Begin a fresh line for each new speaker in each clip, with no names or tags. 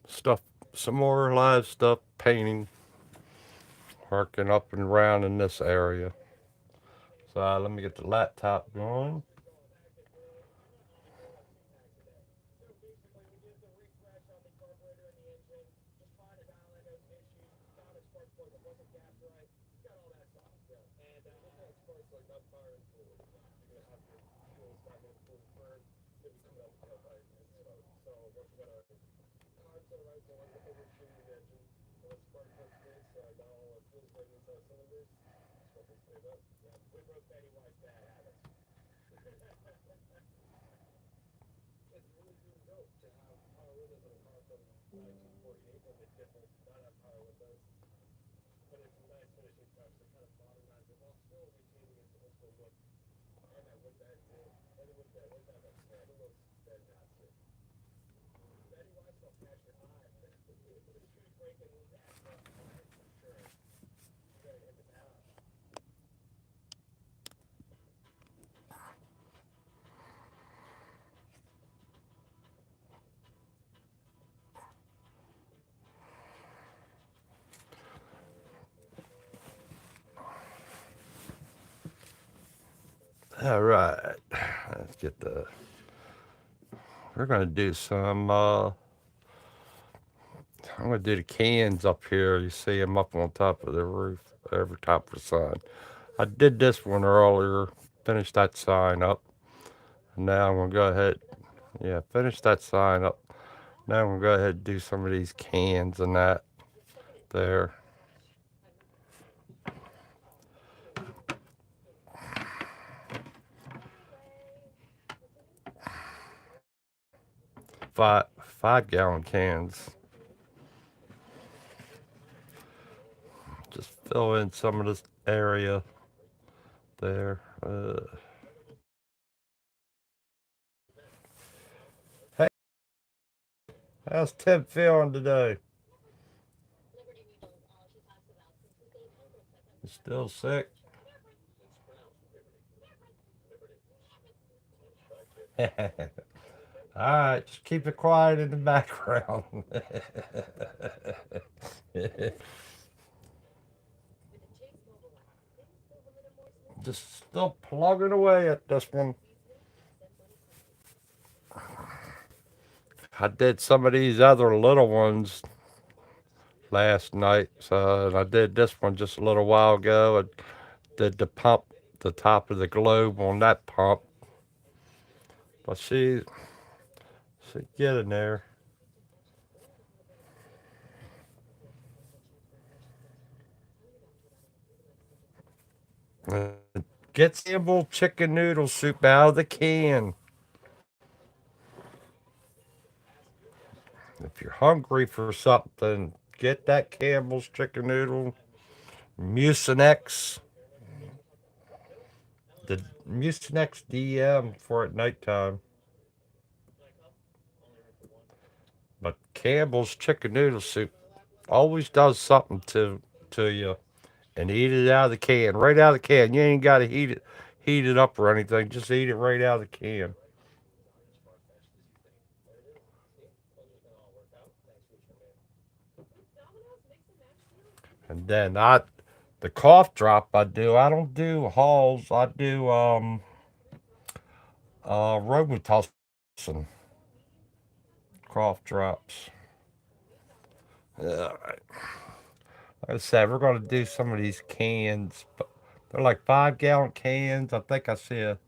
stuff, some more live stuff, painting, working up and around in this area. So let me get the laptop going. All right, let's get the. We're gonna do some. I'm gonna do the cans up here. You see them up on top of the roof, over top of the sign. I did this one earlier. Finished that sign up. Now I'm gonna go ahead. Yeah, finish that sign up. Now I'm gonna go ahead and do some of these cans and that there. Five gallon cans. Just fill in some of this area there. Hey, how's Tim feeling today? He's still sick. All right, just keep it quiet in the background. Just still plugging away at this one. I did some of these other little ones last night, so and I did this one just a little while ago. I did the pump, the top of the globe on that pump, but she get in there. Uh, Get sample chicken noodle soup out of the can. If you're hungry for something, get that Campbell's chicken noodle, Mucinex, the Mucinex DM for at nighttime. But Campbell's chicken noodle soup always does something to you. And eat it out of the can, right out of the can. You ain't got to heat it up or anything. Just eat it right out of the can. And then the cough drop I do. I don't do Halls. I do Robitussin cough drops. Yeah, like I said, we're gonna do some of these cans. They're like 5 gallon cans. I think I see a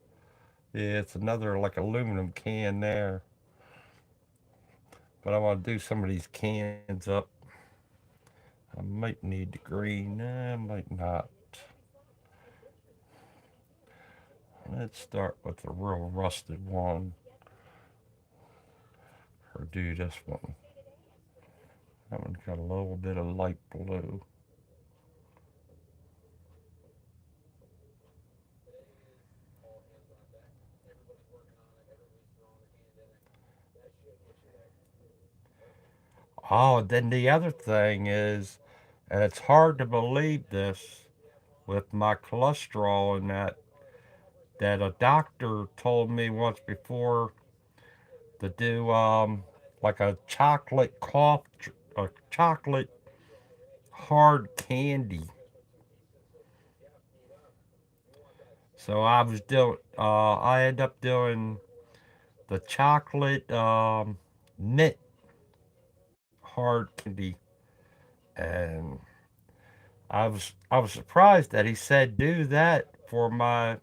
yeah, it's another like aluminum can there. But I want to do some of these cans up. I might need the green. I might not. Let's start with the real rusted one. Or do this one. That one's got a little bit of light blue. Oh, then the other thing is, and it's hard to believe this with my cholesterol and that a doctor told me once before to do like a chocolate a chocolate hard candy. So I was doing, I ended up doing the chocolate mint hard candy, and I was surprised that he said do that for my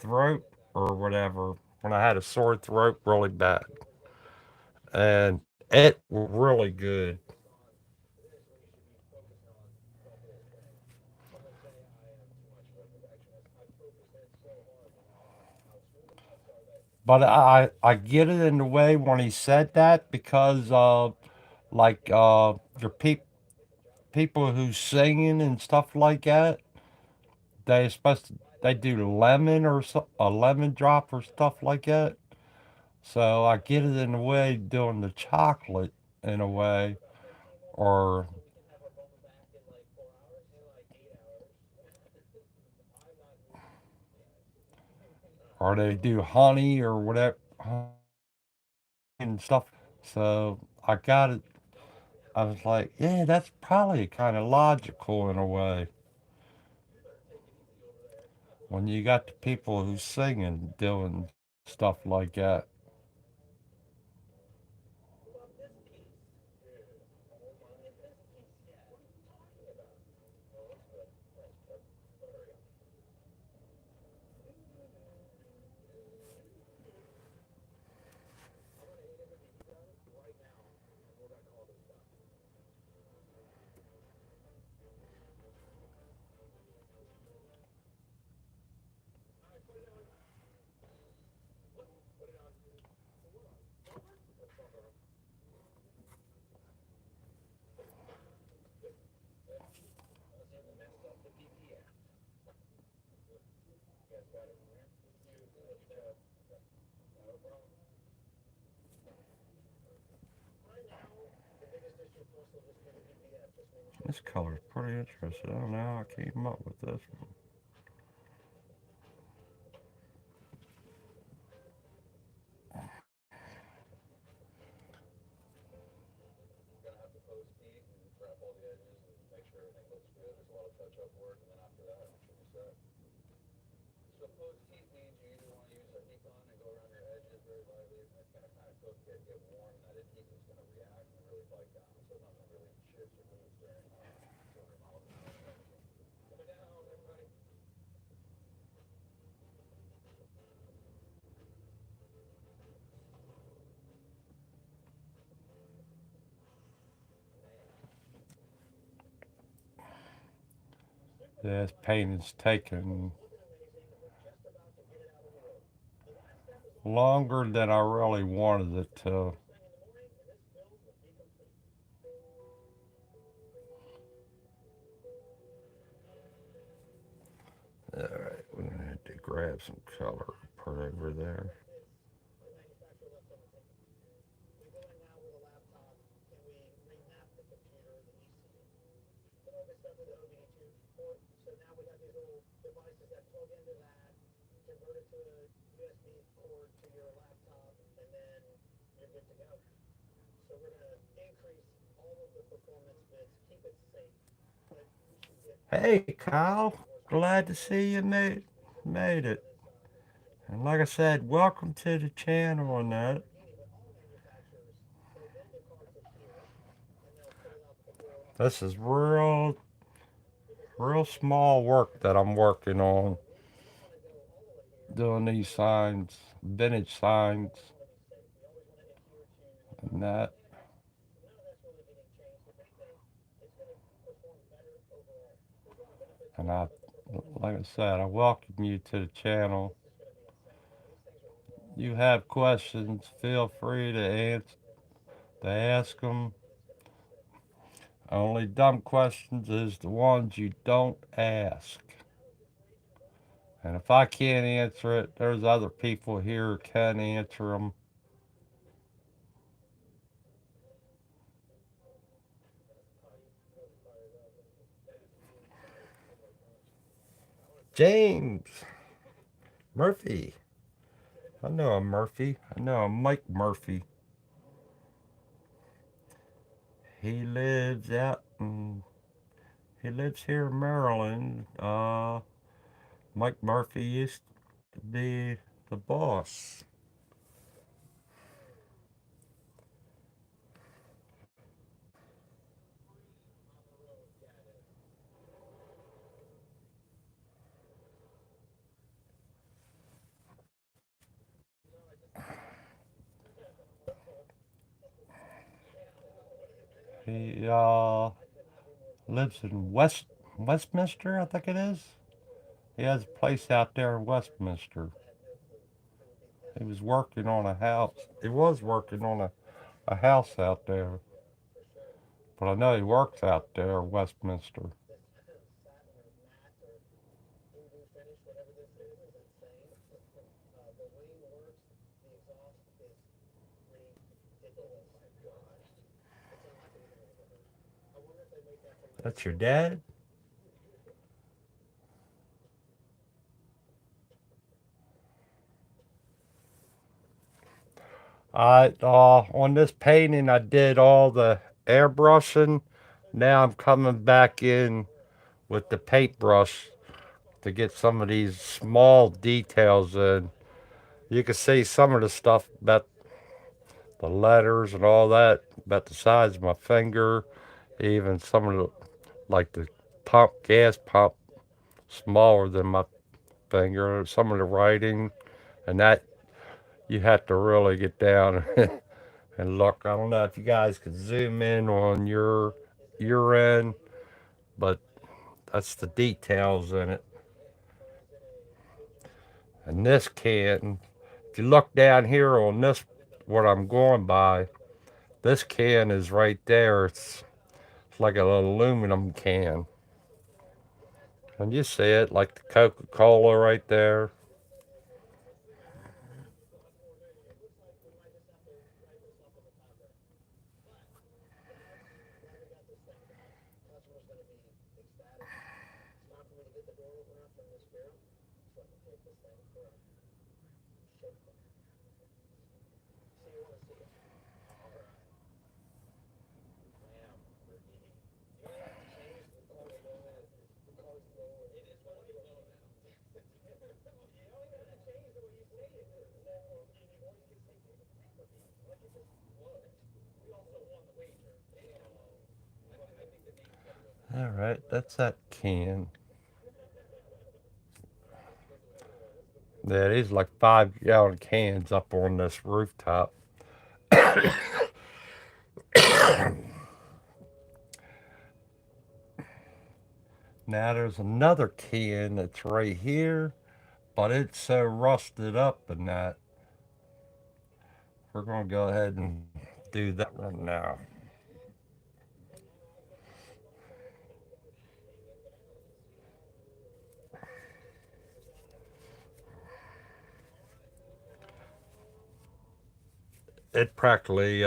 throat or whatever when I had a sore throat really bad, and it was really good. But I get it in the way when he said that because like your people who singing and stuff like that, they supposed to, they do lemon or a lemon drop or stuff like that. So I get it in a way doing the chocolate in a way, or they do honey or whatever and stuff. So I got it. I was like, yeah, that's probably kind of logical in a way when you got the people who singing doing stuff like that. This color's pretty interesting. I don't know how I came up with this one. This painting's taken longer than I really wanted it to. Alright, we're gonna have to grab some color, put over there. Hey, Kyle. Glad to see you made it. And like I said, welcome to the channel on that. This is real small work that I'm working on. Doing these signs, vintage signs, and that. And like I said, I welcome you to the channel. You have questions, feel free to ask them. Only dumb questions is the ones you don't ask. And if I can't answer it, there's other people here who can answer them. James Murphy. I know a Murphy. I know a Mike Murphy. He lives out he lives here in Maryland. Mike Murphy used to be the boss. He lives in Westminster, I think it is. He has a place out there in Westminster. He was working on a house. He was working on a house out there, but I know he works out there in Westminster. That's your dad? I on this painting I did all the airbrushing. Now I'm coming back in with the paintbrush to get some of these small details in. You can see some of the stuff about the letters and all that, about the size of my finger, even some of the like the pump gas pump smaller than my finger, some of the writing and that you have to really get down and look. I don't know if you guys could zoom in on your end, but that's the details in it. And this can, if you look down here on this, what I'm going by, this can is right there. It's like an aluminum can. And you see it, like the Coca Cola right there. All right, that's that can. Yeah, these like 5 gallon cans up on this rooftop. Now there's another can that's right here, but it's so rusted up and that we're gonna go ahead and do that right now. It practically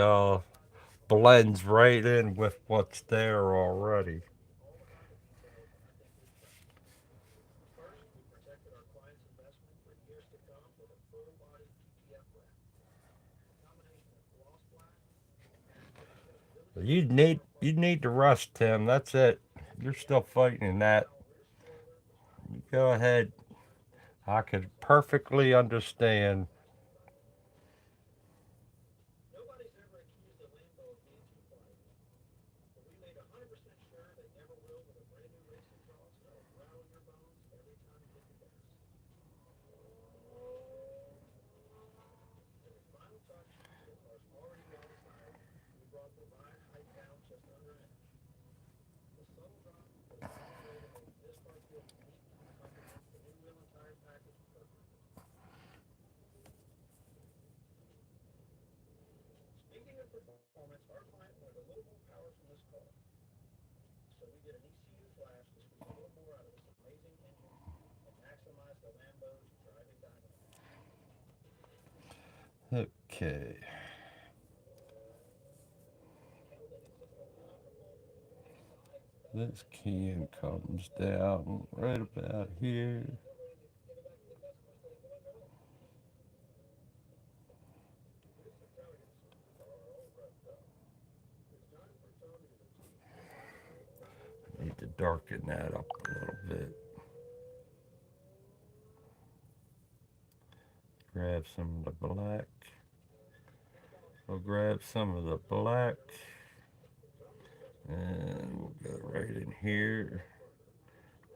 blends right in with what's there already. You need to rest, Tim. That's it. You're still fighting in that. You go ahead. I could perfectly understand. Okay. This can comes down right about here. darken that up a little bit. Grab some of the black. We'll grab some of the black. And we'll go right in here.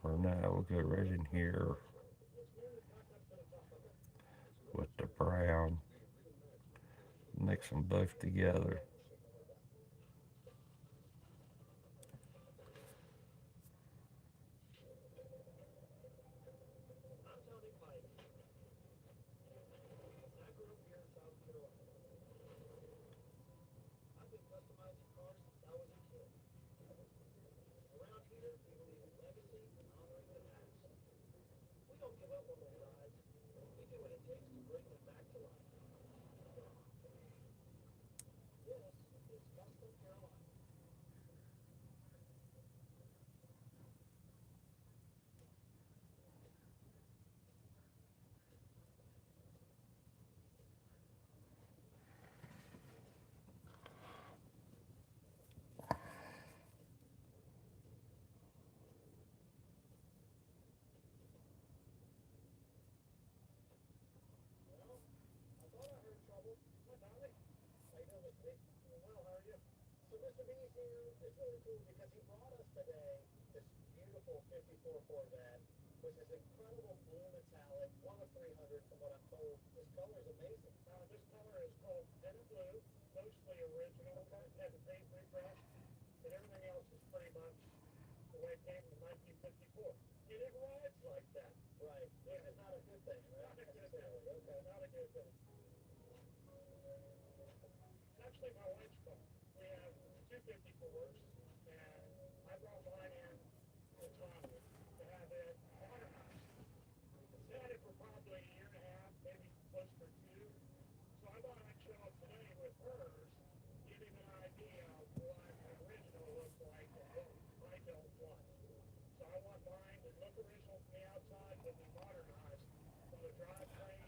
Or now we'll go right in here with the brown. Mix them both together.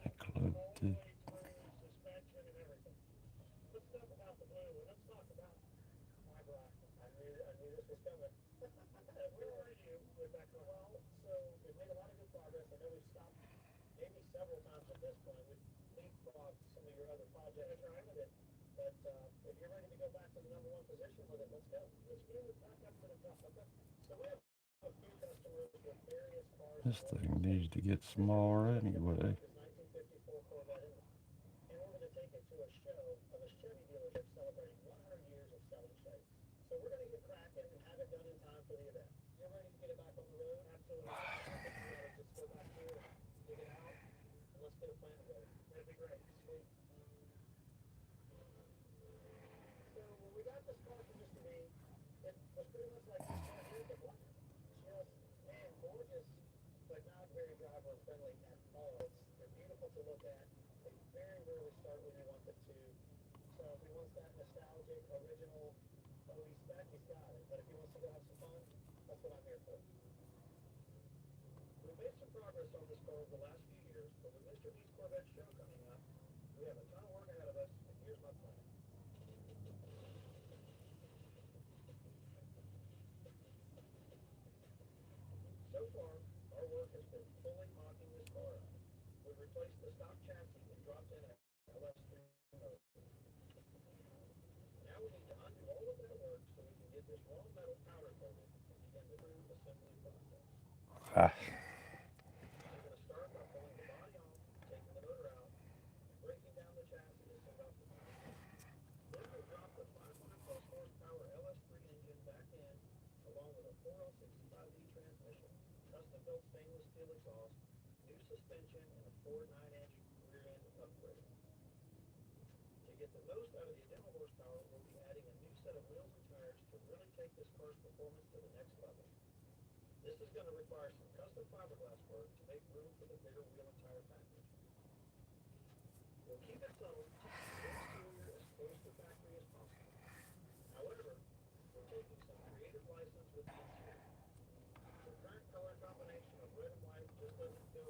McClung. This thing needs to get smaller anyway. Ah.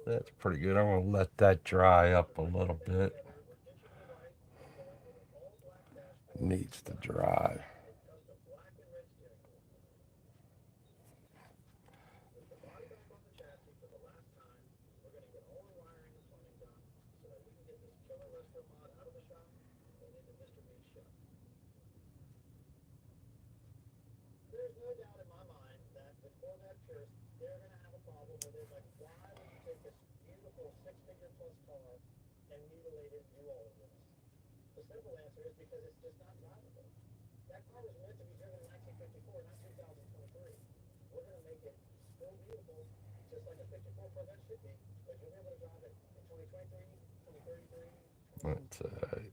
That's pretty good. I'm going to let that dry up a little bit. Needs to dry. That's all right.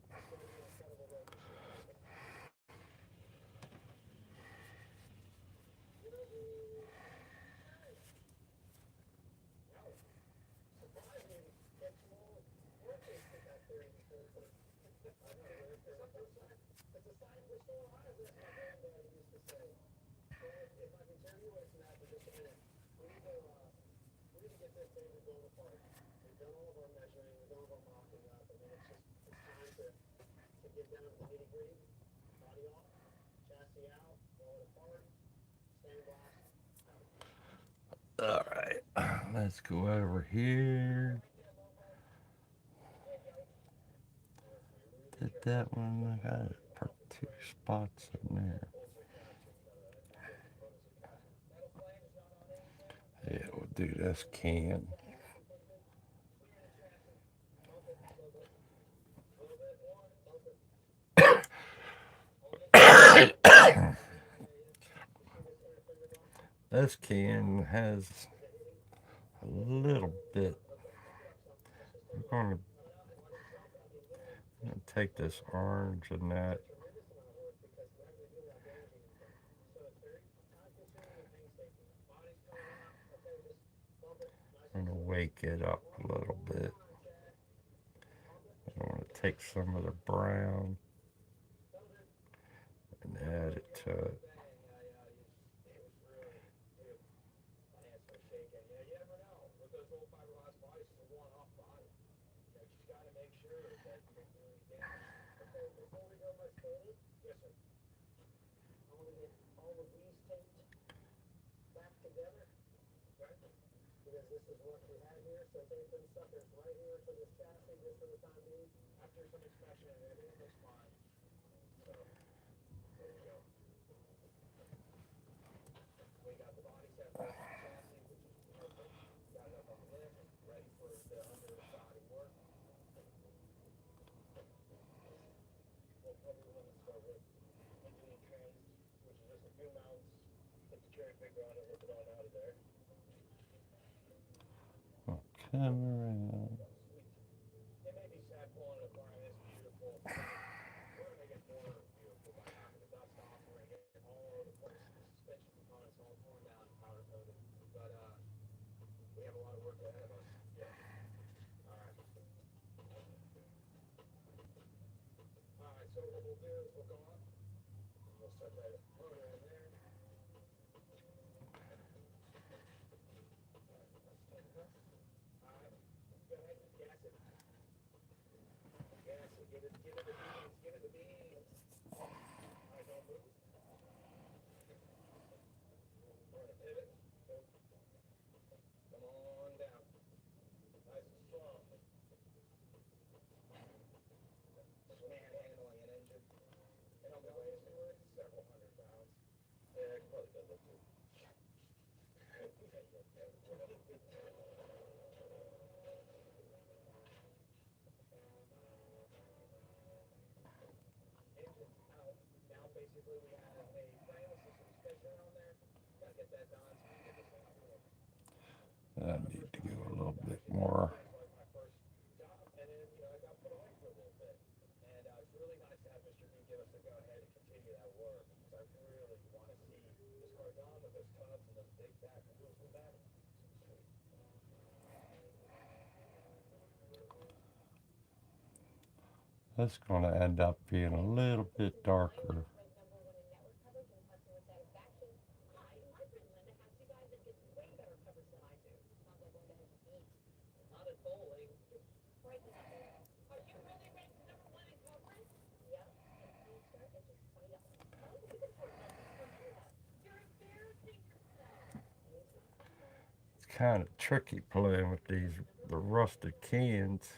Let's go over here. Did that one? I got two spots in there. Yeah, we'll do this can. This can has a little bit. I'm gonna take this orange and that. I'm gonna wake it up a little bit. I want to take some of the brown and add it to it. I'll come around. I need to go a little bit more. That's going to end up being a little bit darker. It's kind of tricky playing with the rusted cans.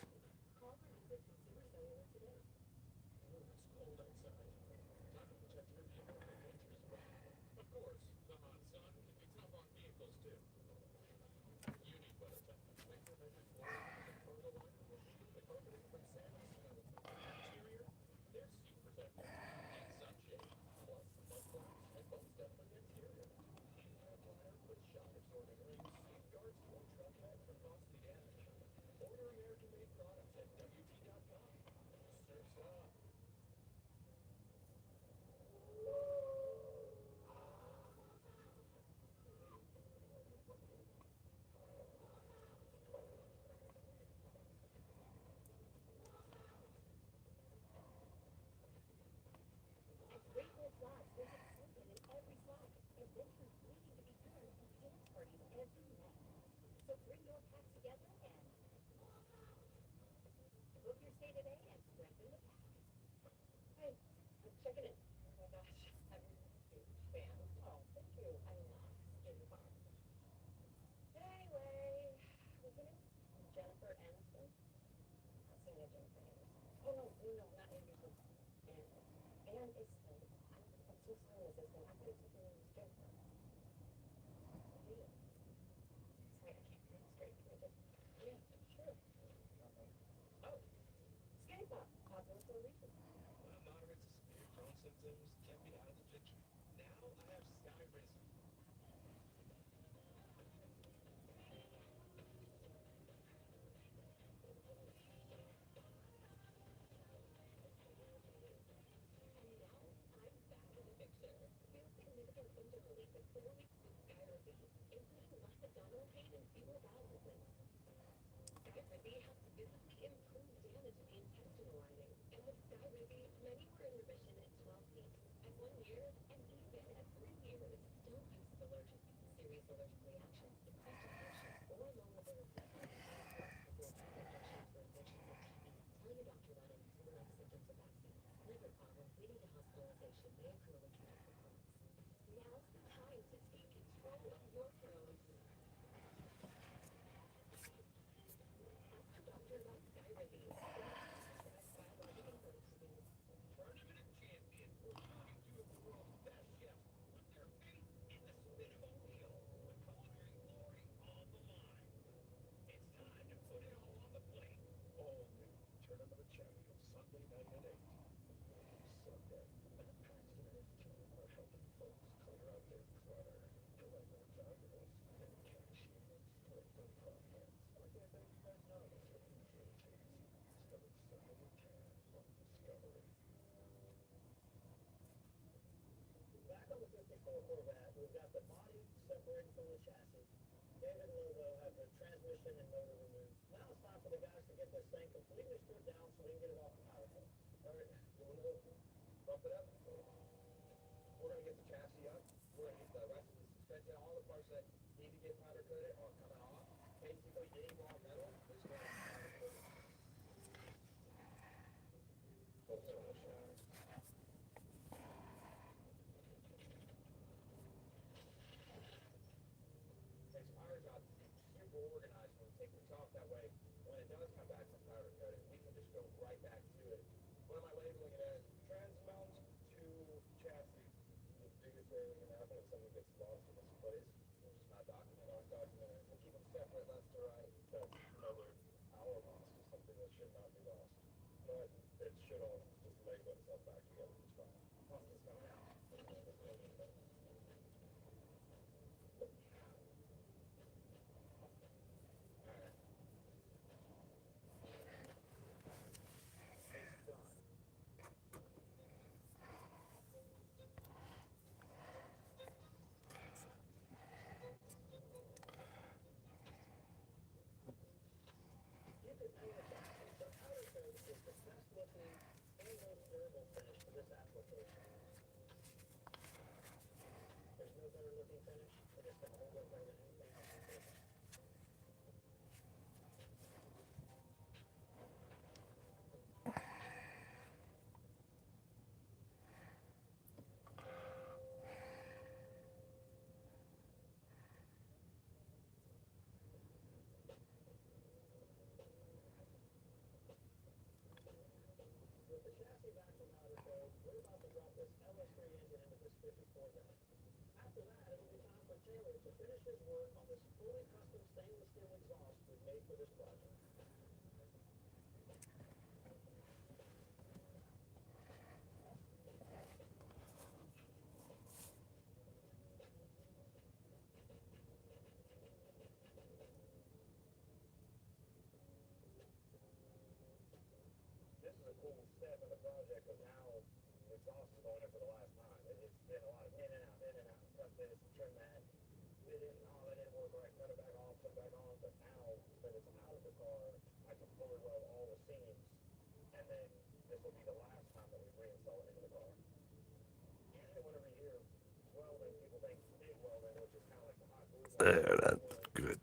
There, that's good.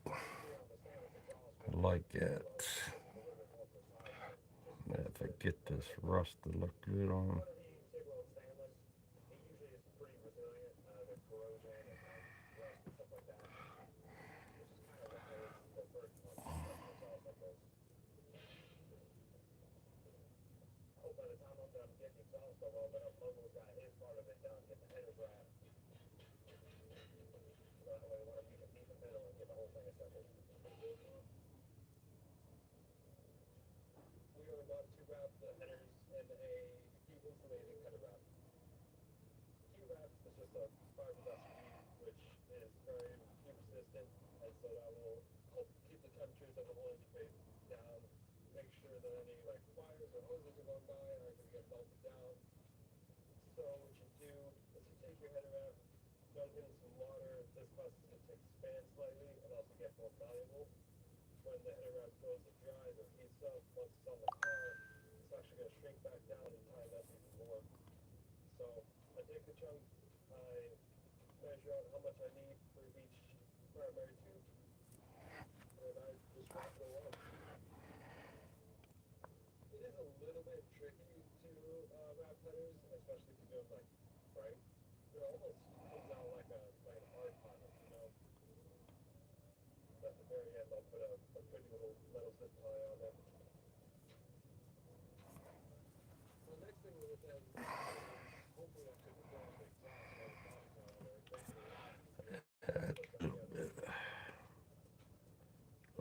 Like it. Now if I get this rust to look good on,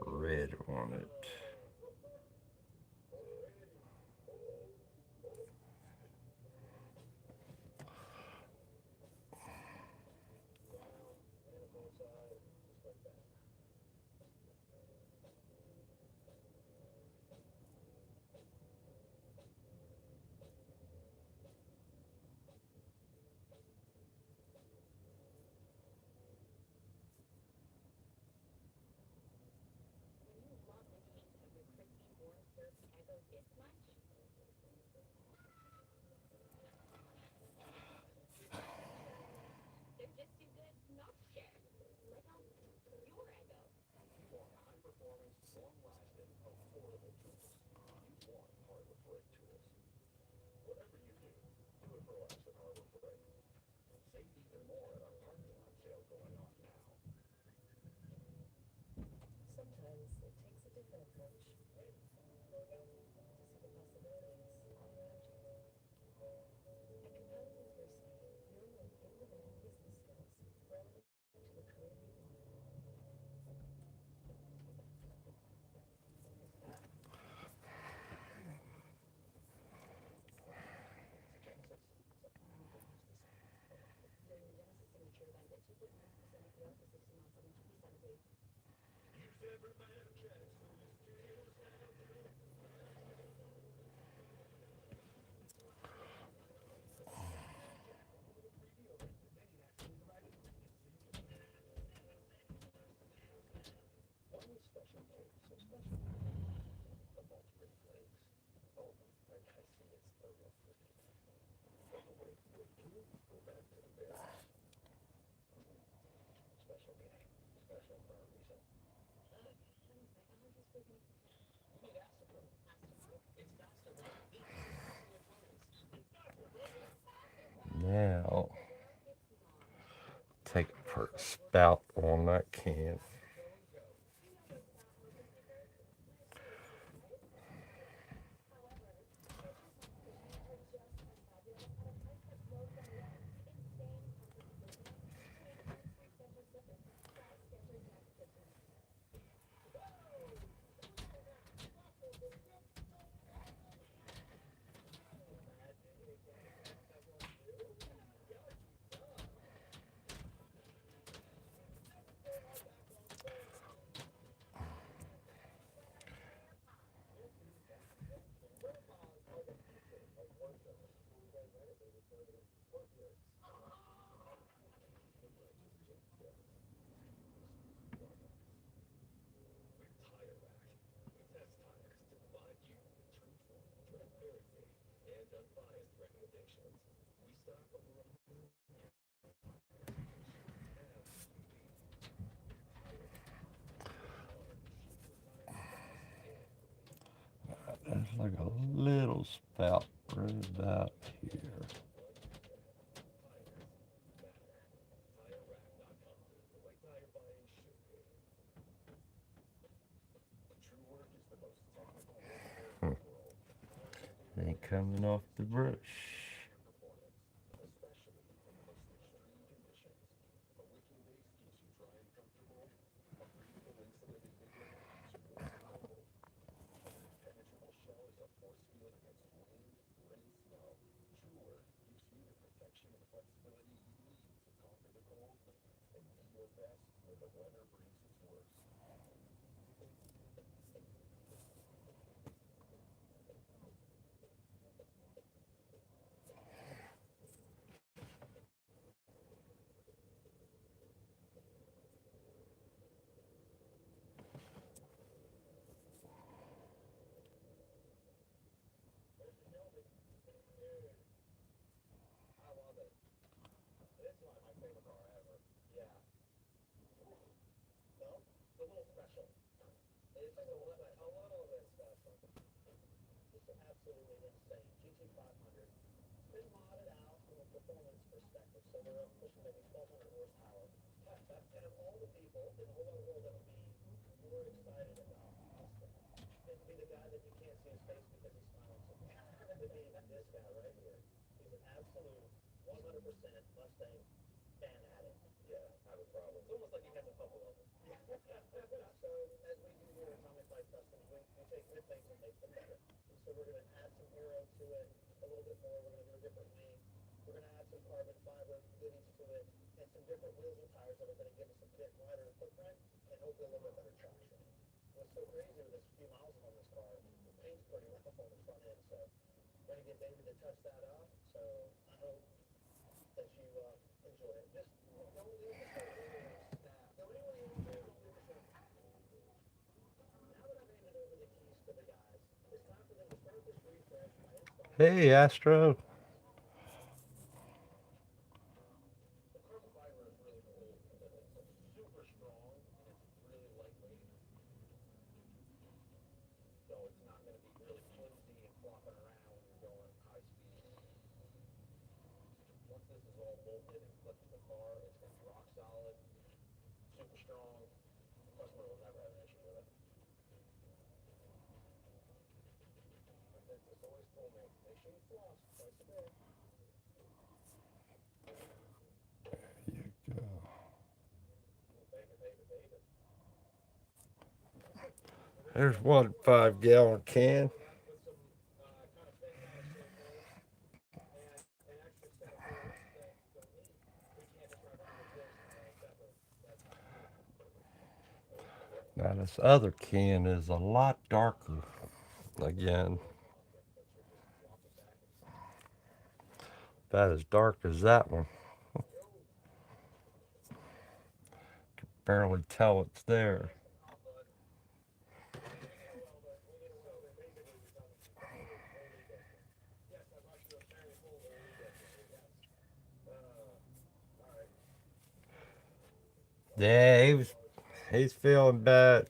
Red on it. Now, take a perk spout on that can. There's like a little spout right about here. Ain't coming off the brush. Hey, Astro. There's one 5 gallon can. Now, this other can is a lot darker. Again, about as dark as that one. Barely tell it's there. Yeah, he's feeling bad.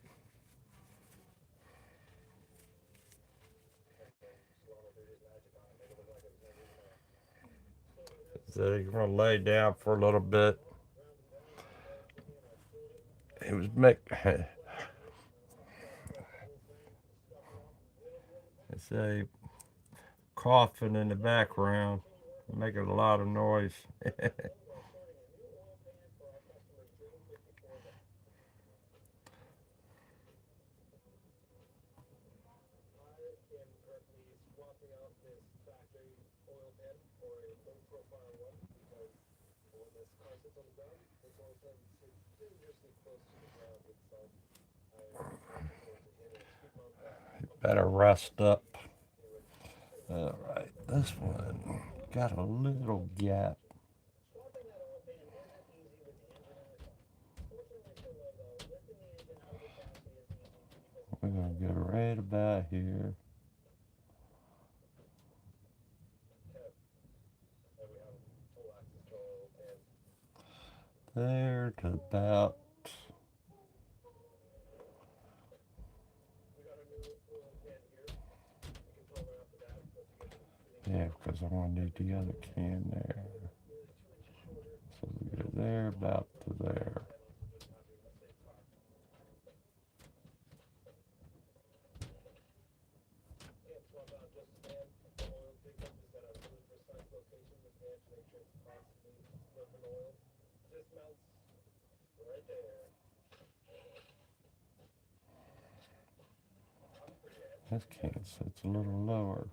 So he's gonna lay down for a little bit. He was make it's a coughing in the background, making a lot of noise. Better rest up. All right, this one got a little gap. We're gonna get right about here. There to about. Yeah, because I'm gonna need the other can there. So we go there about to there. This can sits a little lower.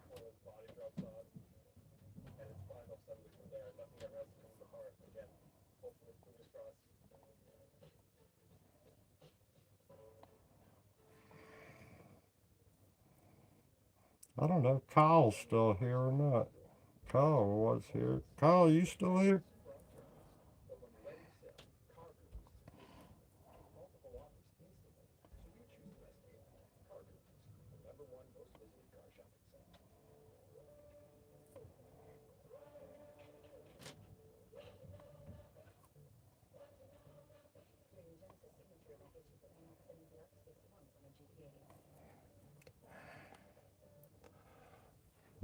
I don't know if Kyle's still here or not. Kyle was here. Kyle, you still here?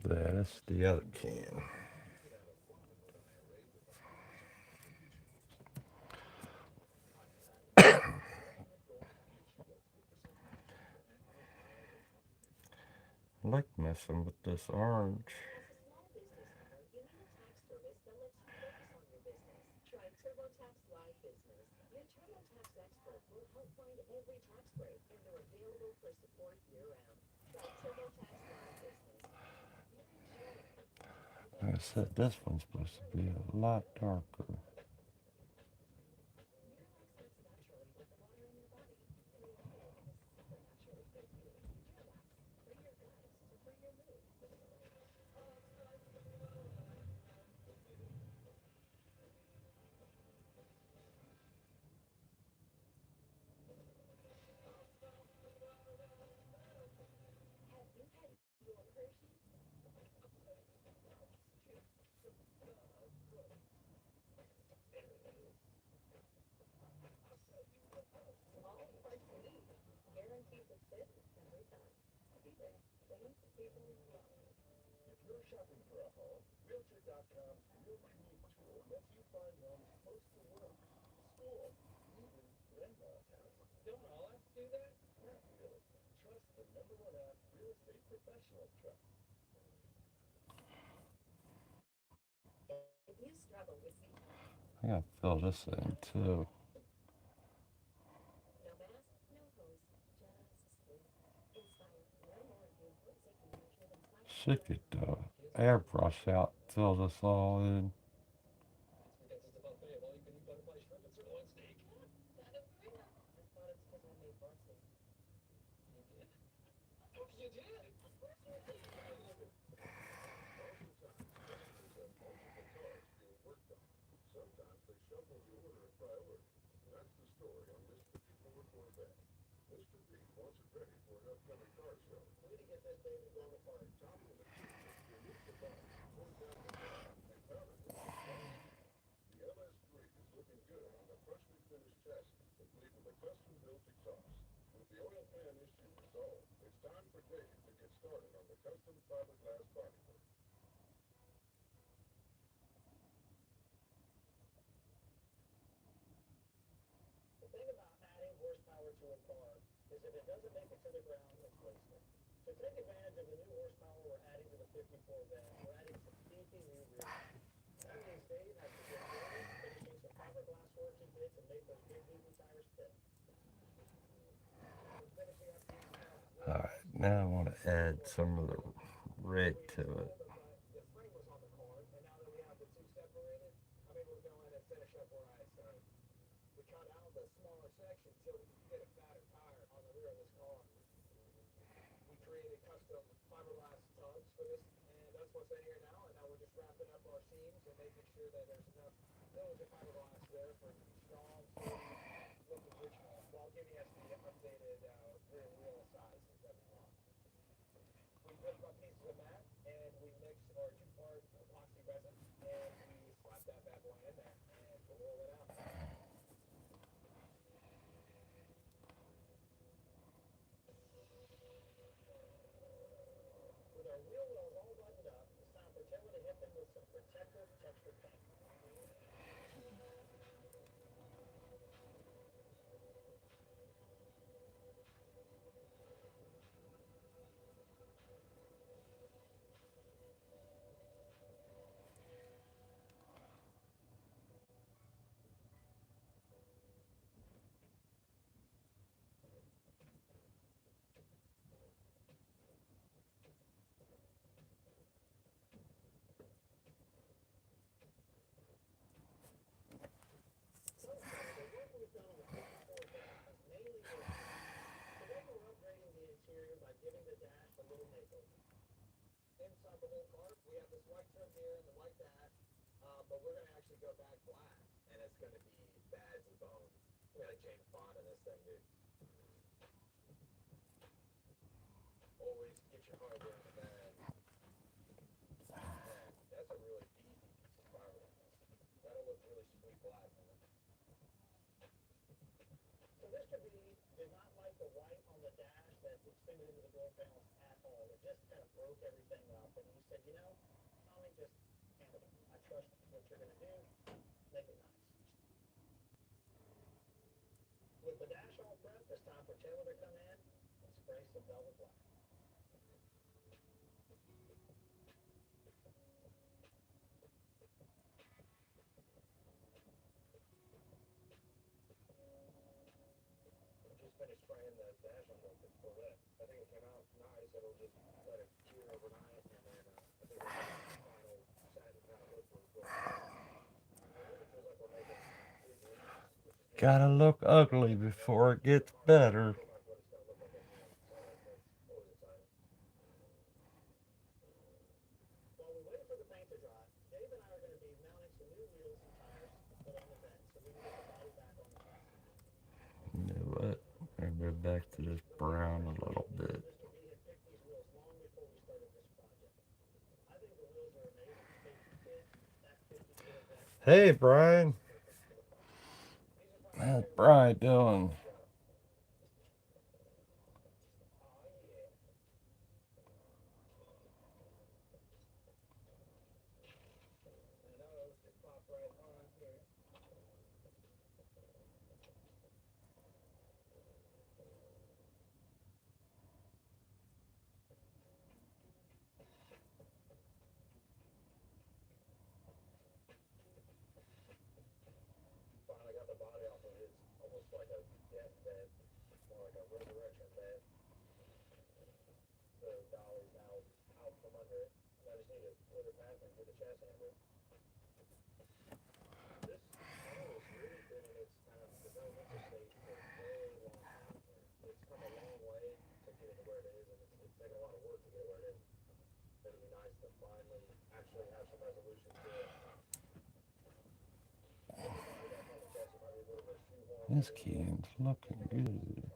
That's the other can. I like messing with this orange. Like I said, this one's supposed to be a lot darker. I gotta fill this in too. She could airbrush out, fill this all in. Alright, now I want to add some of the red to it. Gotta look ugly before it gets better. You know what? I'm gonna go back to this brown a little bit. Hey, Brian. How's Brian doing? This can's looking good.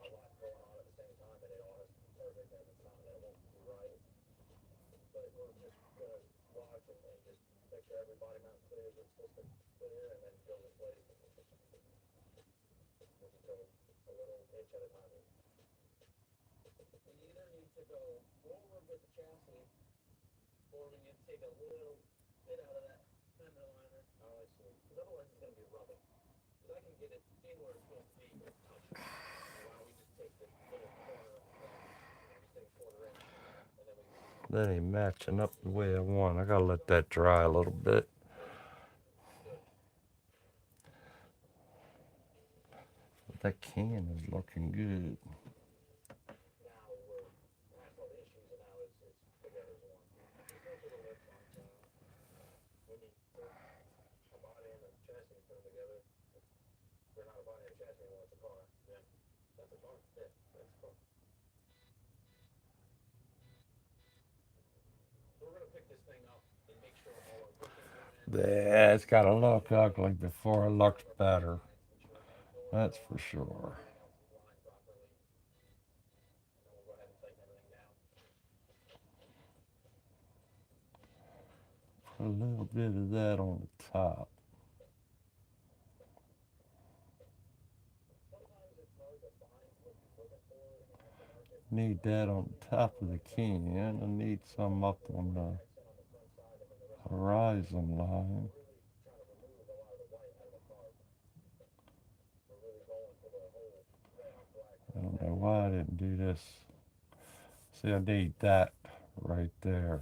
That ain't matching up the way I want. I gotta let that dry a little bit. That can is looking good. Yeah, it's gotta look ugly before it looks better. That's for sure. Put a little bit of that on the top. Need that on top of the can. I need some up on the horizon line. I don't know why I didn't do this. See, I need that right there.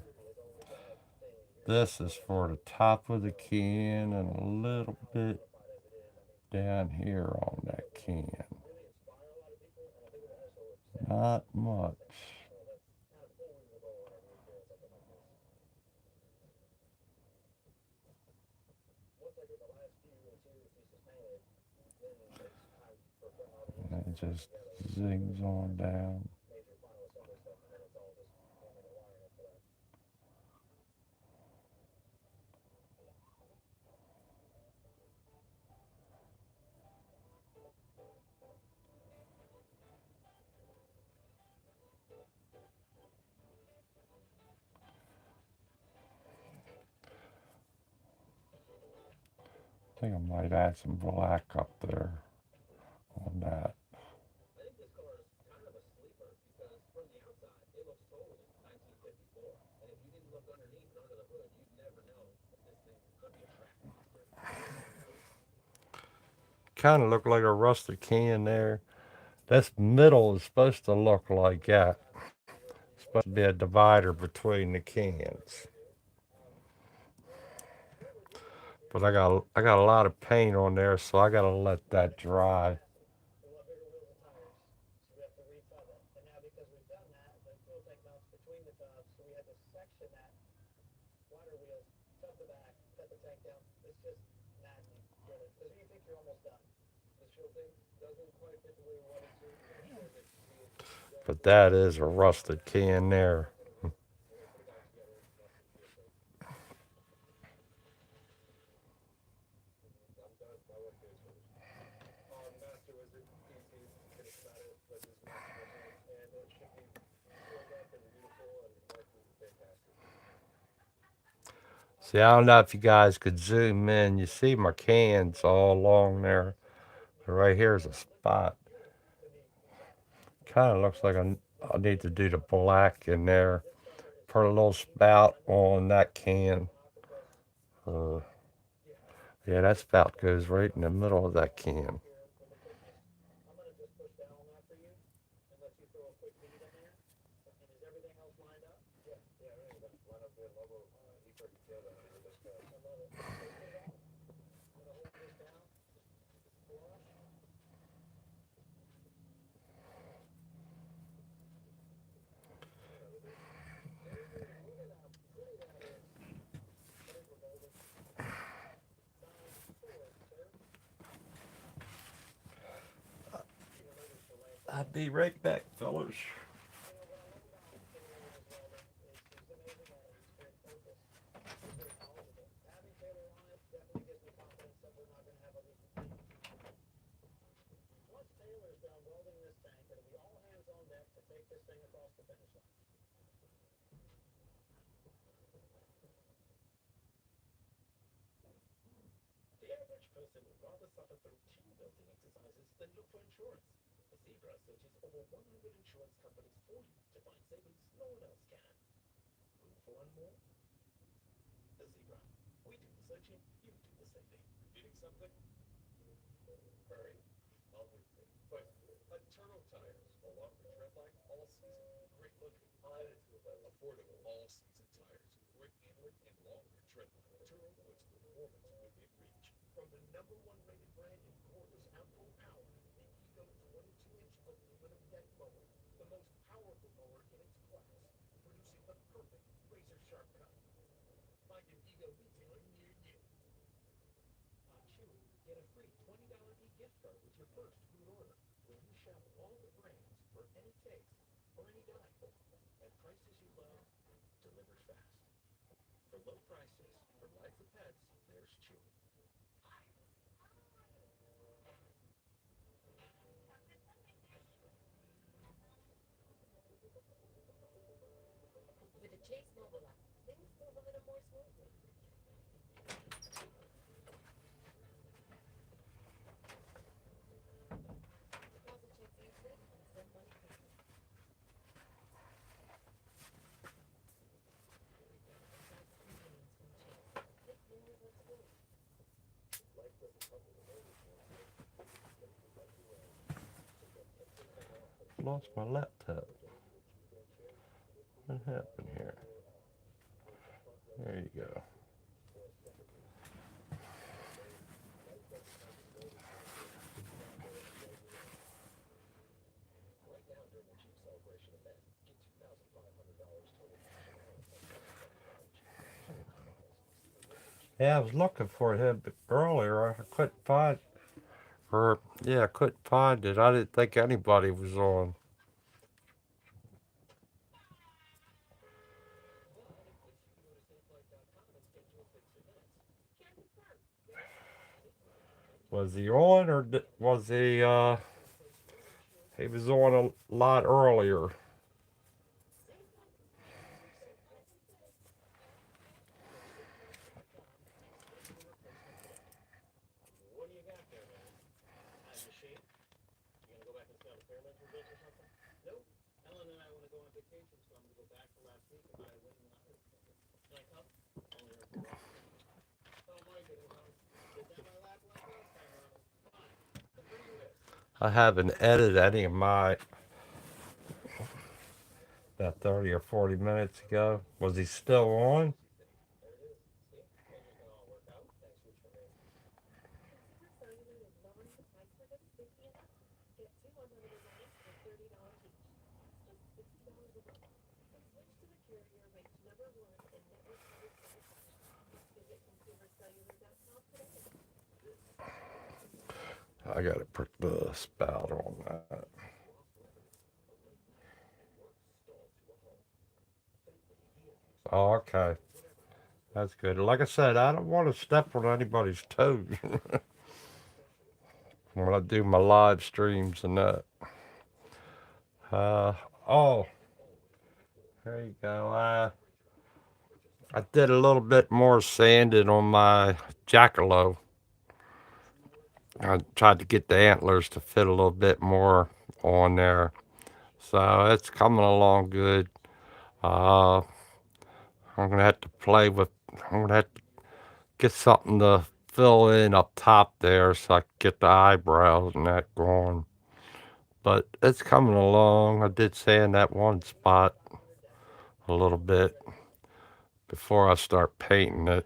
This is for the top of the can and a little bit down here on that can. Not much. And it just zings on down. I think I might add some black up there on that. Kind of look like a rusted can there. This middle is supposed to look like that. It's supposed to be a divider between the cans. But I got a lot of paint on there, so I gotta let that dry. But that is a rusted can there. See, I don't know if you guys could zoom in. You see my cans all along there. Right here's a spot. Kind of looks like I need to do the black in there. Put a little spout on that can. Uh, yeah, that spout goes right in the middle of that can. I'll be right back, fellas. Lost my laptop. What happened here? There you go. Yeah, I was looking for him earlier. I couldn't find, or yeah, I couldn't find it. I didn't think anybody was on. Was he on, or was he? He was on a lot earlier. I haven't edited any of my about 30 or 40 minutes ago. Was he still on? I gotta put the spout on that. Oh, okay. That's good. Like I said, I don't want to step on anybody's toes when I do my live streams and that. Uh, oh, there you go. I did a little bit more sanding on my jackalope. I tried to get the antlers to fit a little bit more on there. So it's coming along good. Uh, I'm gonna have to play with. I'm gonna have to get something to fill in up top there so I can get the eyebrows and that going. But it's coming along. I did sand that one spot a little bit before I start painting it.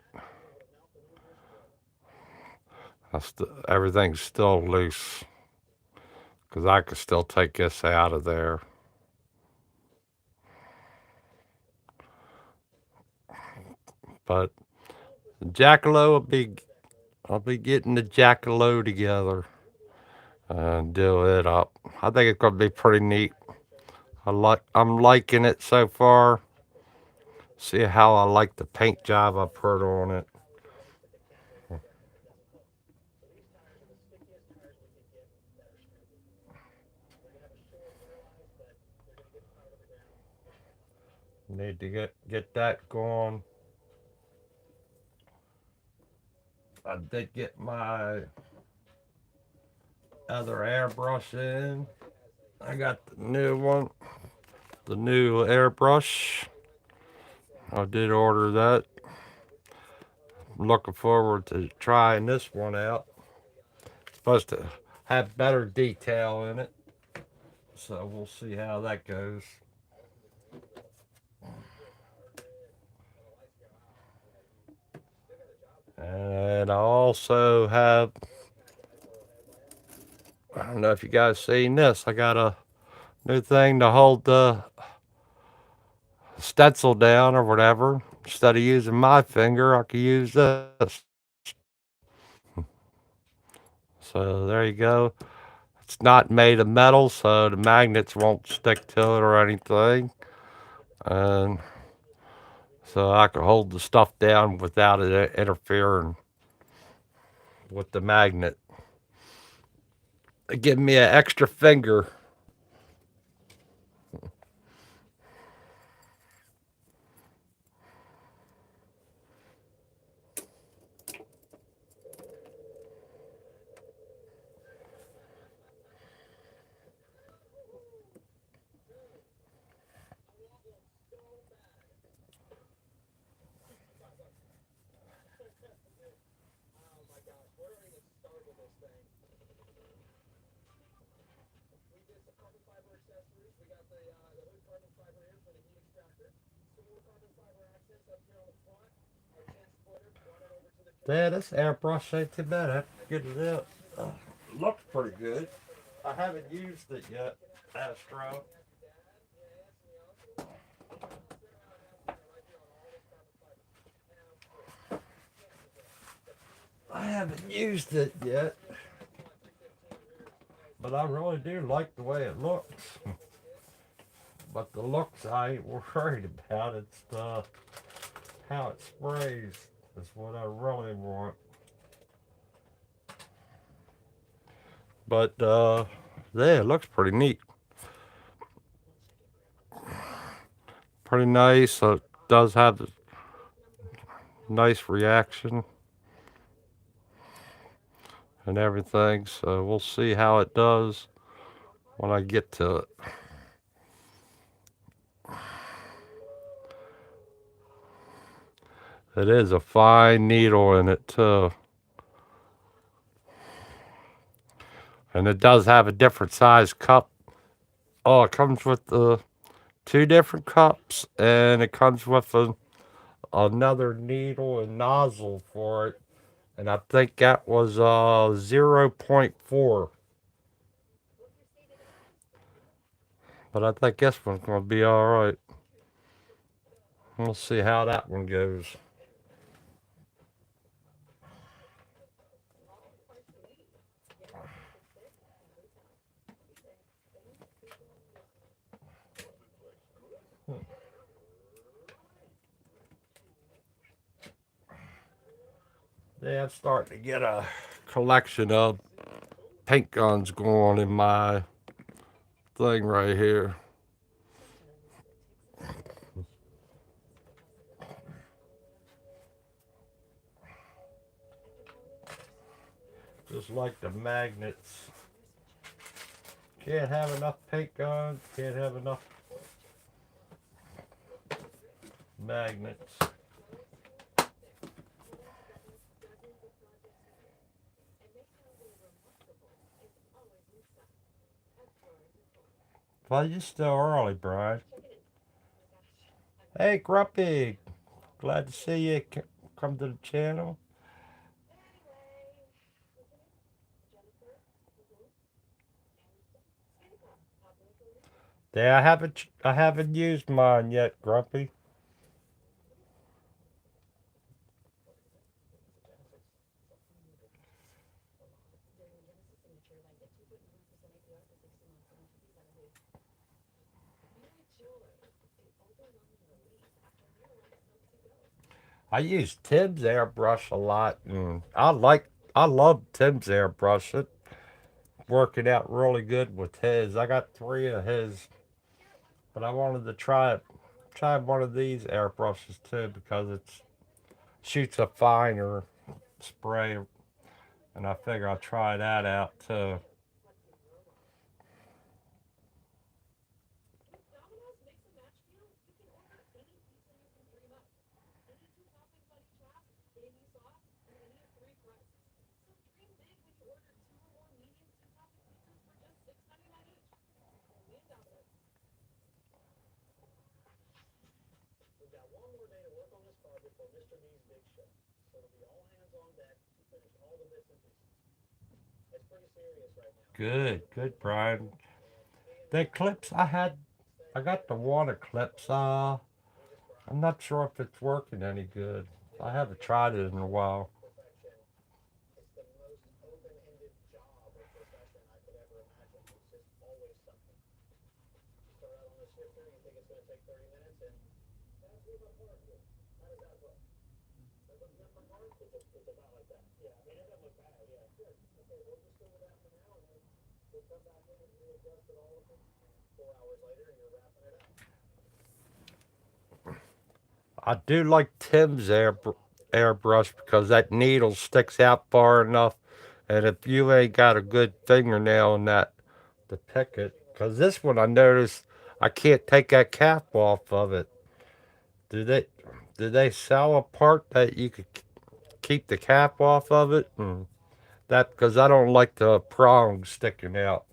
Everything's still loose because I could still take this out of there. But the jackalope I'll be getting the jackalope together and do it up. I think it's gonna be pretty neat. I'm liking it so far. See how I like the paint job I put on it. Need to get that going. I did get my other airbrush in. I got the new one, the new airbrush. I did order that. I'm looking forward to trying this one out. It's supposed to have better detail in it, so we'll see how that goes. And I also have, I don't know if you guys seen this, I got a new thing to hold the stencil down or whatever. Instead of using my finger, I can use this. So there you go. It's not made of metal, so the magnets won't stick to it or anything. And so I can hold the stuff down without it interfering with the magnet. It gives me an extra finger. Yeah, this airbrush ain't too bad. I have to get it out. Looks pretty good. I haven't used it yet, Astro. I haven't used it yet, but I really do like the way it looks. But the looks I ain't worried about. It's the how it sprays is what I really want. But yeah, it looks pretty neat. Pretty nice. It does have a nice reaction and everything. So we'll see how it does. when I get to it. It is a fine needle in it too. And it does have a different size cup. Oh, it comes with the two different cups, and it comes with another needle and nozzle for it. And I think that was 0.4. But I think this one's going to be all right. We'll see how that one goes. Yeah, I'm starting to get a collection of paint guns going in my thing right here. Just like the magnets. Can't have enough paint guns, can't have enough magnets. Well, you're still early, Brian. Hey, Grumpy. Glad to see you come to the channel. Yeah, I haven't used mine yet, Grumpy. I use Tim's airbrush a lot, and I love Tim's airbrush. It working out really good with his. I got three of his, but I wanted to try one of these airbrushes too because it shoots a finer spray, and I figure I'll try that out too. Good, good, Brian. The clips I got the water clips. I'm not sure if it's working any good. I haven't tried it in a while. I do like Tim's airbrush because that needle sticks out far enough, and if you ain't got a good fingernail in that to pick it, because this one I noticed I can't take that cap off of it. Do they? Do they sell a part that you could keep the cap off of it? That because I don't like the prongs sticking out.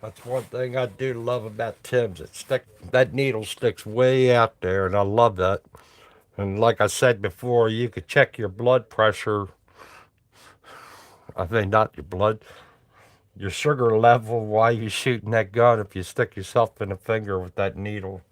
That's one thing I do love about Tim's. That needle sticks way out there, and I love that. And like I said before, you could check your blood pressure. I mean, not your blood, your sugar level while you're shooting that gun if you stick yourself in the finger with that needle.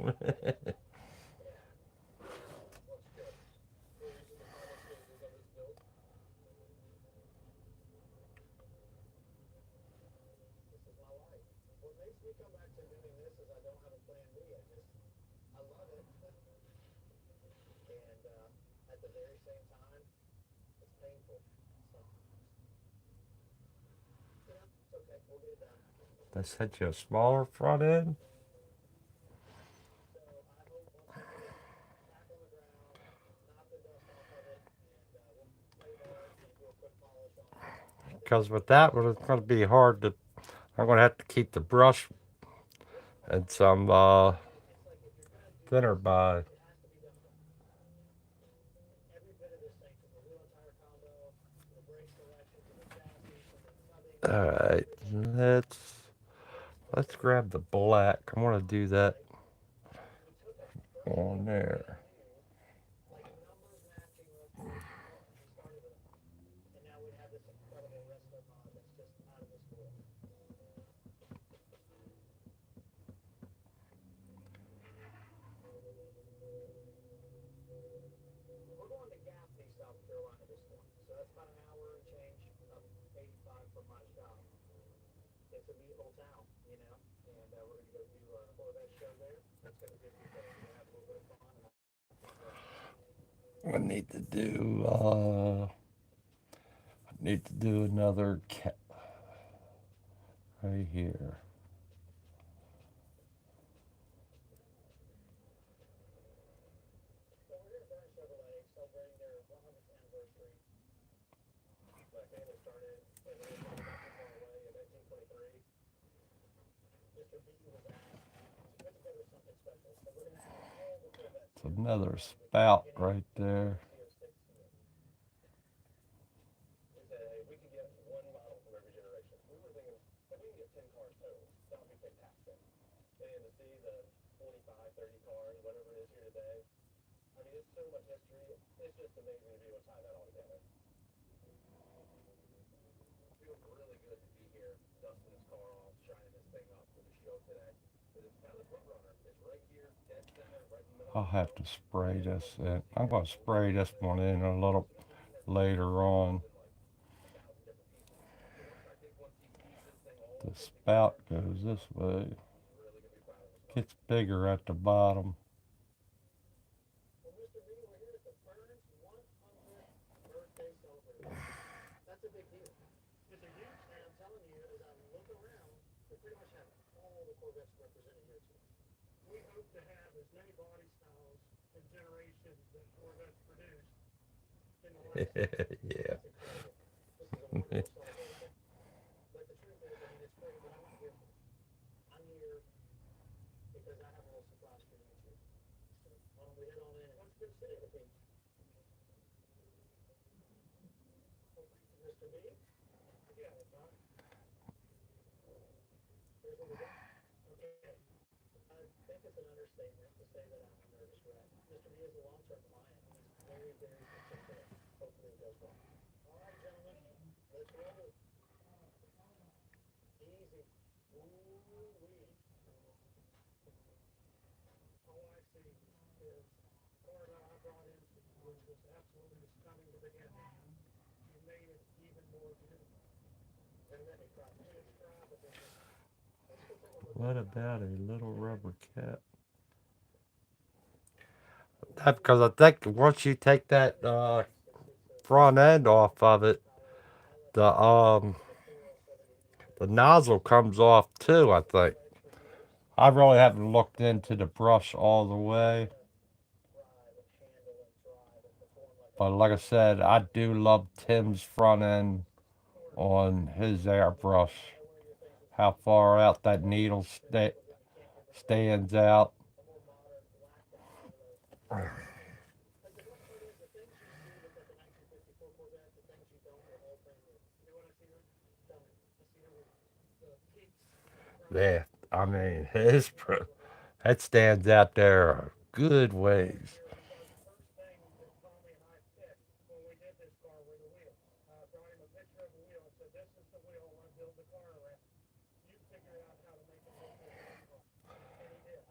They sent you a smaller front end? Because with that one, it's going to be hard to. I'm going to have to keep the brush and some thinner by. All right, let's grab the black. I want to do that on there. I need to do. I need to do another cat right here. It's another spout right there. I'll have to spray this in. I'm going to spray this one in a little later on. The spout goes this way. Gets bigger at the bottom. Yeah. What about a little rubber cap? That because I think once you take that front end off of it, the nozzle comes off too. I think. I really haven't looked into the brush all the way, but like I said, I do love Tim's front end on his airbrush. How far out that needle stands out. Yeah, I mean that stands out there a good ways.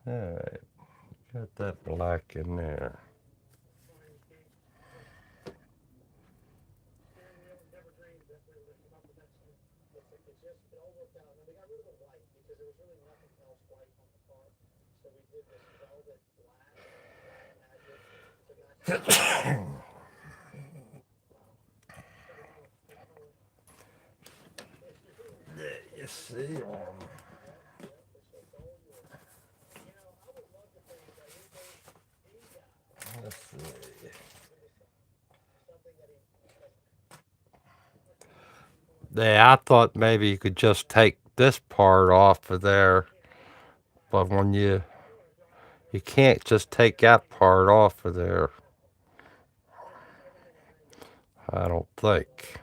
All right, got that black in there. you see them. Let's see. Yeah, I thought maybe you could just take this part off of there, but when you can't just take that part off of there. I don't think.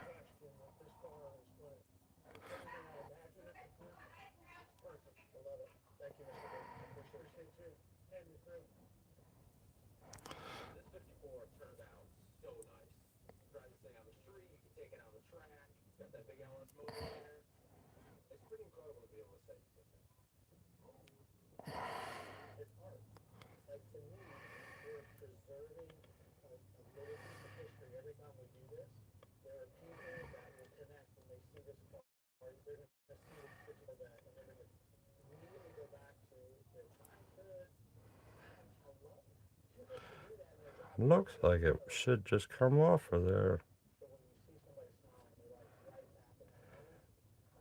Looks like it should just come off of there.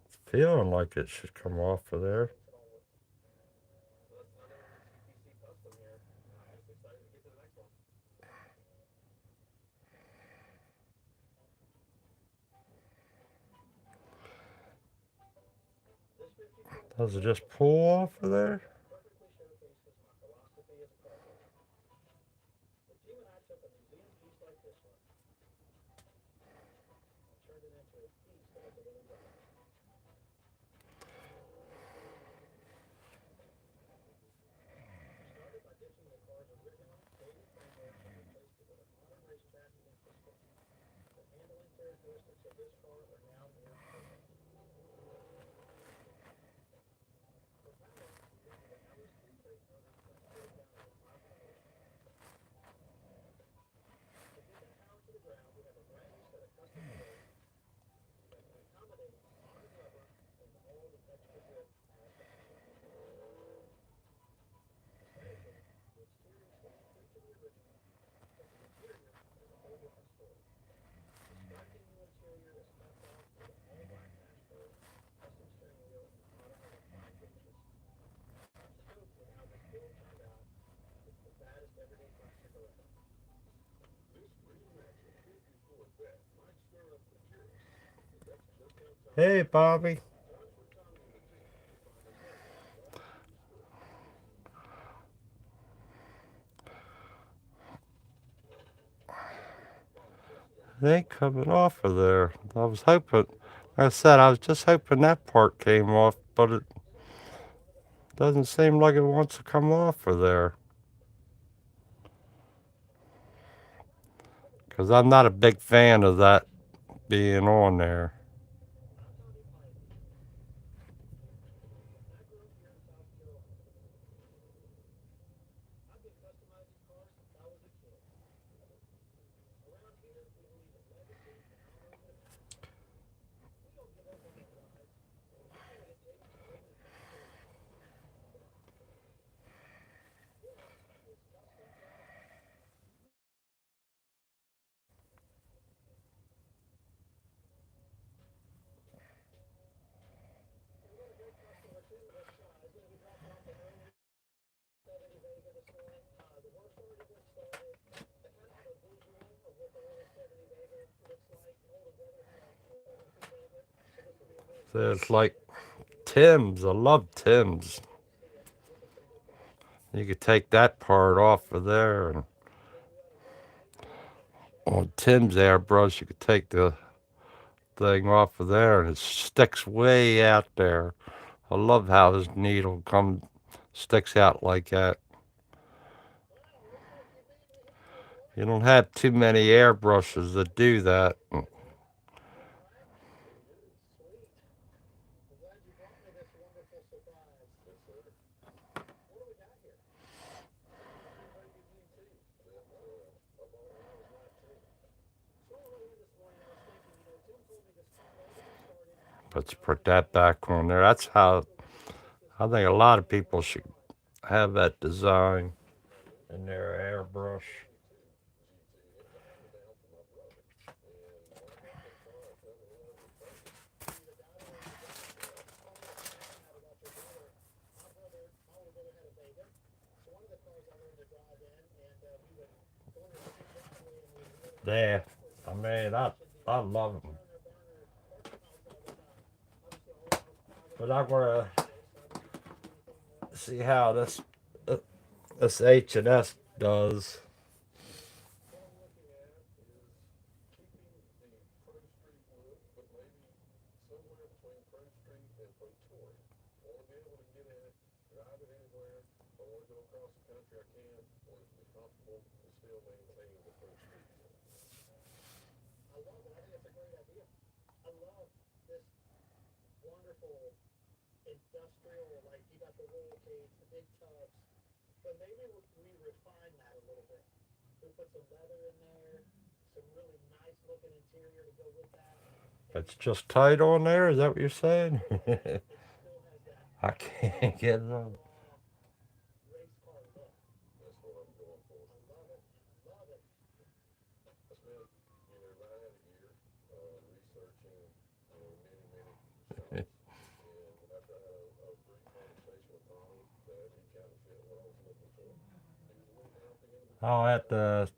It's feeling like it should come off of there. Does it just pull off of there? Hey, Bobby. It ain't coming off of there. I was hoping, like I said, I was just hoping that part came off, but it doesn't seem like it wants to come off of there. Because I'm not a big fan of that being on there. So it's like Tim's. I love Tim's. You could take that part off of there, and on Tim's airbrush, you could take the thing off of there, and it sticks way out there. I love how his needle sticks out like that. You don't have too many airbrushes that do that. Let's put that back on there. That's how I think a lot of people should have that design in their airbrush. Yeah, I mean, I love them. But I'm gonna see how uh, this H&S does. It's just tight on there. Is that what you're saying? I can't get it on. I'll have to.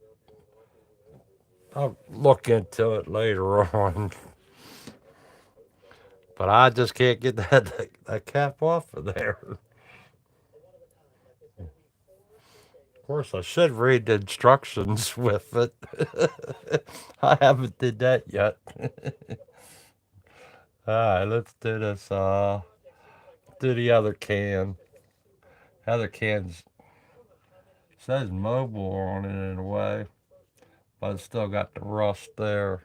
I'll look into it later on. But I just can't get that cap off of there. Of course, I should read the instructions with it. I haven't did that yet. All right, let's do this. Do the other can. Other cans says mobile on it in a way, but it's still got the rust there.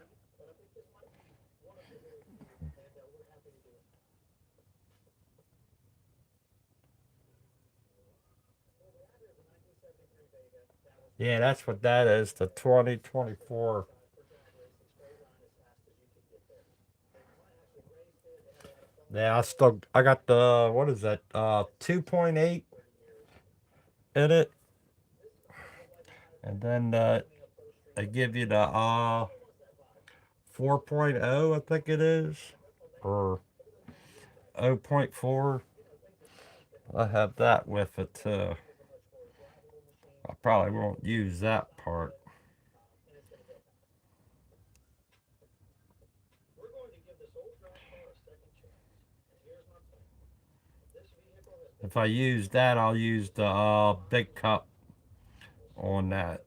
Yeah, that's what that is. The 2024. Yeah, I got the what is that? 2.8 in it, and then they give you the 4.0, I think it is, or zero point 0.4. I have that with it too. I probably won't use that part. If I use that, I'll use the big cup on that.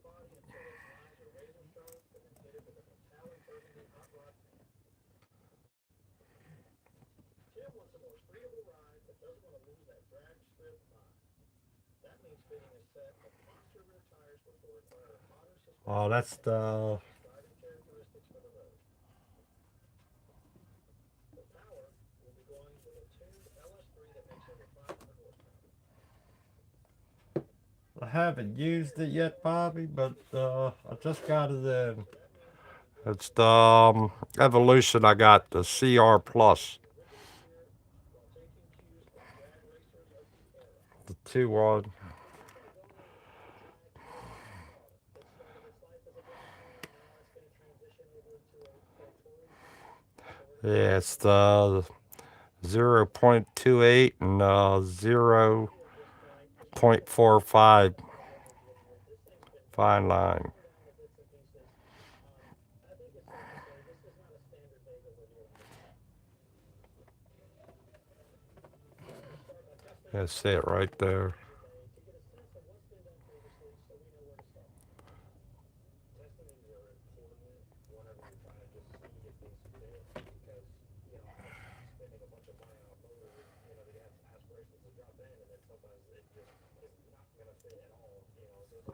Oh, that's the. I haven't used it yet, Bobby, but I just got it in. It's the Evolution. I got the CR Plus, the 2-1. Yeah, it's the 0.28 and 0.45 fine line. That's it right there.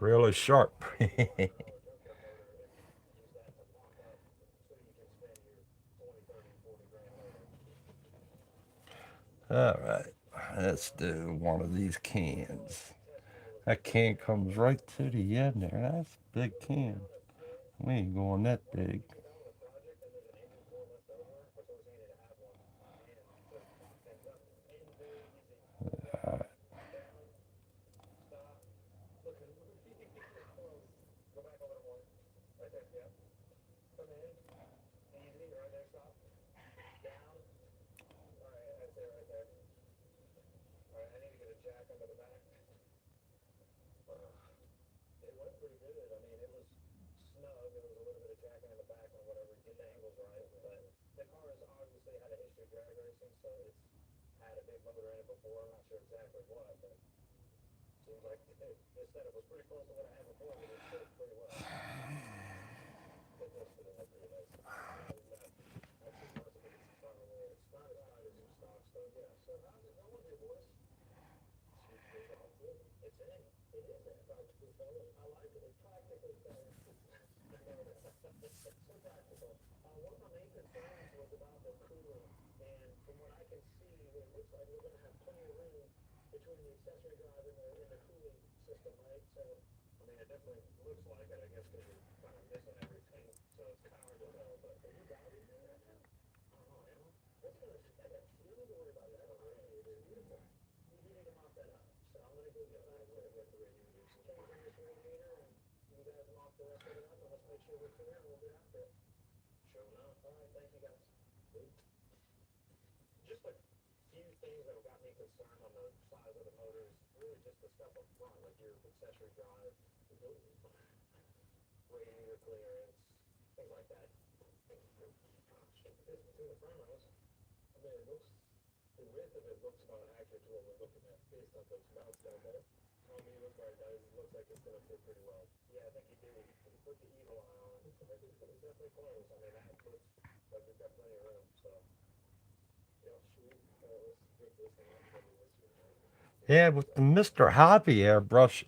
Really sharp. All right, let's do one of these cans. That can comes right to the end there. That's a big can. We ain't going that big. Yeah, with the Mr. Hobby airbrush,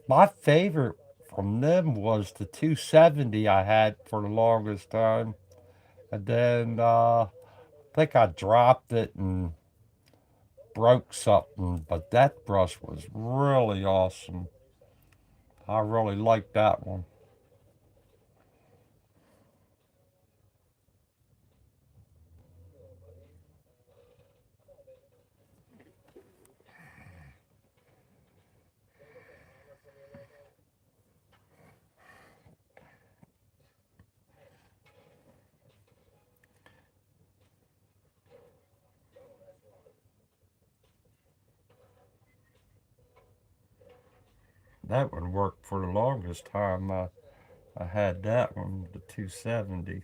my favorite from them was the 270 I had for the longest time. And then I think I dropped it and broke something, but that brush was really awesome. I really liked that one. That one worked for the longest time. I had that one, the 270.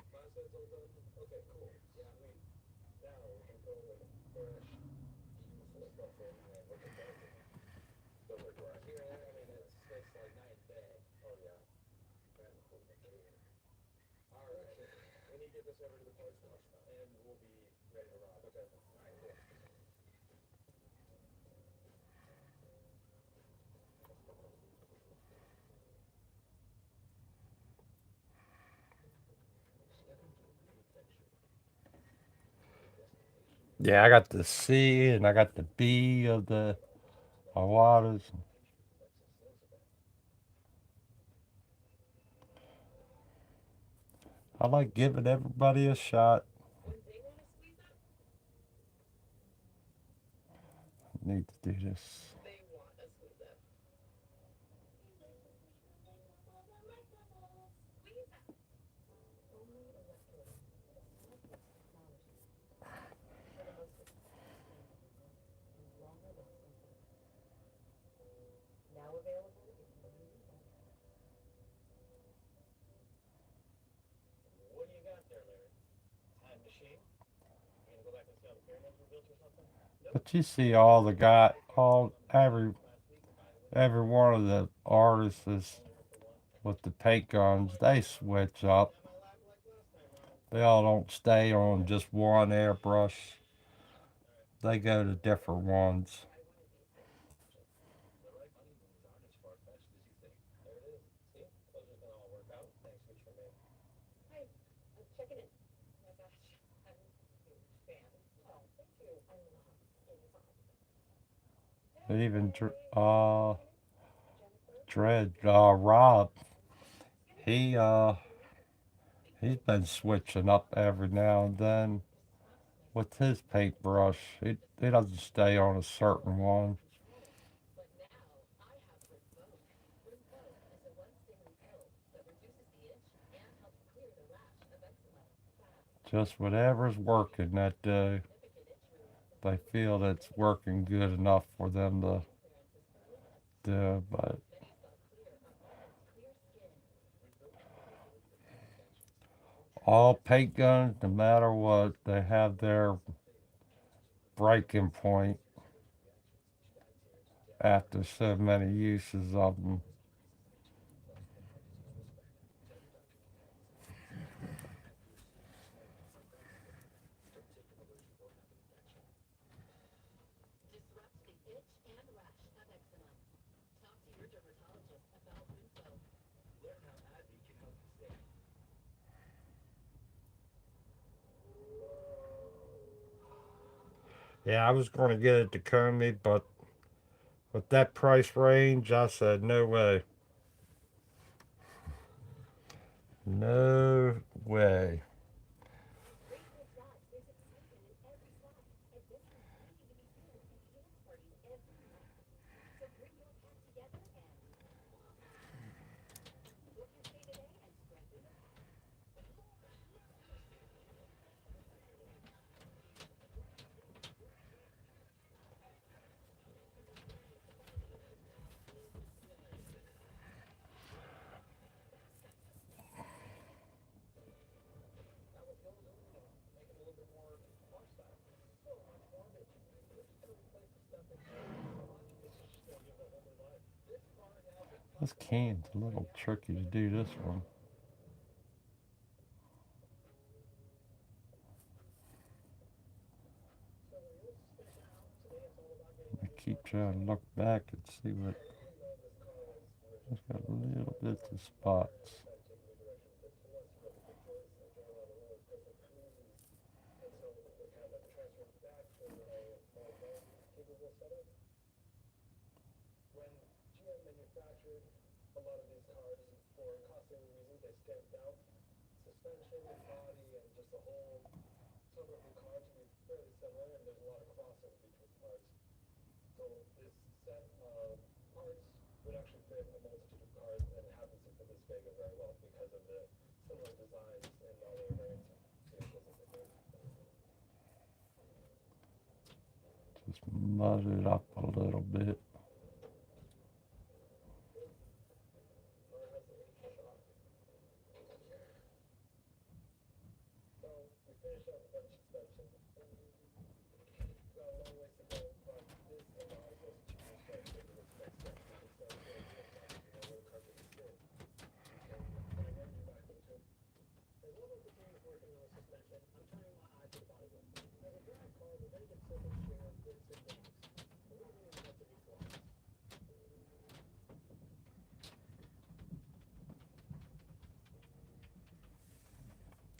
Yeah, I got the C and I got the B of the Awadas. I like giving everybody a shot. Need to do this. But you see all the guy, all every one of the artists is with the paint guns. They switch up. They all don't stay on just one airbrush. They go to different ones. Even Dread Rob, he he's been switching up every now and then with his paintbrush. He doesn't stay on a certain one. Just whatever's working that day. They feel that's working good enough for them to do. But all paint guns, no matter what, they have their breaking point after so many uses of them. Yeah, I was going to get it to comb me, but with that price range, I said no way. No way. This can's a little tricky to do this one. I keep trying to look back and see what. It's got little bits of spots. Just mud it up a little bit.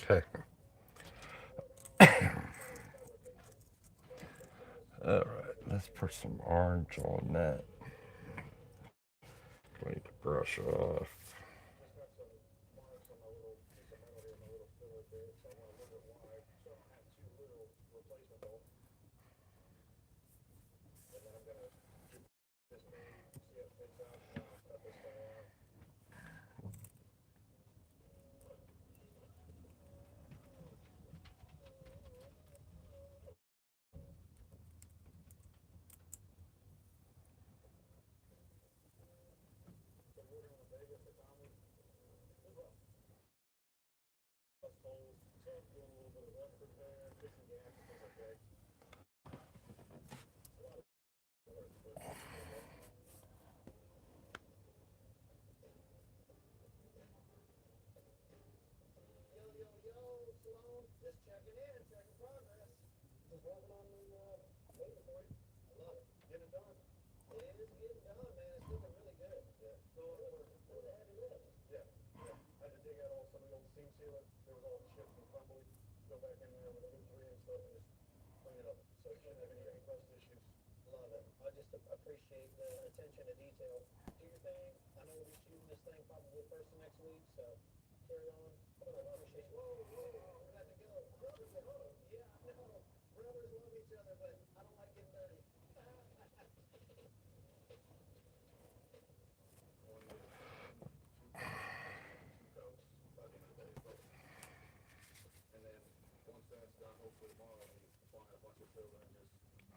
Okay. All right. Let's put some orange on that. Clean the brush off.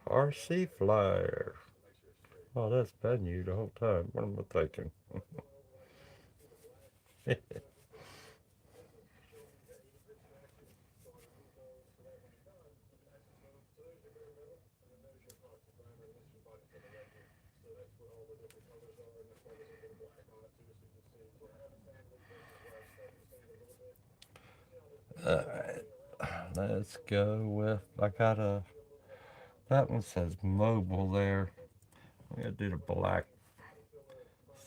RC flyer. Oh, that's been you the whole time. What am I thinking? Alright, let's go with, I got a, that one says mobile there. I'm gonna do the black.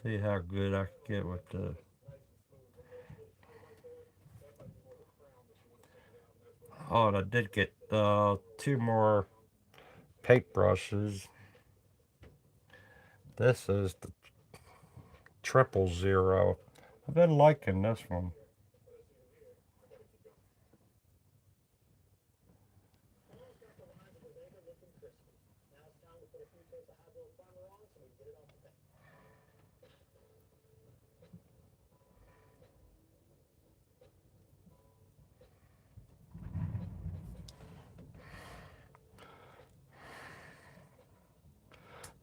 See how good I can get with the. Oh, and I did get two more paintbrushes. This is the 000. I've been liking this one.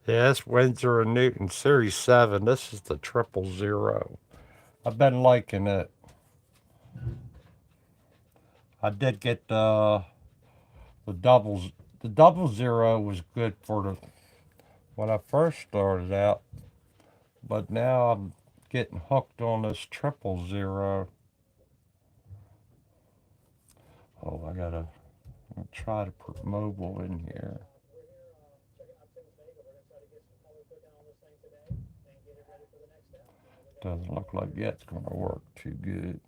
Yeah, it's Windsor and Newton Series 7. This is the 000. I've been liking it. I did get the doubles. The 00 was good for the when I first started out, but now I'm getting hooked on this 000. Oh, I gotta try to put mobile in here. Doesn't look like it's gonna work too good.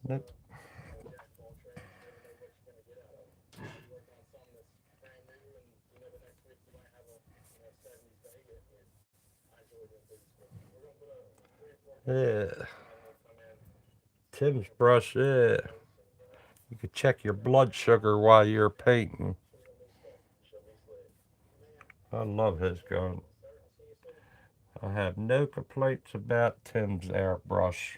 Nope. Yeah, Tim's brush. Yeah, you could check your blood sugar while you're painting. I love his gun. I have no complaints about Tim's airbrush.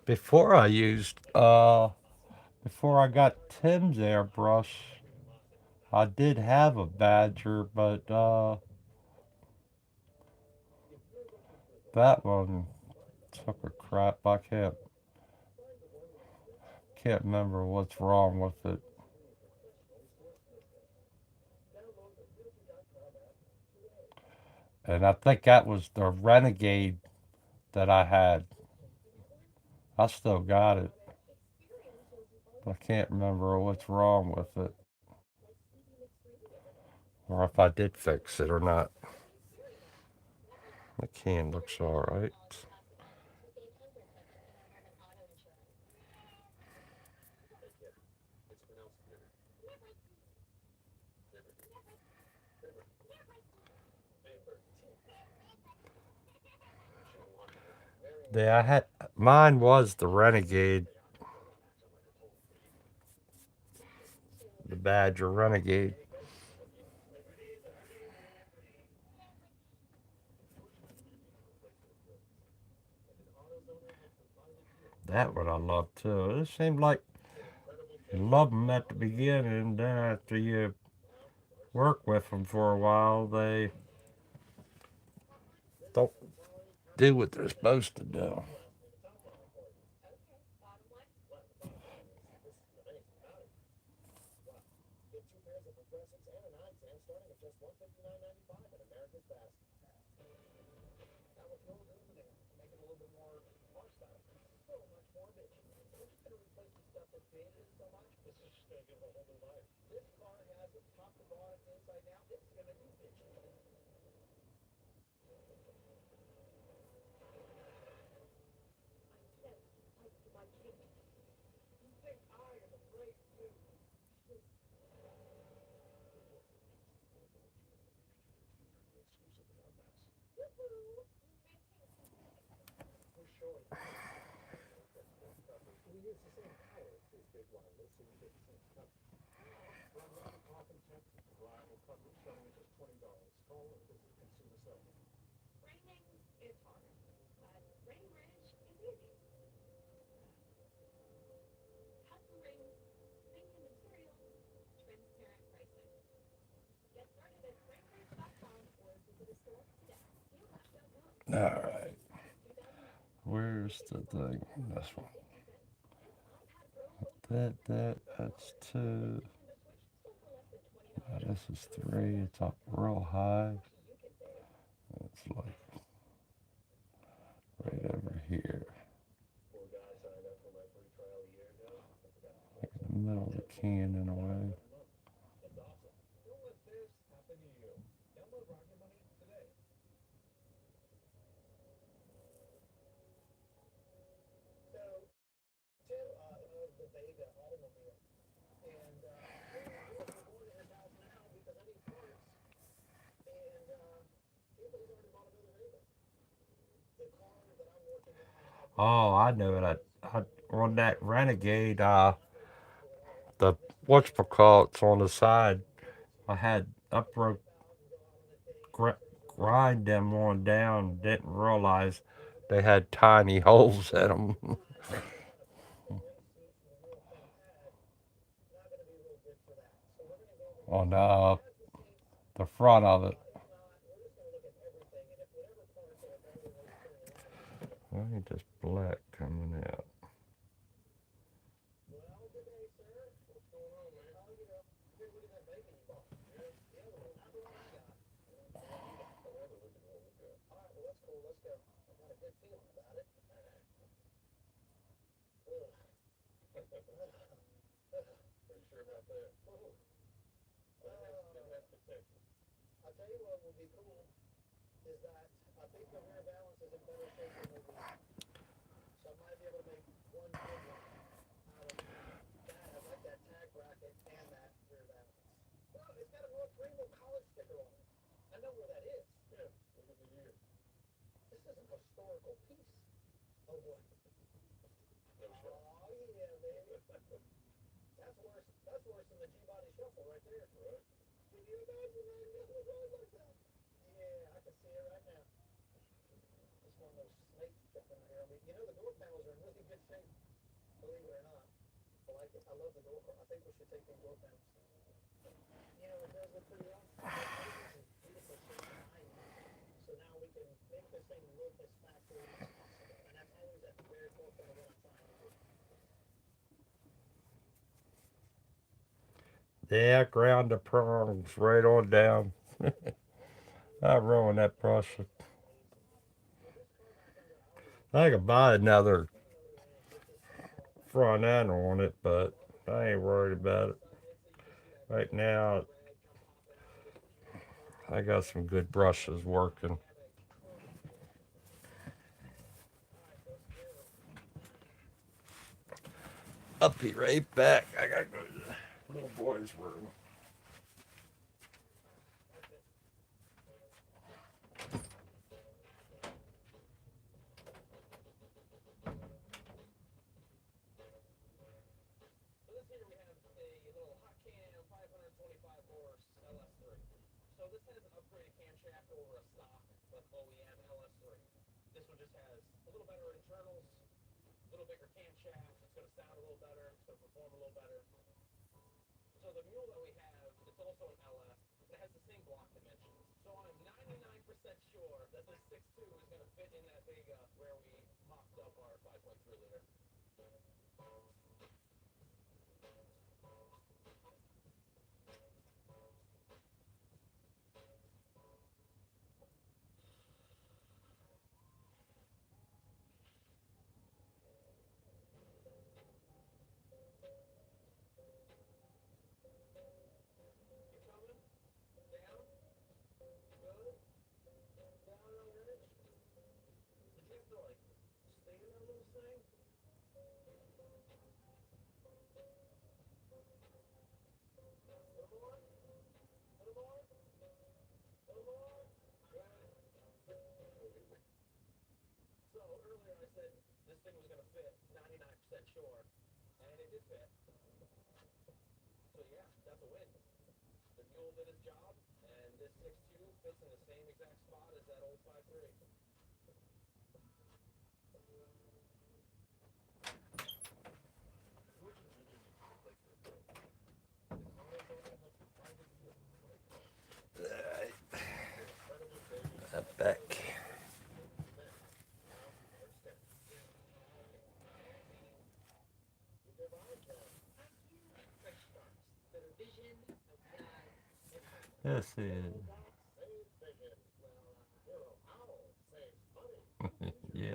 Before I used, before I got Tim's airbrush, I did have a Badger, but that one took a crap. I can't remember what's wrong with it. And I think that was the Renegade that I had. I still got it. I can't remember what's wrong with it, or if I did fix it or not. The can looks alright. Yeah, I had mine was the Renegade, the Badger Renegade. That one I loved too. It seemed like you love them at the beginning, then after you work with them for a while, they don't do what they're supposed to do. All right. Where's the thing? This one. That's two. This is three. It's up real high. It's like right over here. Like in the middle of the can in a way. Oh, I know it. On that Renegade, the whatchamacallit's on the side. I broke gr- grind them on down. Didn't realize they had tiny holes in them. On the front of it. I think just black coming out. Yeah, ground the prongs right on down. I ruined that brush. I could buy another front end on it, but I ain't worried about it. Right now, I got some good brushes working. I'll be right back. I gotta go to the little boy's room. That back. Yes, it. Yeah.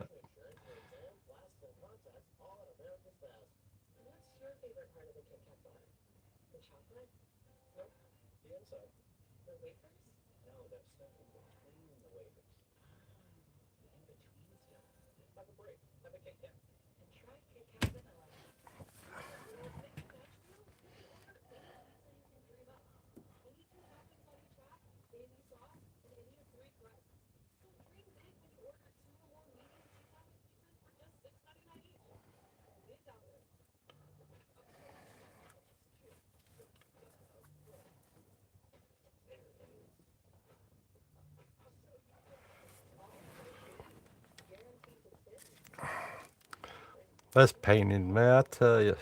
That's painting, man. I tell you,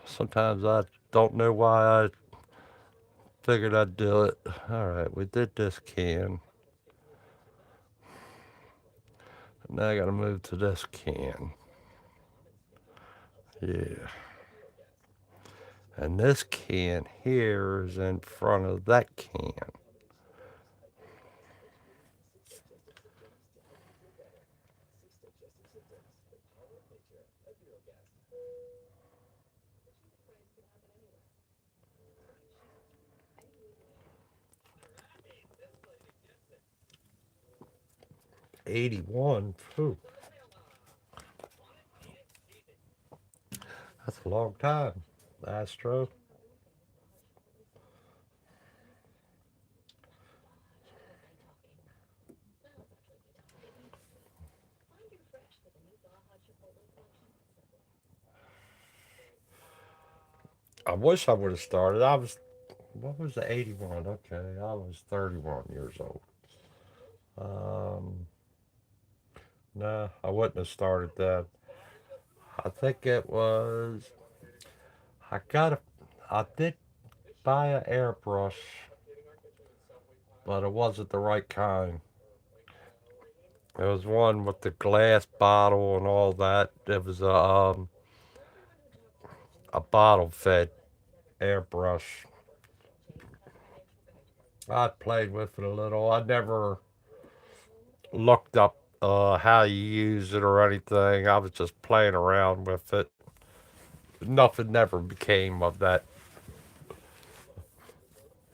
sometimes I don't know why I figured I'd do it. All right, we did this can. Now I gotta move to this can. Yeah. And this can here is in front of that can. '81. Phew, that's a long time. Astro. I wish I would have started. What was the '81? Okay, I was 31 years old. Um, no, I wouldn't have started that. I think it was. I got a. I did buy an airbrush, but it wasn't the right kind. It was one with the glass bottle and all that. It was a bottle fed airbrush. I played with it a little. I never looked up how you use it or anything. I was just playing around with it. Nothing never became of that.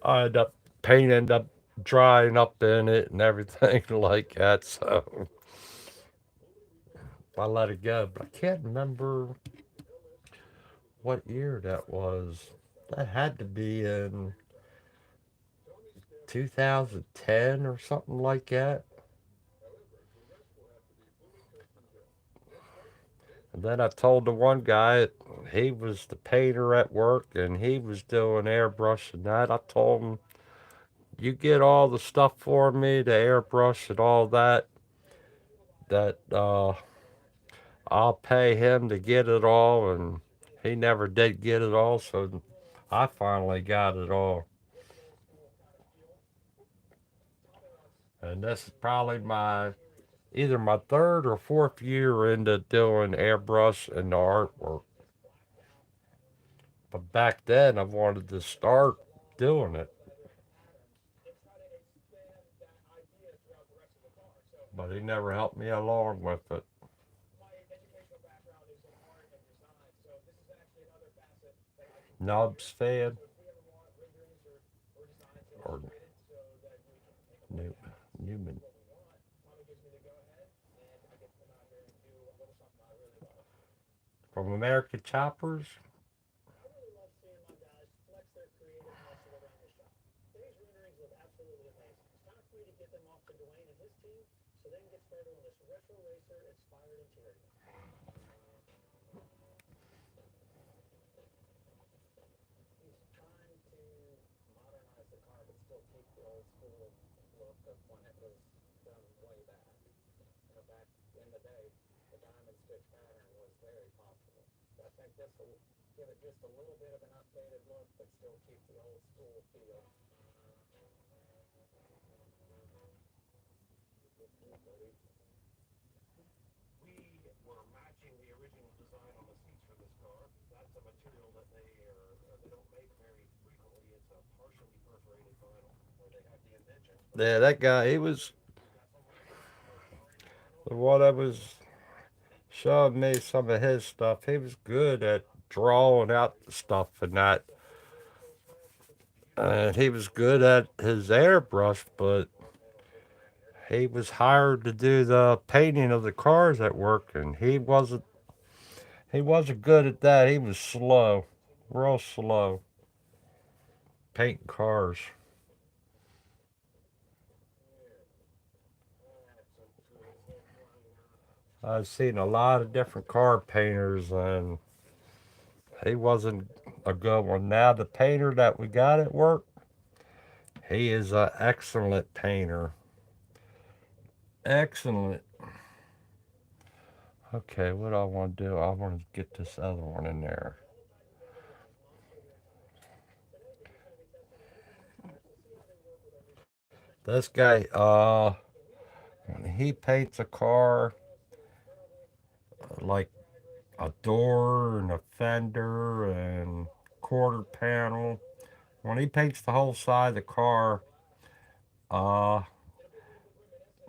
I ended up paint ended up drying up in it and everything like that. So I let it go. But I can't remember what year that was. That had to be in 2010 or something like that. And then I told the one guy he was the painter at work and he was doing airbrush and that. I told him, "You get all the stuff for me, the airbrush and all that. That I'll pay him to get it all." And he never did get it all, so I finally got it all. And this is probably my either my third or fourth year into doing airbrush and the artwork. But back then, I wanted to start doing it, but he never helped me along with it. Nubs fan or Newman from American Choppers. Yeah, that guy, he was the one that was showing me some of his stuff. He was good at drawing out the stuff and that. And he was good at his airbrush, but he was hired to do the painting of the cars at work, and he wasn't good at that. He was slow, real slow, painting cars. I've seen a lot of different car painters, and he wasn't a good one. Now the painter that we got at work, he is an excellent painter. Excellent. Okay, what do I want to do? I want to get this other one in there. This guy, when he paints a car, like a door and a fender and quarter panel, when he paints the whole side of the car, uh,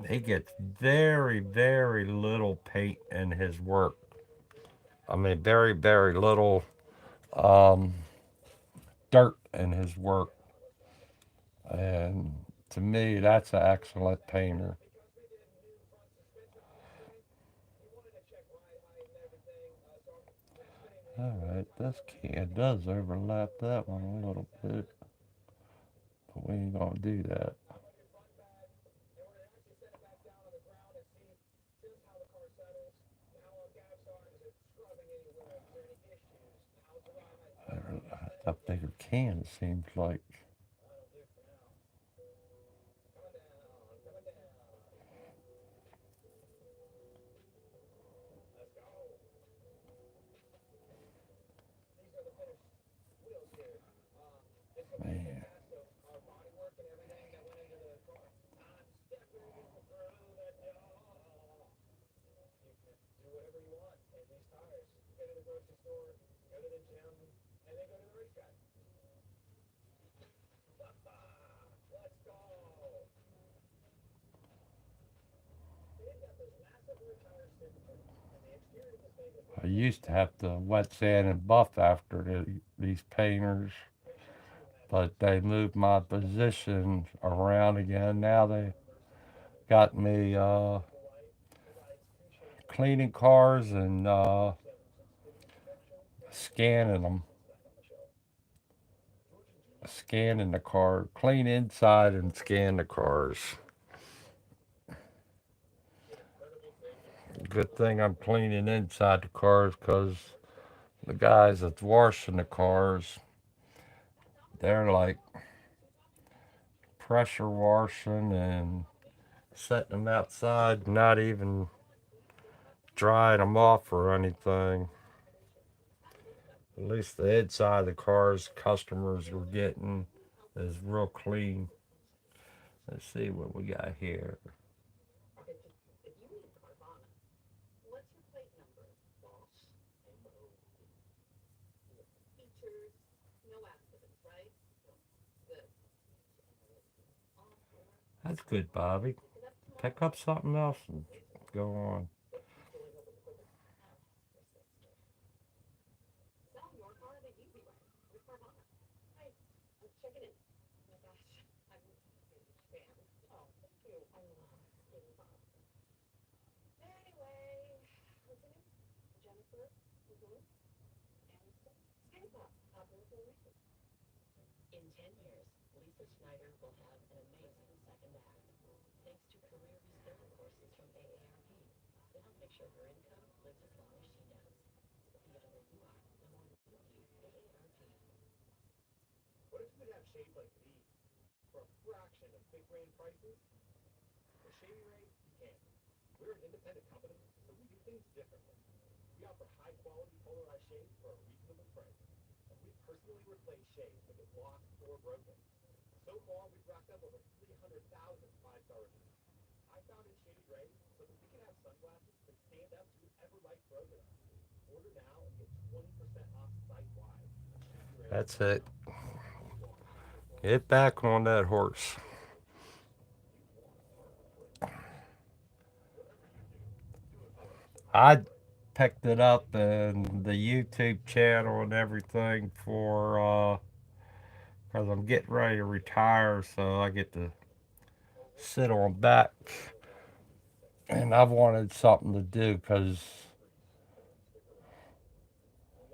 he gets very, very little paint in his work. I mean, very, very little um, dirt in his work. And to me, that's an excellent painter. All right, this can does overlap that one a little bit, but we ain't gonna do that. A bigger can, it seems like. Man, I used to have to wet sand and buff after these painters, but they moved my position around again. Now they got me cleaning cars and scanning them, scanning the car, clean inside and scan the cars. Good thing I'm cleaning inside the cars because the guys that's washing the cars, they're like pressure washing and setting them outside, not even drying them off or anything. At least the inside of the cars customers were getting is real clean. Let's see what we got here. That's good, Bobby. Pick up something else and go on. That's it. Get back on that horse. I picked it up in the YouTube channel and everything for because I'm getting ready to retire, so I get to sit on back, and I've wanted something to do because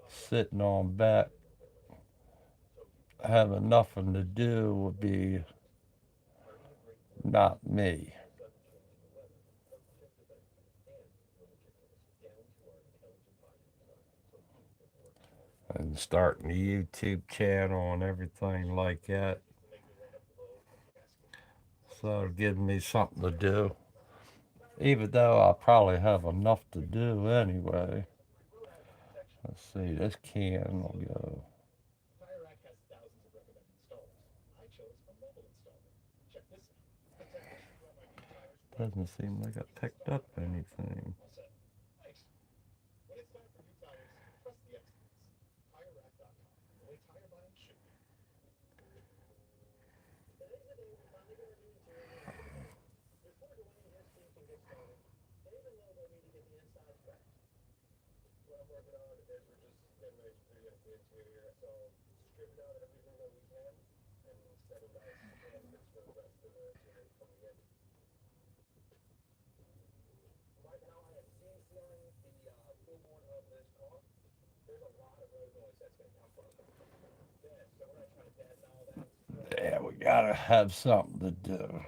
sitting on back, having nothing to do would be not me. And starting a YouTube channel and everything like that, so it'll give me something to do. Even though I probably have enough to do anyway. Let's see, this can will go. Doesn't seem like I picked up anything. Yeah, we gotta have something to do.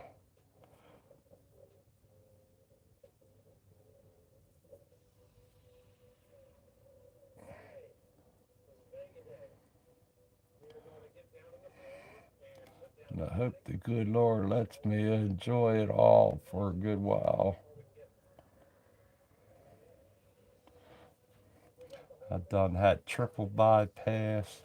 And I hope the good Lord lets me enjoy it all for a good while. I've done had triple bypass.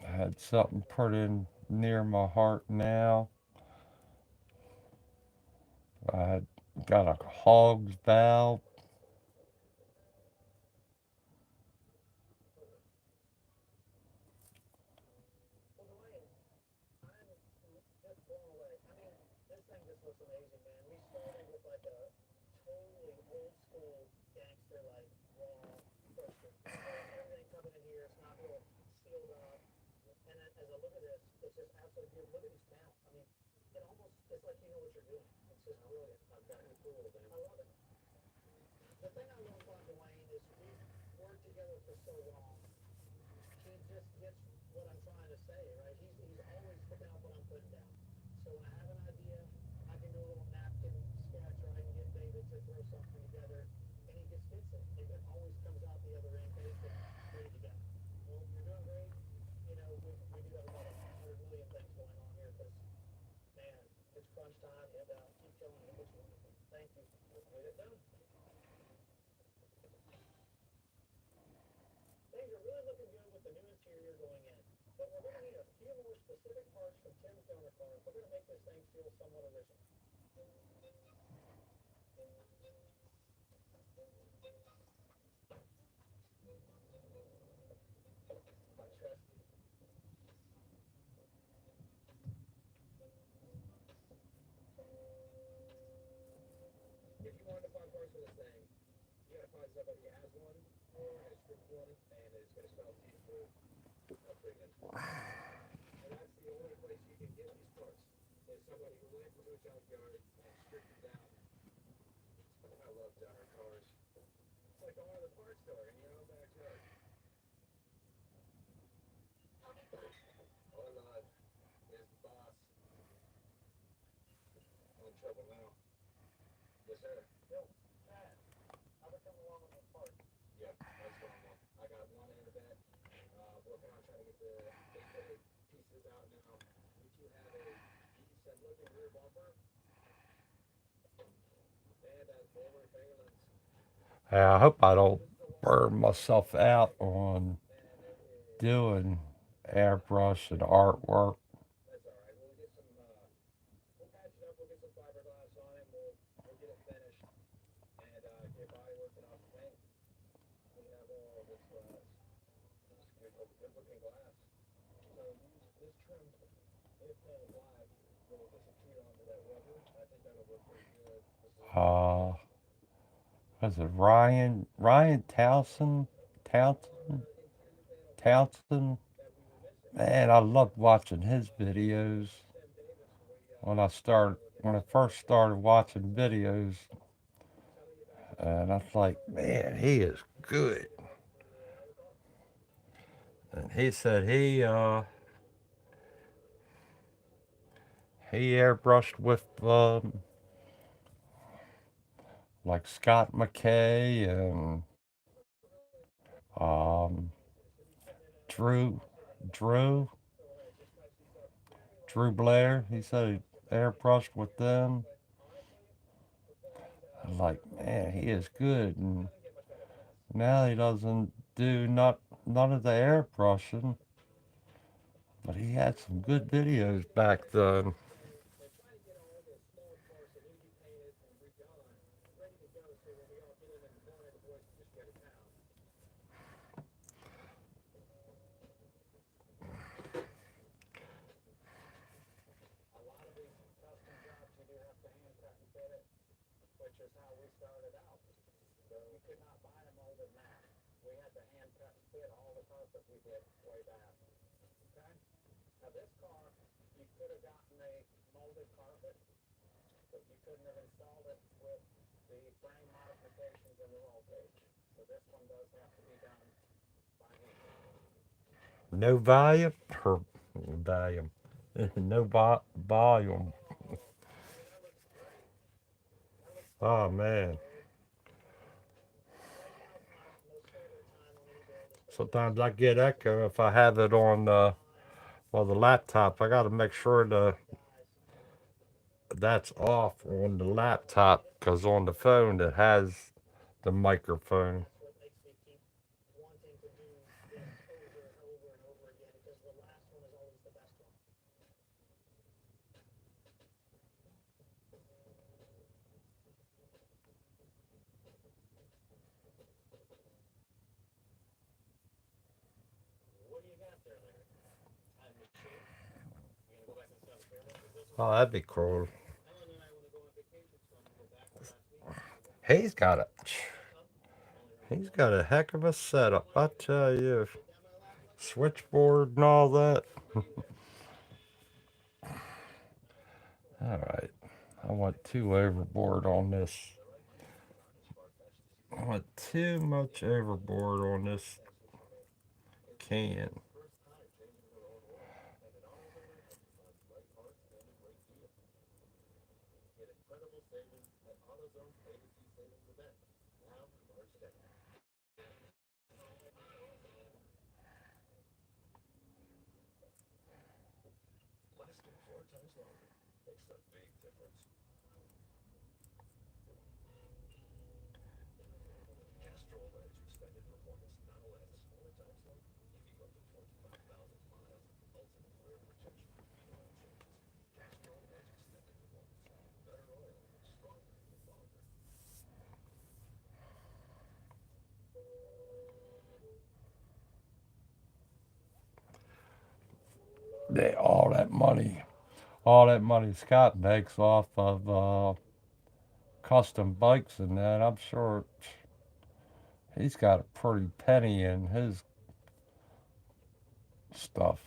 I had something put in near my heart now. I had got a hog's valve. Yeah, I hope I don't burn myself out on doing airbrush and artwork. Uh, was it Ryan Townsend? Man, I loved watching his videos when I first started watching videos, and I was like, man, he is good. And he said he airbrushed with like Scott McKay and um, Drew Drew Drew Blair. He said he airbrushed with them. I was like, man, he is good. And now he doesn't do none of the airbrushing, but he had some good videos back then. No volume or volume, no volume. Oh man, sometimes I get echo if I have it on the laptop. I got to make sure that's off on the laptop because on the phone it has the microphone. Oh, that'd be cool. He's got a he's got a heck of a setup. I tell you, switchboard and all that. All right, I went too overboard on this. I went too much overboard on this can. All that money Scott makes off of custom bikes and that. I'm sure he's got a pretty penny in his stuff.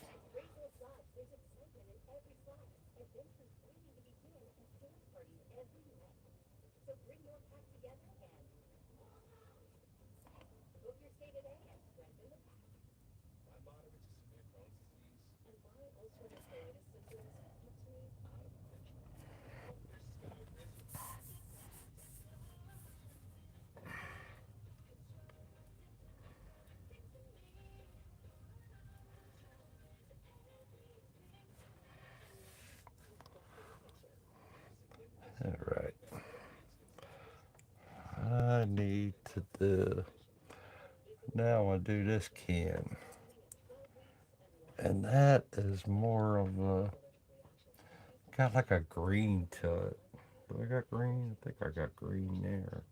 need to do. Now I'm gonna do this can, and that is more of a got like a green to it. Do I got green? I think I got green there.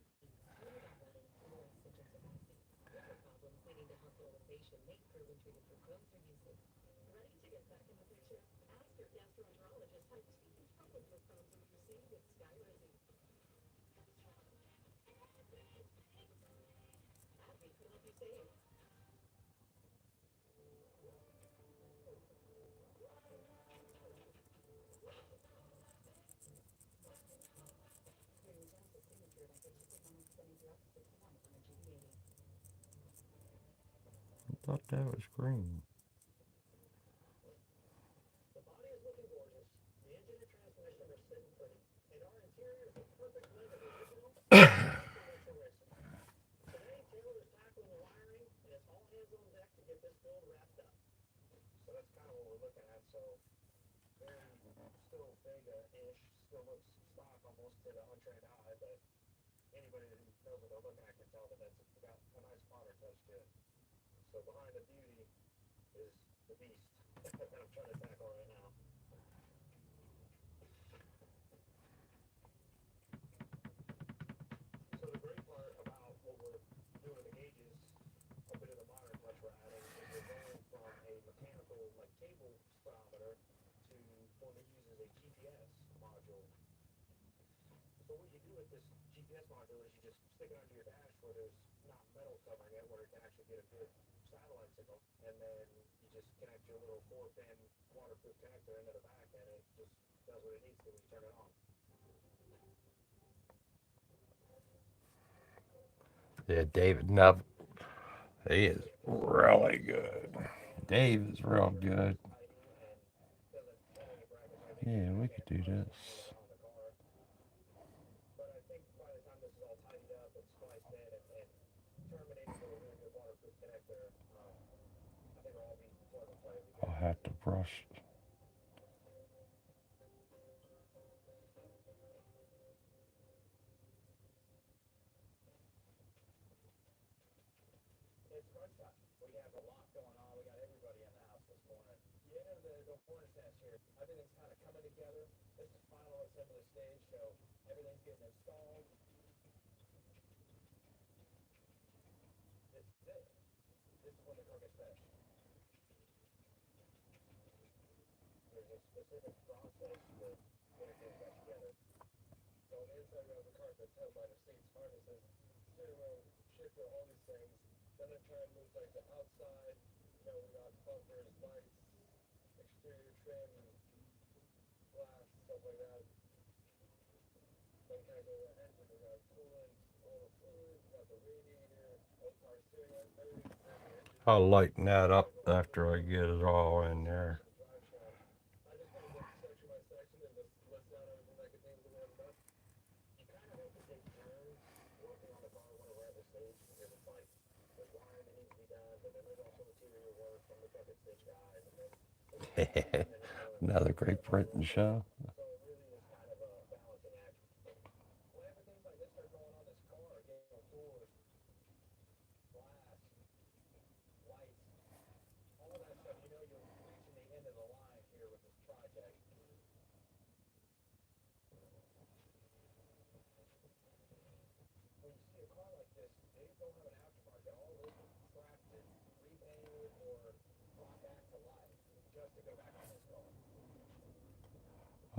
I thought that was green. Yeah, David Nubb, he is really good. Dave is real good. Yeah, we could do this. I'll have to brush. I'll lighten that up after I get it all in there. Another Great Britain show.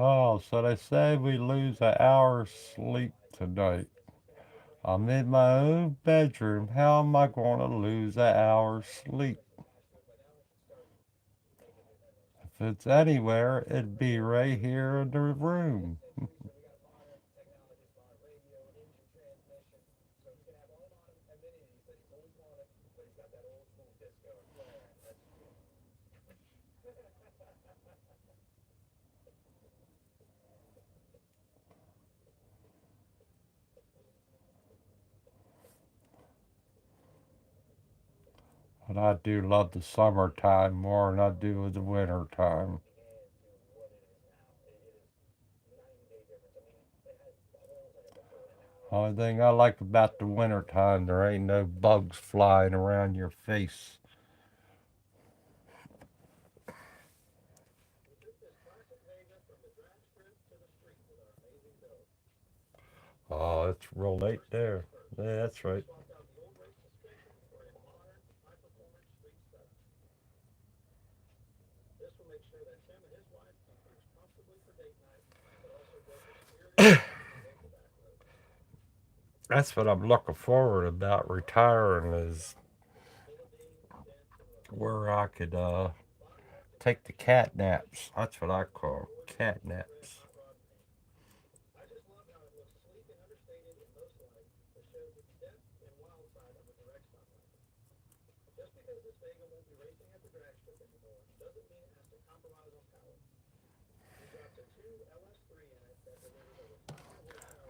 Oh, so they say we lose an hour's sleep tonight. I'm in my own bedroom. How am I going to lose an hour's sleep? If it's anywhere, it'd be right here in the room. But I do love the summertime more than I do the wintertime. Only thing I like about the winter time, there ain't no bugs flying around your face. Oh, it's real late there. Yeah, that's right. That's what I'm looking forward about retiring is where I could take the cat naps. That's what I call cat naps.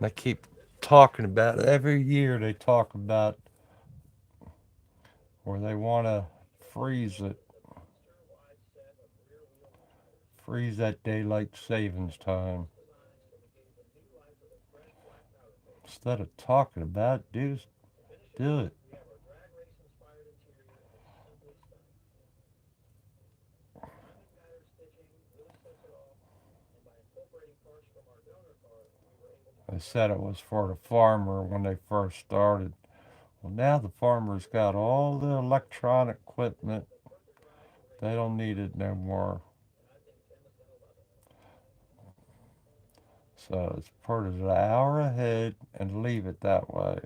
They keep talking about it. Every year they talk about where they want to freeze it, freeze that daylight savings time. Instead of talking about it, do it. They said it was for the farmer when they first started. Well, now the farmer's got all the electronic equipment. They don't need it no more. So it's put it an hour ahead and leave it that way.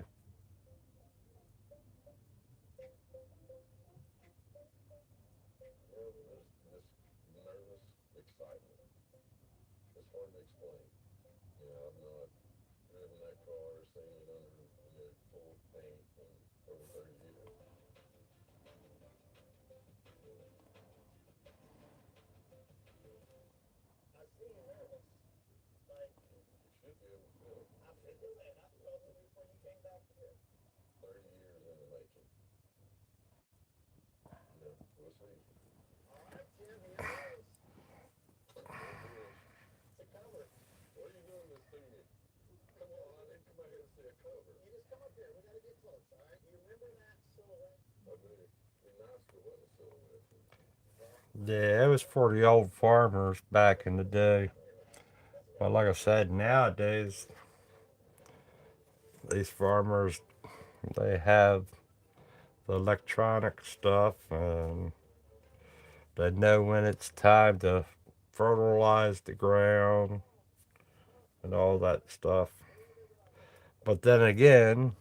Yeah, it was for the old farmers back in the day. But like I said, nowadays, these farmers, they have the electronic stuff and they know when it's time to fertilize the ground and all that stuff. But then again,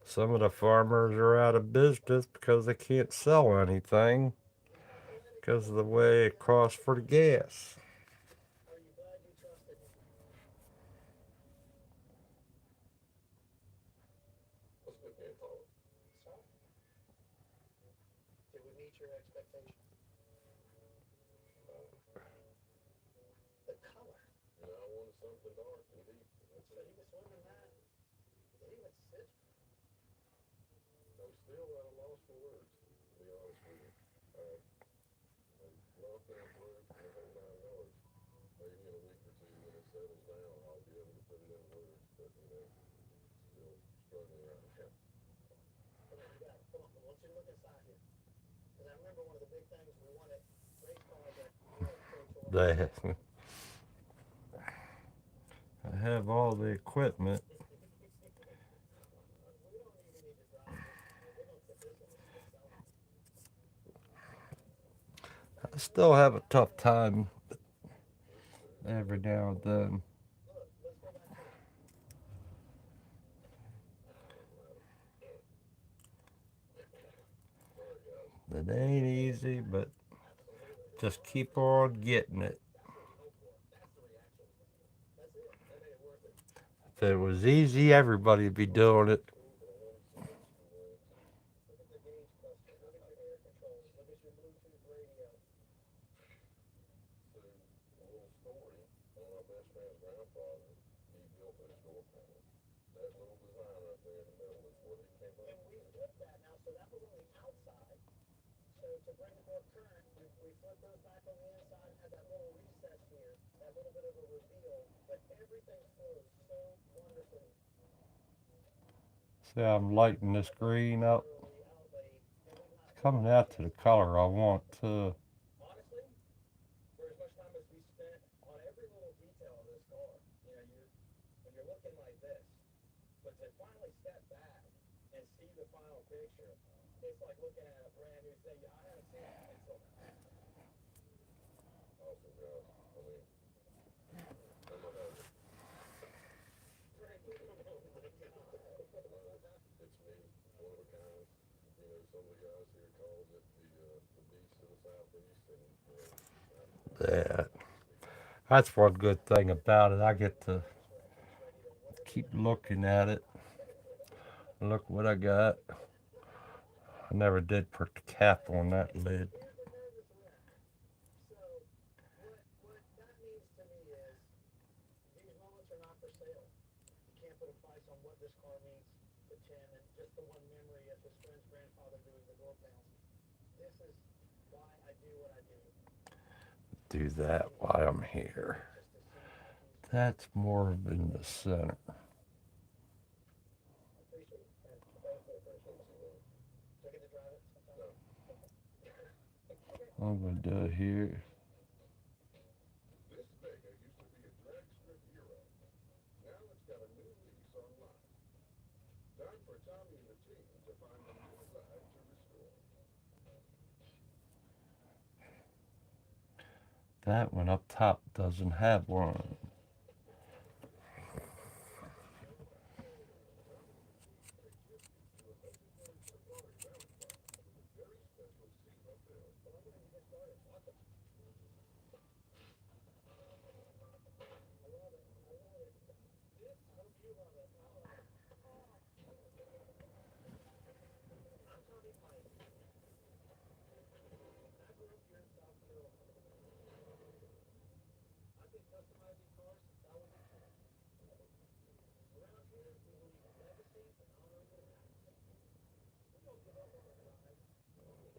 some of the farmers are out of business because they can't sell anything because of the way it costs for the gas. They have all the equipment. I still have a tough time every now and then. It ain't easy, but just keep on getting it. If it was easy, everybody'd be doing it. See how I'm lighting this green up? It's coming out to the color I want to. Yeah. That's one good thing about it. I get to keep looking at it. Look what I got. I never did put the cap on that lid. Do that while I'm here. That's more in the center. I'm gonna do it here. That one up top doesn't have one.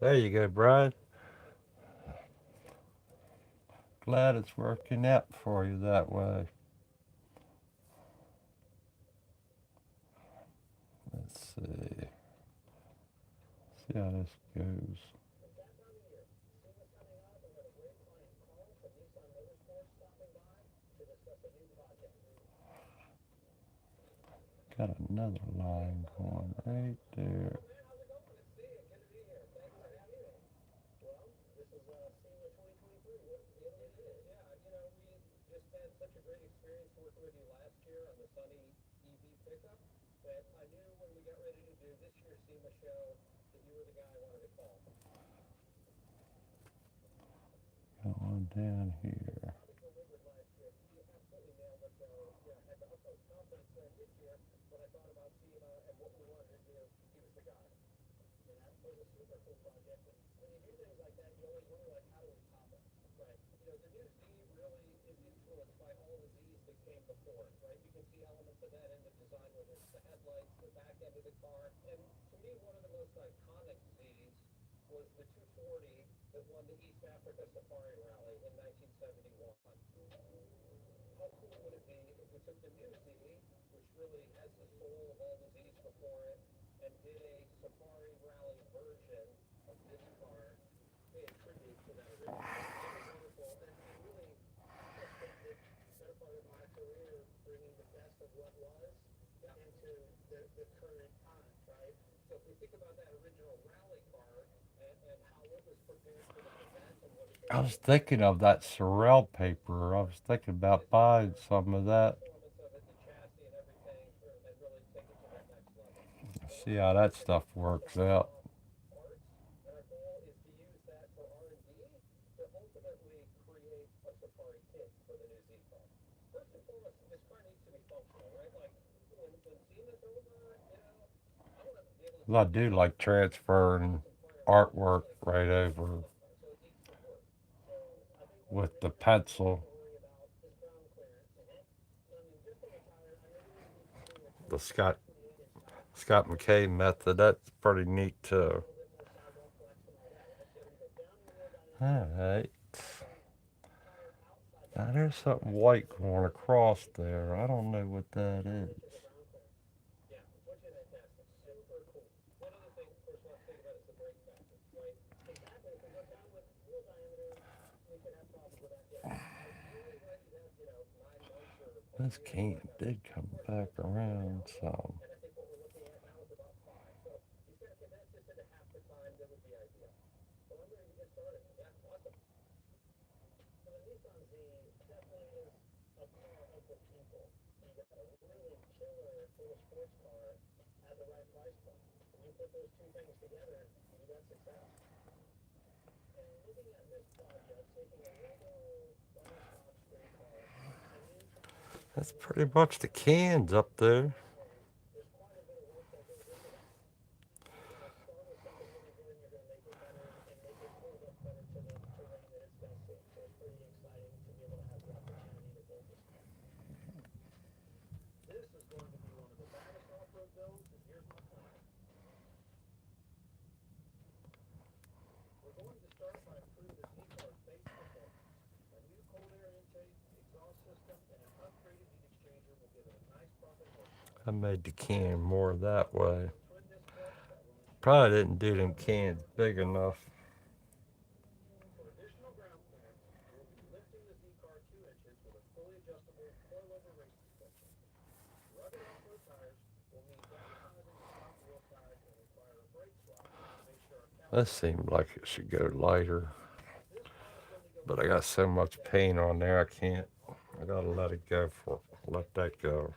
There you go, Brian. Glad it's working out for you that way. Let's see. See how this goes. Got another line going right there. Going down here. I was thinking of that Sorrel paper. I was thinking about buying some of that. See how that stuff works out. I do like transferring artwork right over with the pencil. The Scott McKay method. That's pretty neat too. All right. Now there's something white going across there. I don't know what that is. This can did come back around some. That's pretty much the cans up there. I made the can more that way. Probably didn't do them cans big enough. This seemed like it should go lighter, but I got so much paint on there I can't. I gotta let it go for let that go.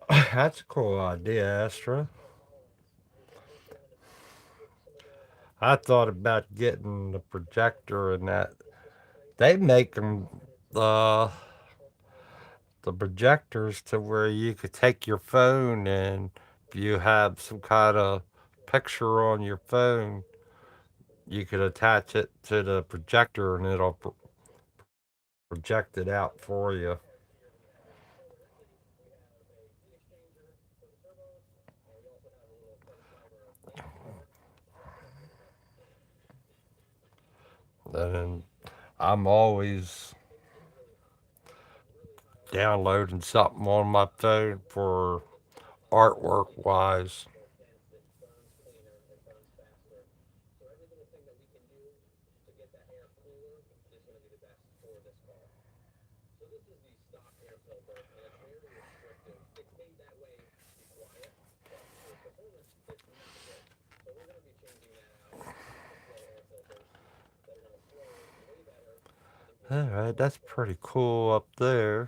That's a cool idea, Astra. I thought about getting the projector and that. They make them uh, the projectors to where you could take your phone and if you have some kind of picture on your phone, you could attach it to the projector and it'll project it out for you. And I'm always downloading something on my phone for artwork wise. All right, that's pretty cool up there.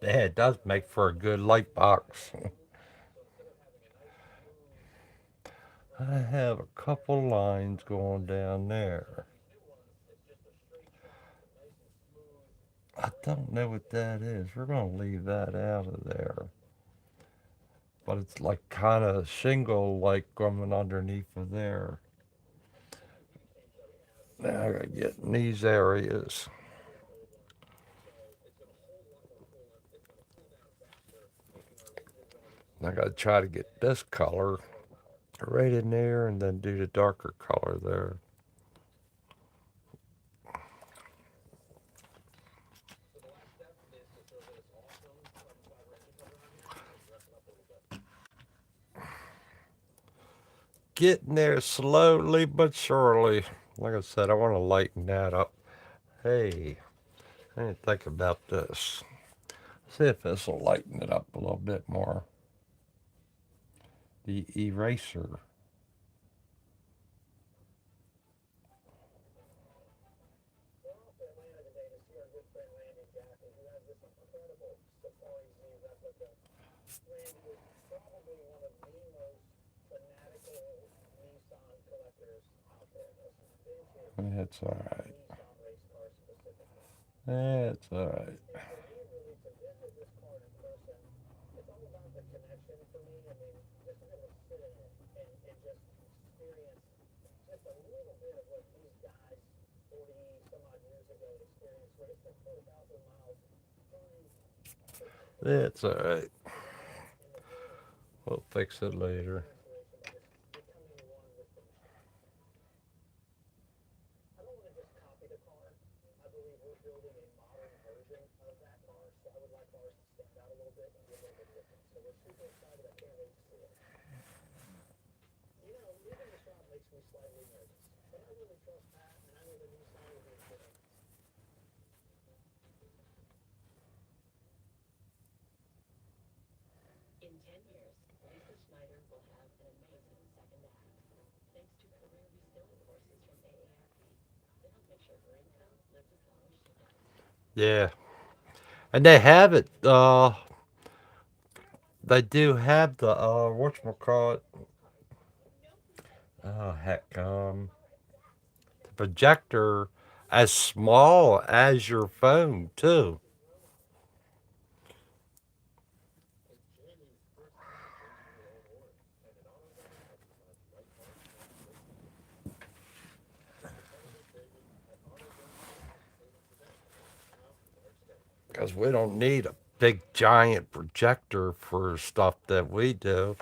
Yeah, it does make for a good light box. I have a couple lines going down there. I don't know what that is. We're going to leave that out of there. But it's like kind of shingle like coming underneath of there. Now I got to get in these areas. I got to try to get this color right in there and then do the darker color there. Getting there slowly but surely. Like I said, I want to lighten that up. Hey, I didn't think about this. See if this will lighten it up a little bit more. The eraser. That's all right. That's all right. It's alright. We'll fix it later. Yeah. And they have it, they do have the, whatchamacallit, oh, heck, the projector as small as your phone, too. Because we don't need a big giant projector for stuff that we do.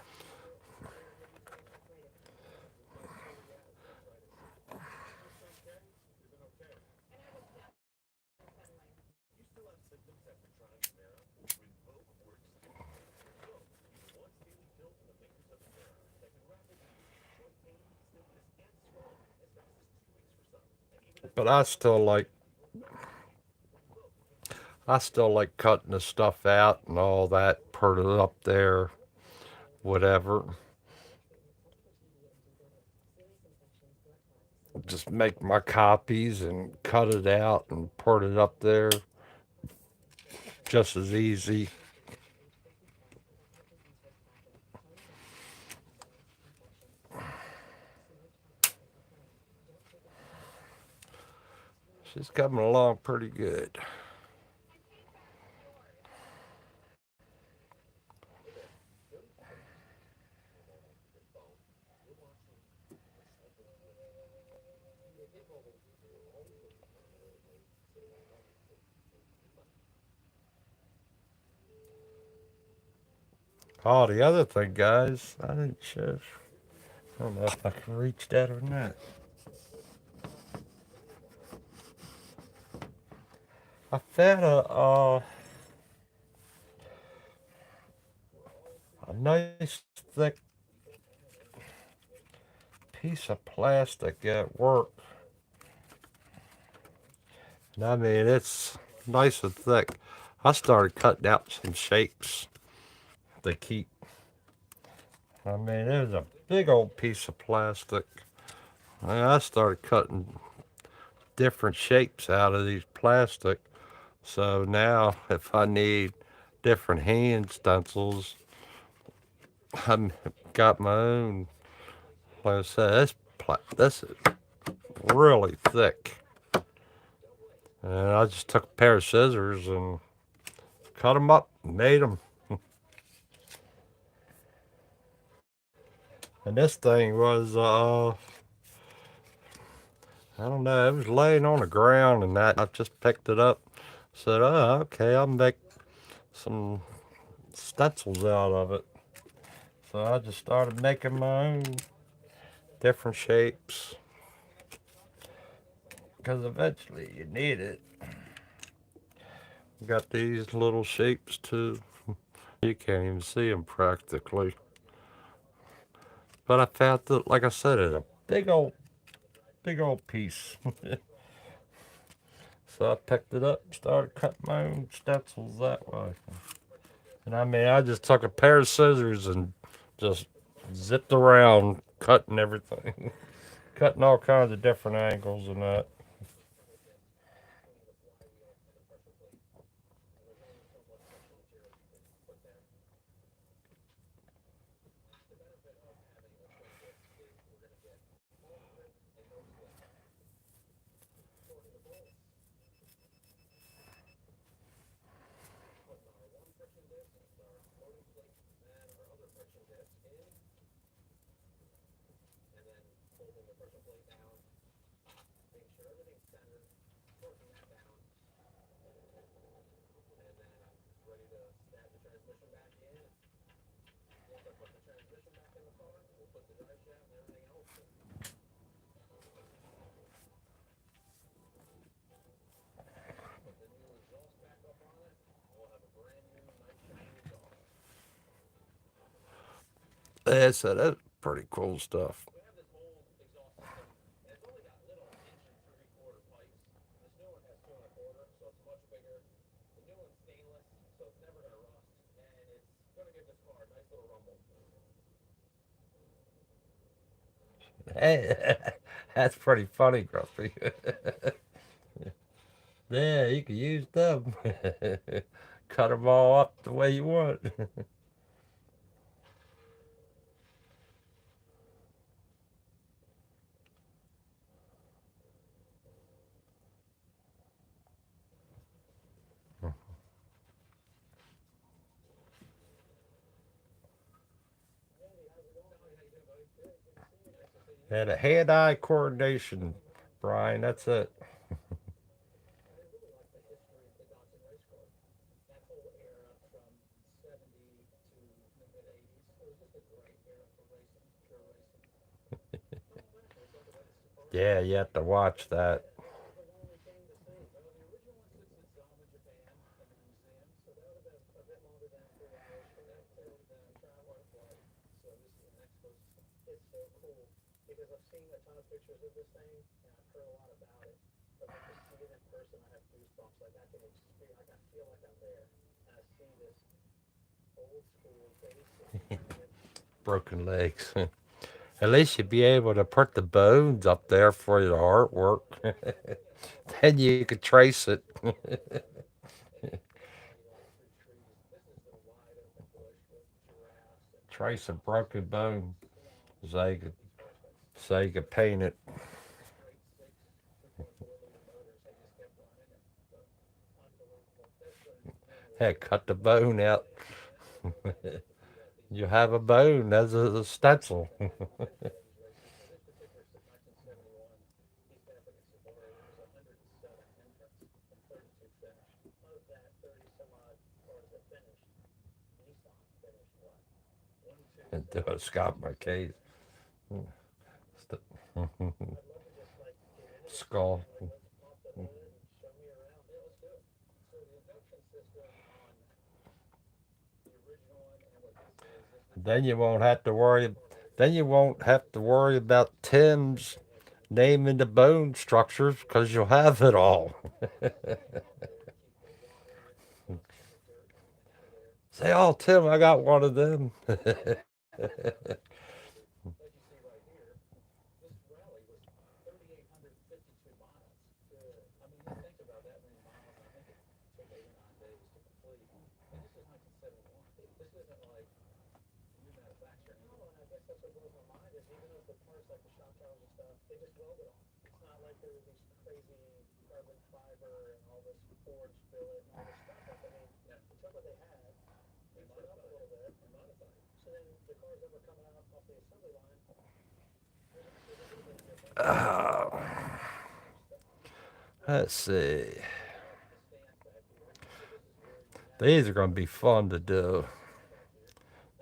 But I still like cutting the stuff out and all that, put it up there, whatever. Just make my copies and cut it out and put it up there, just as easy. She's coming along pretty good. Oh, the other thing, guys, I didn't show. I don't know if I can reach that or not. I found a nice thick piece of plastic at work. And I mean, it's nice and thick. I started cutting out some shapes to keep. I mean, it was a big old piece of plastic. And I started cutting different shapes out of these plastic. So now, if I need different hand stencils, I've got my own. Like I said, this is really thick. And I just took a pair of scissors and cut them up, made them. And this thing was, I don't know, it was laying on the ground and that. I just picked it up. Said, oh, okay, I'll make some stencils out of it. So I just started making my own different shapes. Because eventually you need it. Got these little shapes too. You can't even see them practically. But I found that, like I said, it's a big old piece. So I picked it up and started cutting my own stencils that way. And I mean, I just took a pair of scissors and just zipped around, cutting everything, cutting all kinds of different angles and that. Yeah, so that's pretty cool stuff. Hey, that's pretty funny, Grumpy. Yeah, you can use them. Cut them all up the way you want. And a hand-eye coordination, Brian. That's it. Yeah, you have to watch that. Broken legs. At least you'd be able to put the bones up there for your artwork. Then you could trace it. Trace a broken bone so you could paint it. Heck, cut the bone out. You have a bone as a stencil. Do a Scott McCase skull. Then you won't have to worry. Then you won't have to worry about Tim's naming the bone structures because you'll have it all. Say, oh Tim, I got one of them. Uh, let's see. These are going to be fun to do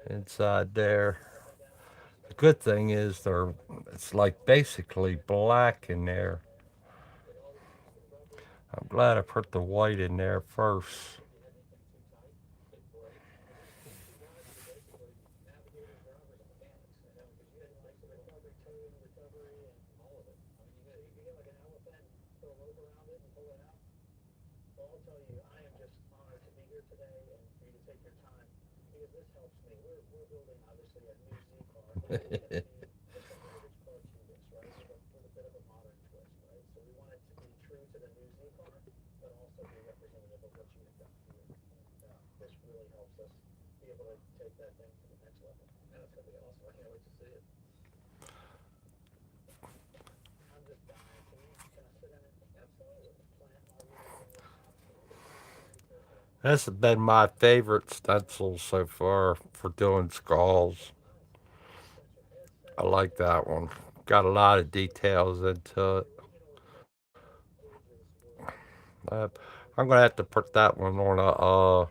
inside there. The good thing is it's like basically black in there. I'm glad I put the white in there first. That's been my favorite stencil so far for doing skulls. I like that one. Got a lot of details into it. Uh, I'm gonna have to put that one on a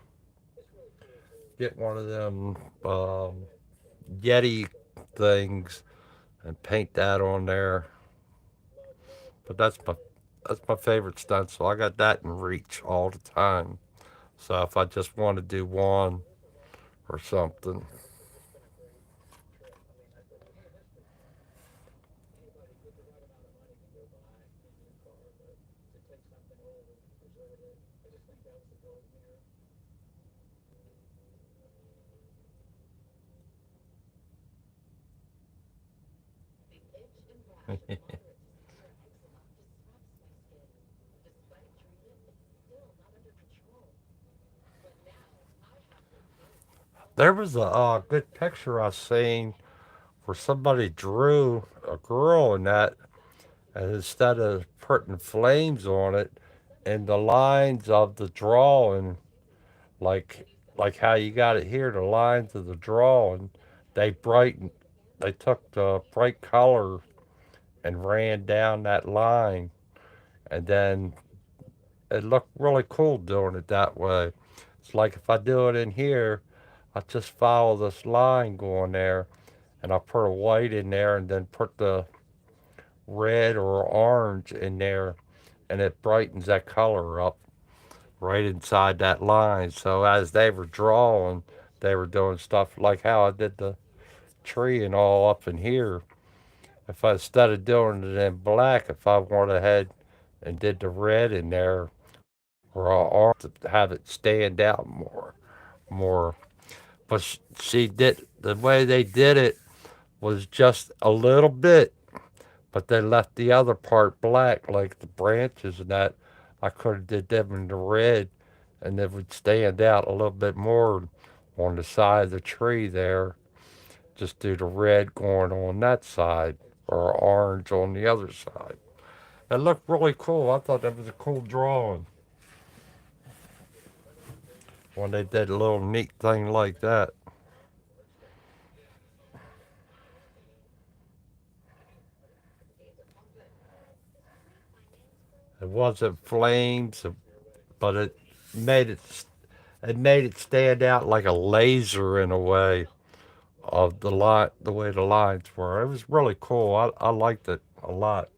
get one of them Yeti things and paint that on there. But that's my favorite stencil. I got that in reach all the time. So if I just want to do one or something, There was a good picture I seen where somebody drew a girl in that, and instead of putting flames on it, in the lines of the drawing, like like how you got it here, the lines of the drawing, they brightened, they took the bright color and ran down that line, and then it looked really cool doing it that way. It's like if I do it in here, I just follow this line going there, and I put a white in there, and then put the red or orange in there, and it brightens that color up right inside that line. So as they were drawing, they were doing stuff like how I did the tree and all up in here. If I instead of doing it in black, if I went ahead and did the red in there or orange to have it stand out more. But she did the way they did it was just a little bit, but they left the other part black, like the branches and that. I could have did them in the red, and they would stand out a little bit more on the side of the tree there. Just do the red going on that side or orange on the other side. It looked really cool. I thought that was a cool drawing when they did a little neat thing like that. It wasn't flames, but made it it made it stand out like a laser in a way of the way the lines were. It was really cool. I liked it a lot.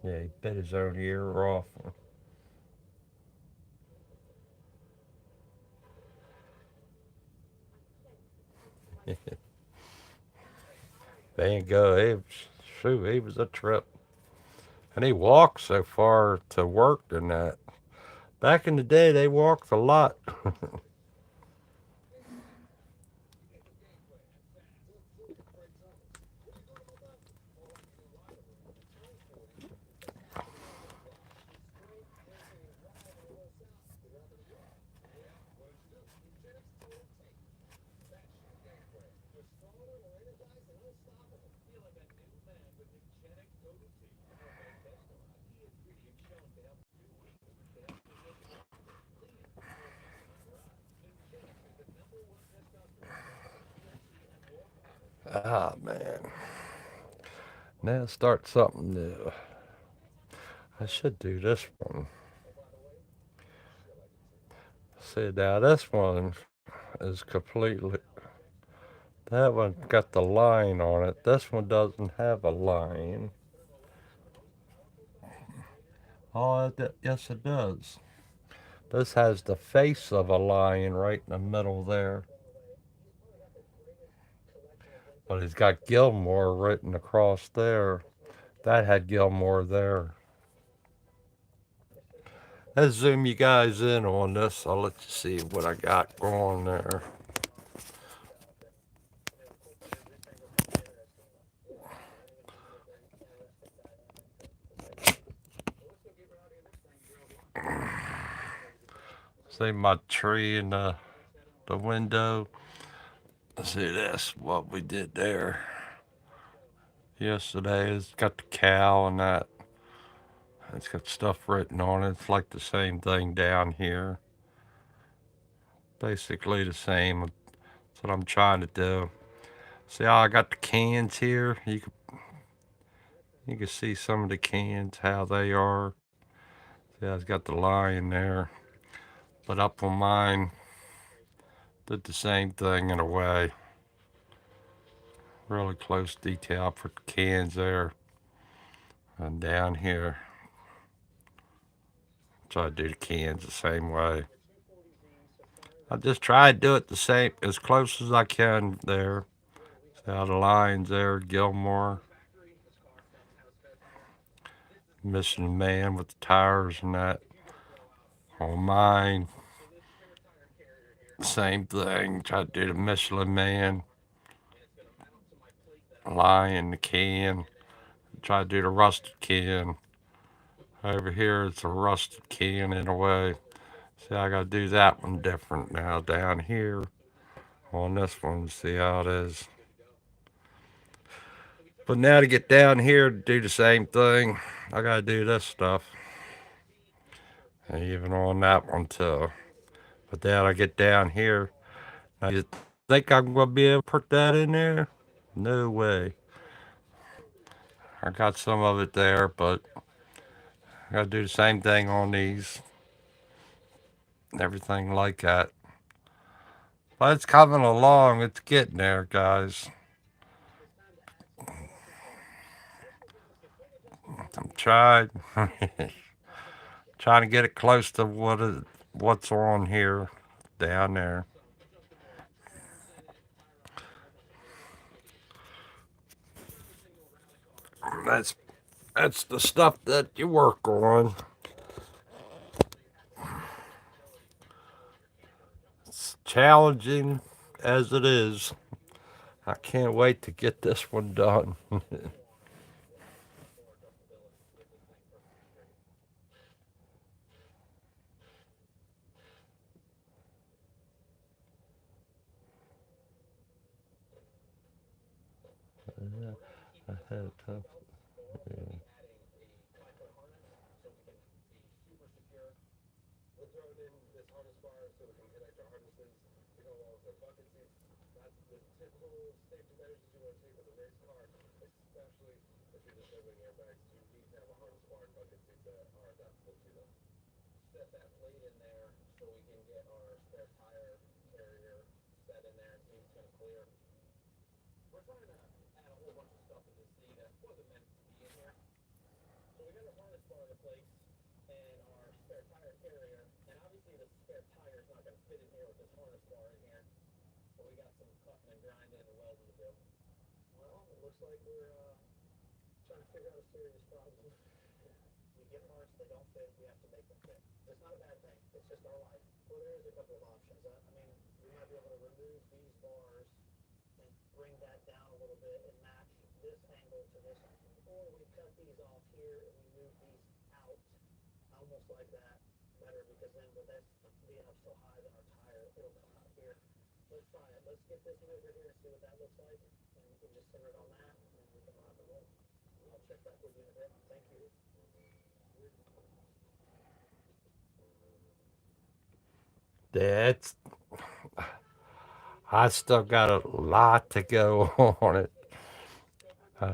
Yeah, he bit his own ear off. Van Gogh, he was a trip. And he walked so far to work than that. Back in the day, they walked a lot. Ah, man. Now start something new. I should do this one. See, now this one is completely. That one got the line on it. This one doesn't have a line. Oh, yes, it does. This has the face of a lion right in the middle there. But he's got Gilmore written across there. That had Gilmore there. Let's zoom you guys in on this. I'll let you see what I got going there. See my tree in the window. See this, what we did there yesterday. It's got the cow and that. It's got stuff written on it. It's like the same thing down here. Basically the same. That's what I'm trying to do. See how I got the cans here? You can see some of the cans, how they are. See, I've got the lion there. But up on mine, did the same thing in a way. Really close detail. I put cans there and down here. Try to do the cans the same way. I just try to do it the same as close as I can there. See how the lines there, Gilmore, missing the man with the tires and that. On mine, same thing. Try to do the Michelin man, line the can. Try to do the rusted can. Over here, it's a rusted can in a way. See, I gotta do that one different now down here on this one. See how it is. But now to get down here to do the same thing, I gotta do this stuff. And even on that one too. But then I get down here. Now you think I'm gonna be able to put that in there? No way. I got some of it there, but I gotta do the same thing on these. Everything like that. But it's coming along. It's getting there, guys. I'm trying, trying to get it close to what's on here, down there. That's that's the stuff that you work on. It's challenging as it is. I can't wait to get this one done. Yeah, I had a tough. Yeah. That's. I still got a lot to go on it. Uh,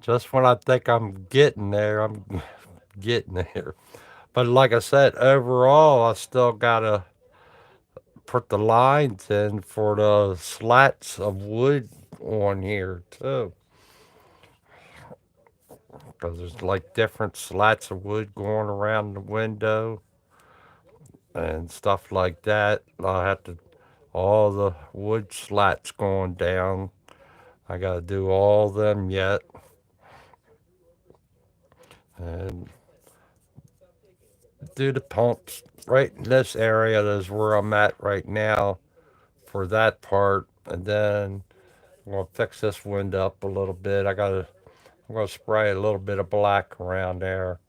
just when I think I'm getting there, I'm getting there. But like I said, overall, I still gotta put the lines in for the slats of wood on here too, because there's like different slats of wood going around the window and stuff like that. I have to all the wood slats going down. I gotta do all them yet, and do the pumps right in this area. Is where I'm at right now for that part, and then I'm gonna fix this window up a little bit. I'm gonna spray a little bit of black around there.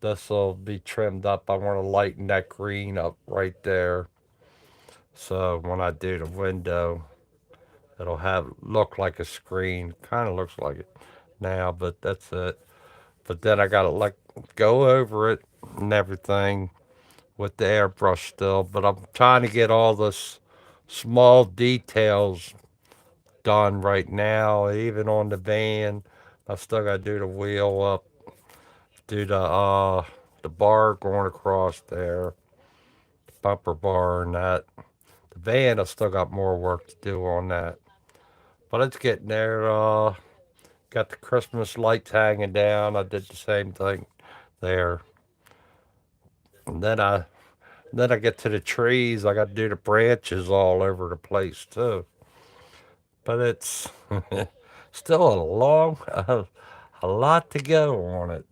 This will be trimmed up. I want to lighten that green up right there. So when I do the window, it'll have look like a screen. Kind of looks like it now, but that's it. But then I gotta like go over it and everything with the airbrush still. But I'm trying to get all this small details done right now. Even on the van, I still gotta do the wheel up, do the bar going across there, the bumper bar and that. The van, I still got more work to do on that, but it's getting there. Got the Christmas lights hanging down. I did the same thing there, and then I Then I get to the trees, I got to do the branches all over the place too. But it's still a lot to go on it.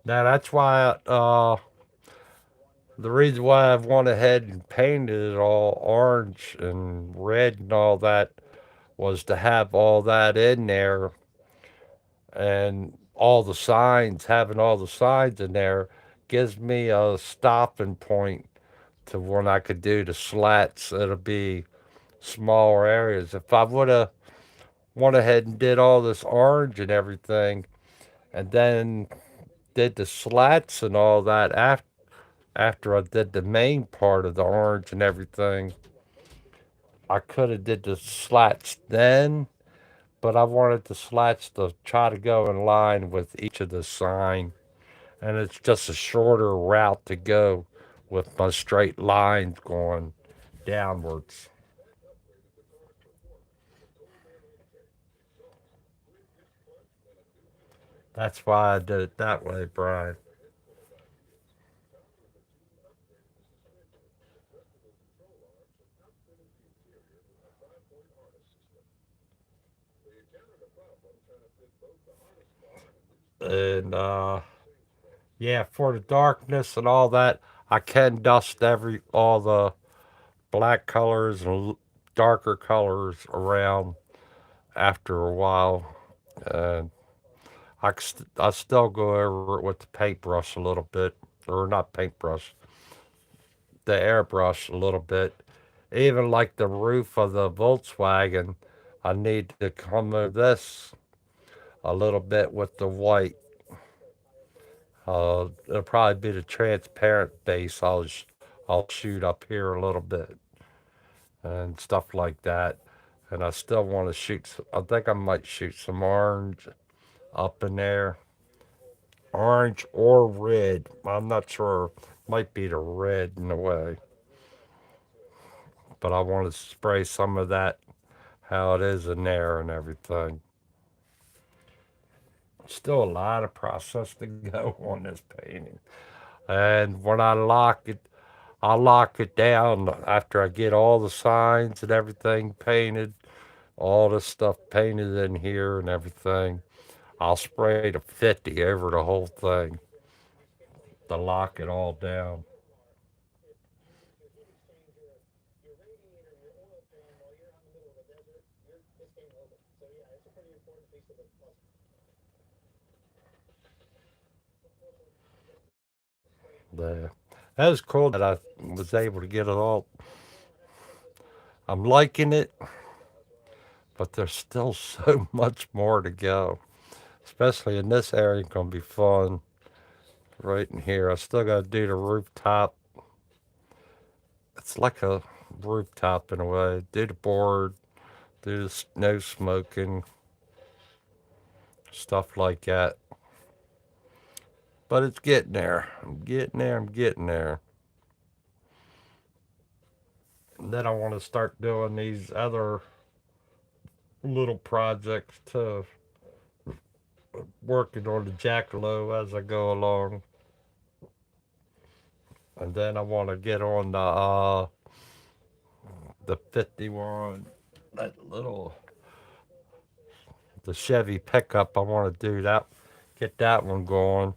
Now that's why the reason why I've went ahead and painted it all orange and red and all that was to have all that in there and all the signs, having all the signs in there gives me a stopping point to when I could do the slats. It'll be smaller areas. If I would have went ahead and did all this orange and everything, and then did the slats and all that after I did the main part of the orange and everything, I could have did the slats then, but I wanted the slats to try to go in line with each of the sign, and it's just a shorter route to go with my straight lines going downwards. That's why I did it that way, Brian. And yeah, for the darkness and all that, I can dust every all the black colors and darker colors around after a while. And I still go over it with the paintbrush a little bit, or not paintbrush, the airbrush a little bit. Even like the roof of the Volkswagen, I need to come over this a little bit with the white. It'll probably be the transparent base. I'll shoot up here a little bit and stuff like that. And I still want to shoot. I think I might shoot some orange up in there, orange or red. I'm not sure. Might be the red in a way, but I want to spray some of that how it is in there and everything. Still a lot of process to go on this painting. And when I lock it down after I get all the signs and everything painted, all the stuff painted in here and everything. I'll spray the 50 over the whole thing to lock it all down. There. That was cool that I was able to get it all. I'm liking it, but there's still so much more to go. Especially in this area, it's gonna be fun. Right in here, I still gotta do the rooftop. It's like a rooftop in a way. Do the board, do the no smoking, stuff like that. But it's getting there. I'm getting there. I'm getting there. And then I want to start doing these other little projects to working on the jackalope as I go along. And then I want to get on the 51, that little the Chevy pickup. I want to do that, get that one going,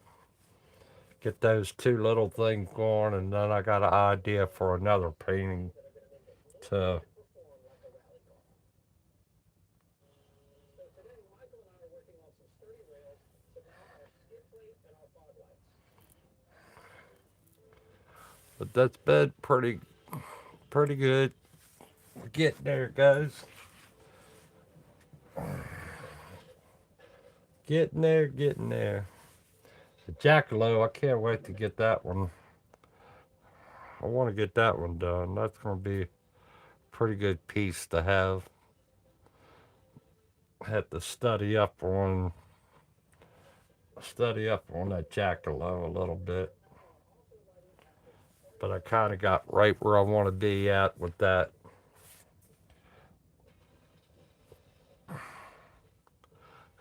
get those two little things going, and then I got an idea for another painting to. But that's been pretty good. We're getting there, guys. Getting there, getting there. The jackalope, I can't wait to get that one. I want to get that one done. That's going to be a pretty good piece to have. had to study up on that jackalope a little bit, but I kind of got right where I want to be at with that.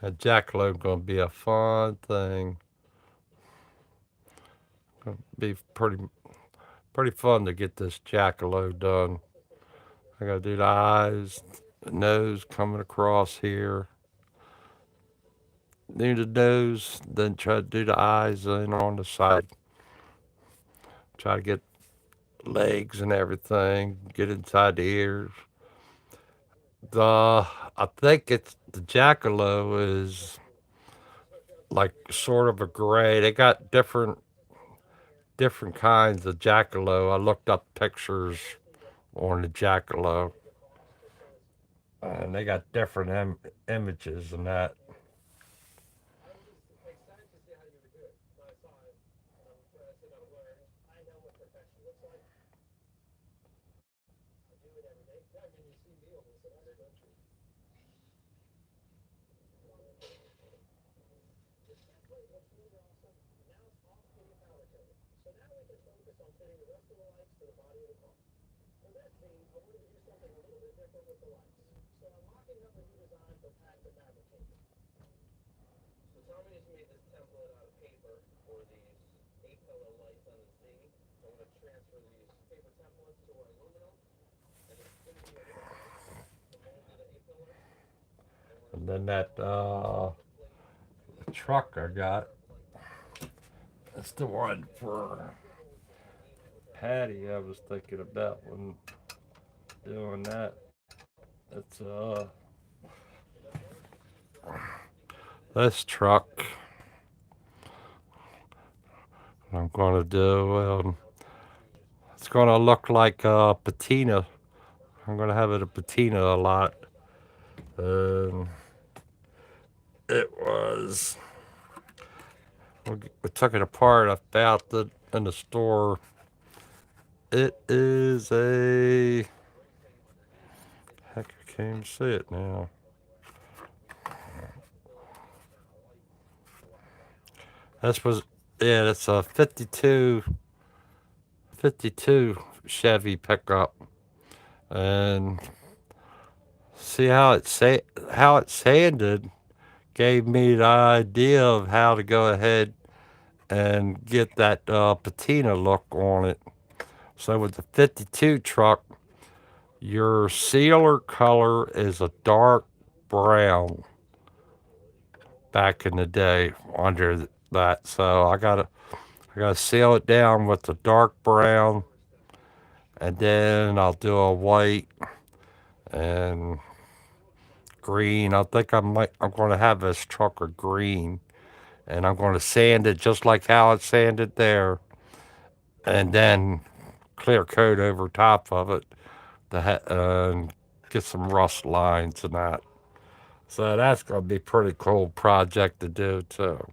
That jackalope gonna be a fun thing. Gonna be pretty fun to get this jackalope done. I gotta do the eyes, the nose coming across here. Do the nose, then try to do the eyes in on the side. Try to get legs and everything. Get inside the ears. I think it's the jackalope is like sort of a gray. They got different kinds of jackalope. I looked up pictures on the jackalope, and they got different images and that. And then that truck I got, that's the one for Patty. I was thinking about when doing that. It's this truck I'm gonna do. It's gonna look like a patina. I'm gonna have it a patina a lot. Um, it was. We took it apart. I found it in the store. It is a. Heck, I can't even see it now. This was. Yeah, it's a 52 Chevy pickup. And see how it sanded gave me the idea of how to go ahead and get that patina look on it. So with the 52 truck, your sealer color is a dark brown back in the day under that. So I gotta seal it down with the dark brown, and then I'll do a white and green. I think I'm gonna have this truck a green, and I'm gonna sand it just like how it's sanded there, and then clear coat over top of it and get some rust lines and that. So that's gonna be a pretty cool project to do too.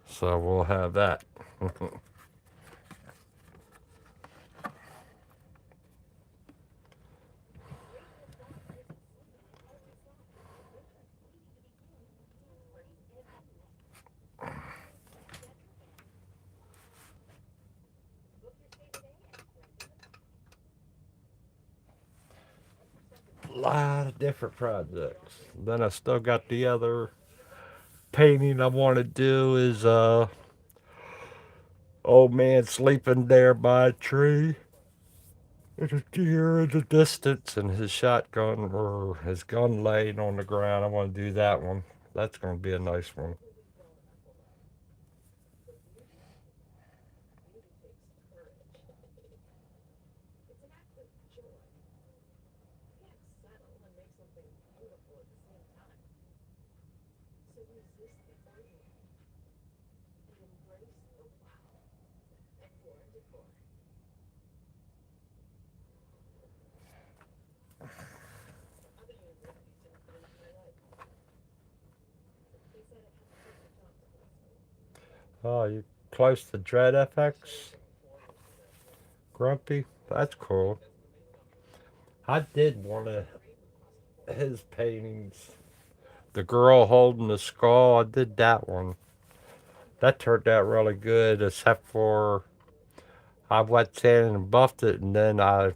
So we'll have that. A lot of different projects. Then I still got the other painting I want to do is old man sleeping there by a tree. There's a deer in the distance and his shotgun or his gun laying on the ground. I want to do that one. That's going to be a nice one. Oh, you close to Dread FX? Grumpy? That's cool. I did one of his paintings. the girl holding the skull. I did that one. That turned out really good, except for I wet sanded and buffed it, and then I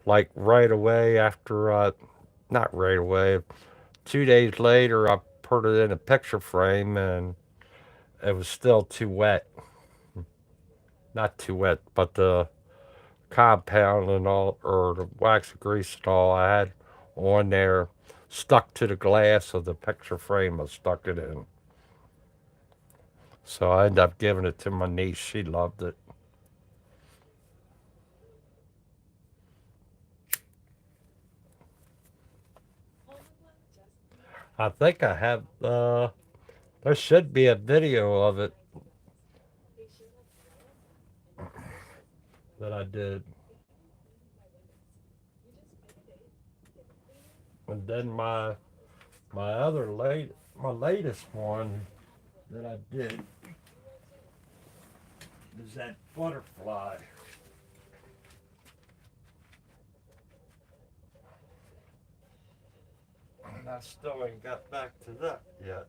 like right away after not right away, 2 days later I put it in a picture frame and it was still too wet. Not too wet, but the compound and all, or the wax and grease and all I had on there stuck to the glass of the picture frame I stuck it in. So I ended up giving it to my niece. She loved it. I think I have, there should be a video of it that I did. And then my other my latest one that I did is that butterfly. And I still ain't got back to that yet.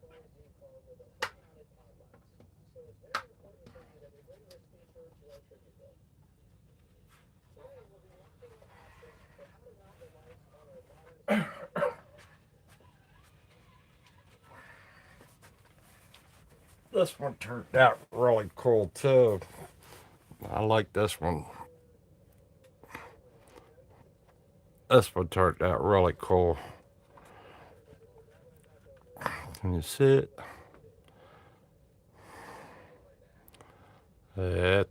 This one turned out really cool too. I like this one. This one turned out really cool. Can you see it? It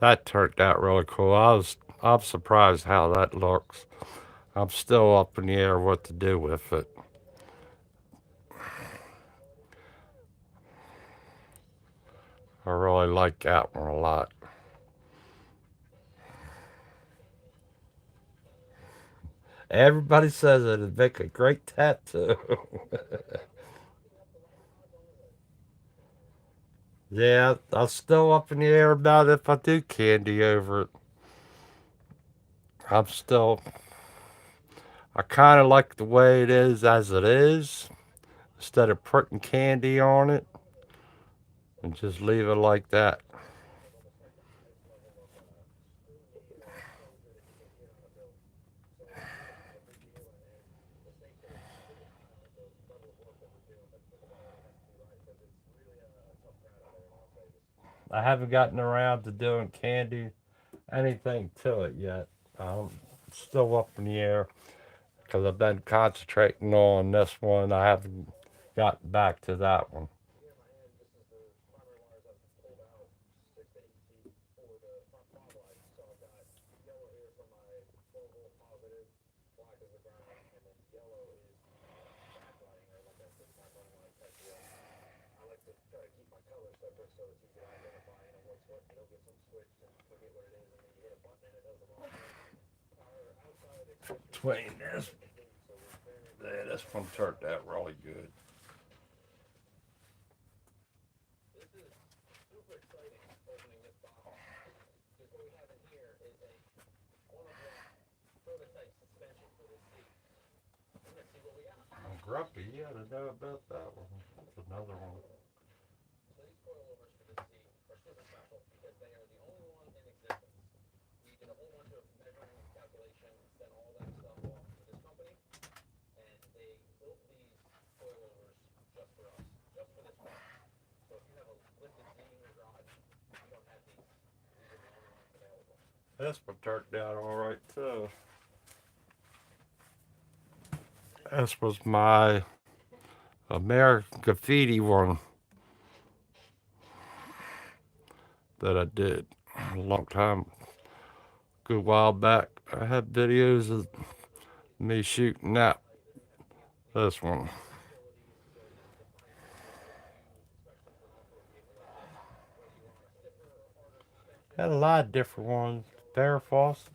that turned out really cool. I'm surprised how that looks. I'm still up in the air what to do with it. I really like that one a lot. Everybody says it'd make a great tattoo. Yeah, I'm still up in the air about if I do candy over it. I'm still. I kind of like the way it is as it is, instead of putting candy on it, and just leave it like that. I haven't gotten around to doing candy anything to it yet. It's still up in the air because I've been concentrating on this one. I haven't gotten back to that one. Between this, yeah, this one turned out really good. Grumpy, you ought to know about that one. That's another one. This one turned out all right too. This was my American Graffiti one that I did a long time, good while back. I had videos of me shooting that. This one. Had a lot of different ones. Farrah Fawcett,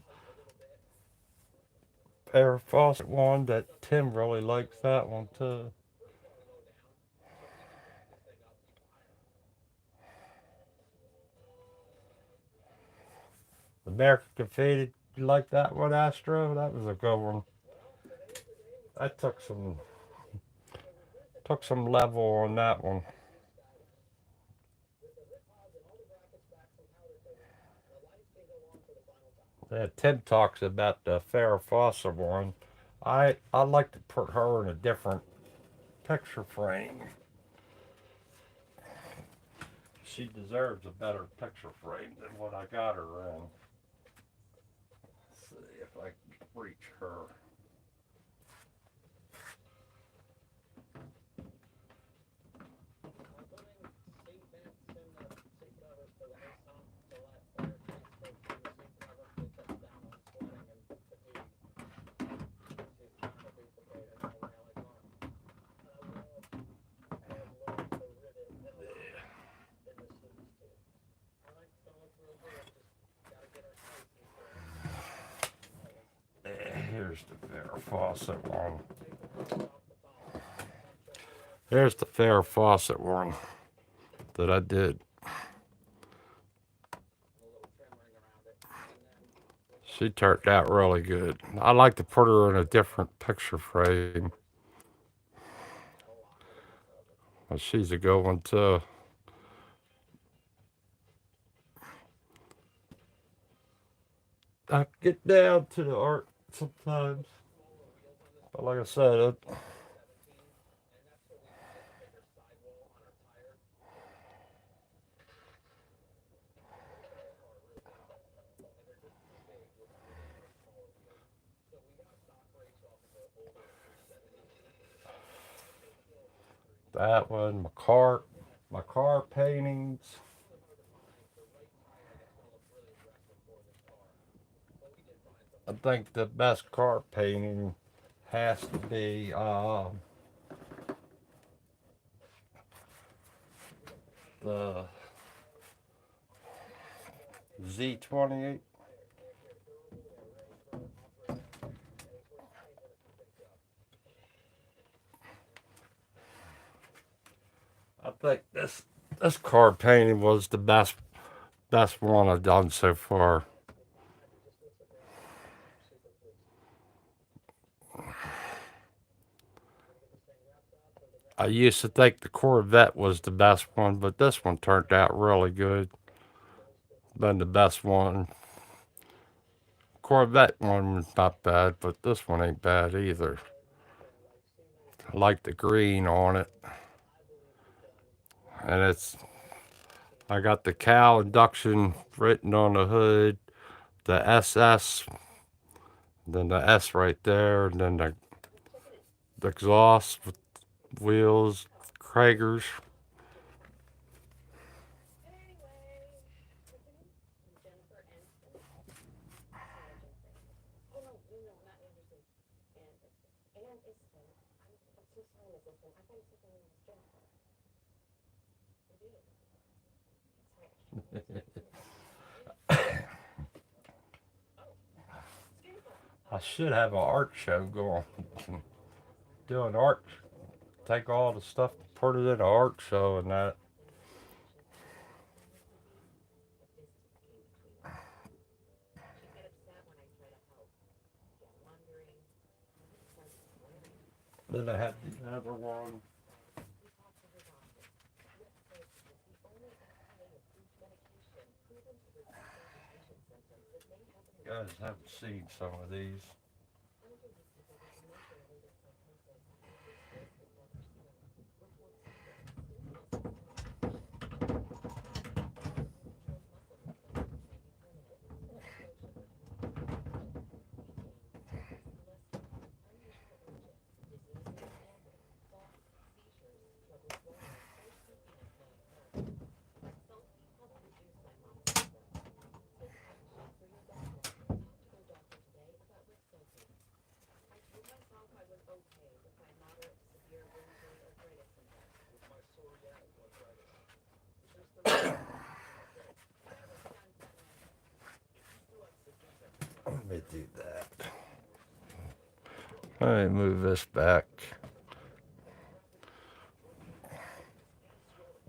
Farrah Fawcett one that Tim really likes that one too. American Graffiti, you like that one, Astro? That was a good one. I took some. Took some level on that one. Tim talks about the Farrah Fawcett one. I'd like to put her in a different picture frame. She deserves a better picture frame than what I got her in. Let's see if I can reach her. Here's the Farrah Fawcett one. Here's the Farrah Fawcett one that I did. She turned out really good. I like to put her in a different picture frame. But she's a good one too. I get down to the art sometimes. But like I said, that one, my car paintings. I think the best car painting has to be the Z28. I think this car painting was the best one I've done so far. I used to think the Corvette was the best one, but this one turned out really good. Been the best one. Corvette one was not bad, but this one ain't bad either. I like the green on it, and I got the Cal induction written on the hood, the SS, then the S right there, and then the exhaust with wheels, Kragers. I should have an art show going. Do an art, take all the stuff, put it in an art show and that. Then I had the other one. You guys haven't seen some of these. Let me do that. Let me move this back.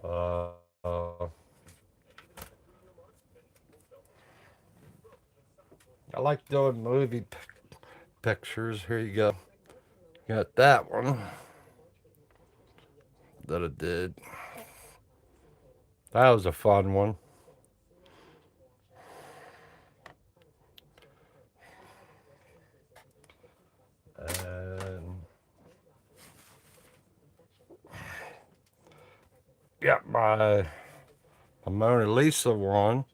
Uh, I like doing movie pictures. Here you go. Got that one. that I did. That was a fun one. And got my Mona Lisa one.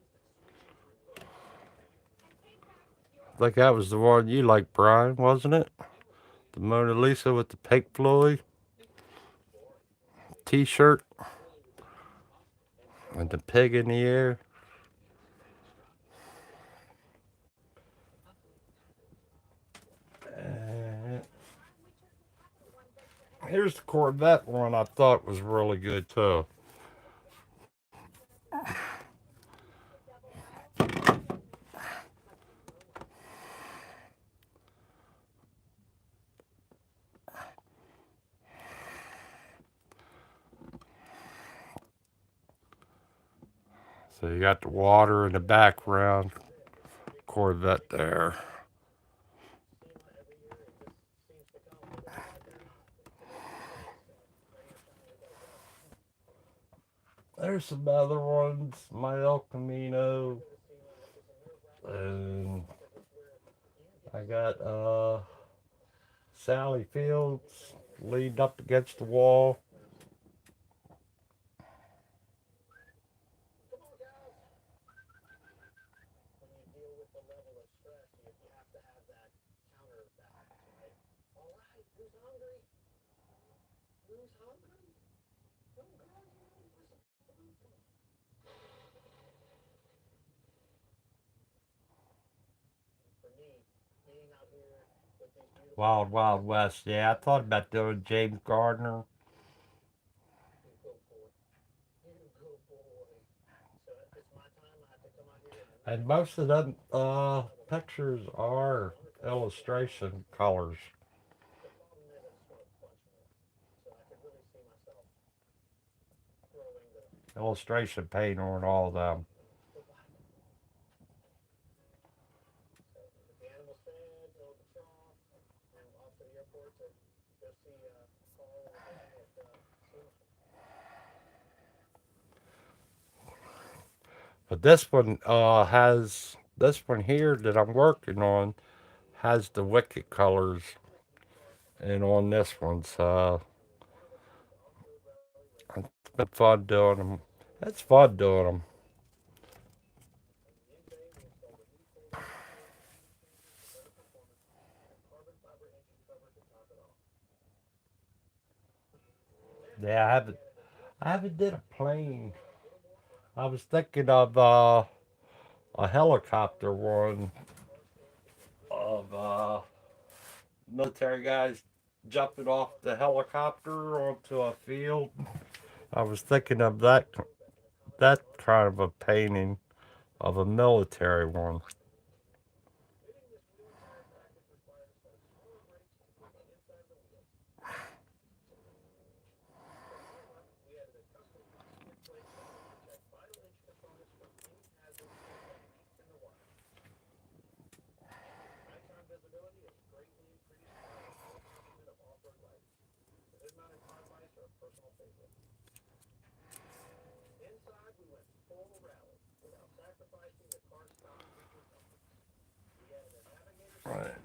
I think that was the one you liked, Brian, wasn't it? The Mona Lisa with the Pink Floyd T-shirt and the pig in the air. And here's the Corvette one I thought was really good too. So you got the water in the background, Corvette there. There's some other ones, my El Camino, and I got Sally Fields leaned up against the wall. Wild Wild West. Yeah, I thought about doing James Gardner. And most of them pictures are illustration colors, illustration paint on all of them. But this one here that I'm working on has the Wicked colors, and on this one, so it's been fun doing them. It's fun doing them. Yeah, I haven't did a plane. I was thinking of a helicopter one of military guys jumping off the helicopter onto a field. I was thinking of that kind of a painting of a military one.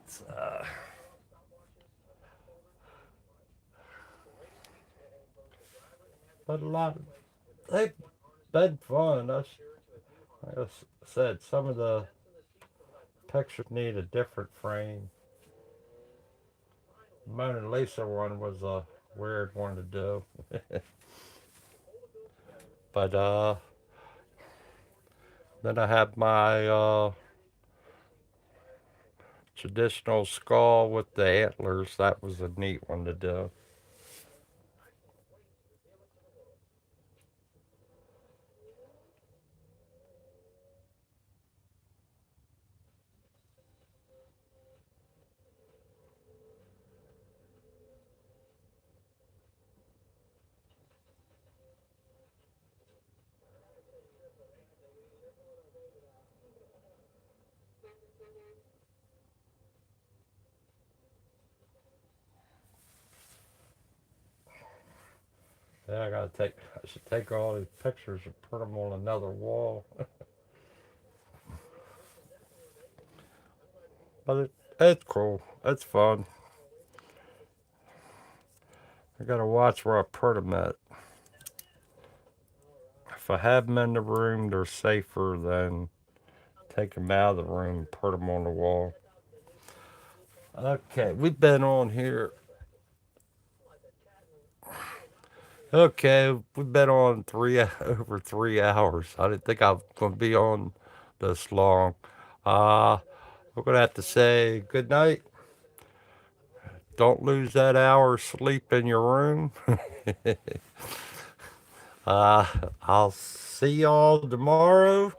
It's, but a lot. They've been fun. Like I said, some of the pictures need a different frame. Mona Lisa one was a weird one to do, but then I have my traditional skull with the antlers. That was a neat one to do. Yeah, I should take all these pictures and put them on another wall. But it's cool. It's fun. I gotta watch where I put them at. If I have them in the room, they're safer than take them out of the room, put them on the wall. Okay, we've been on here. Okay, we've been on over 3 hours. I didn't think I was gonna be on this long. Uh, we're gonna have to say good night. Don't lose that hour of sleep in your room. uh, I'll see y'all tomorrow.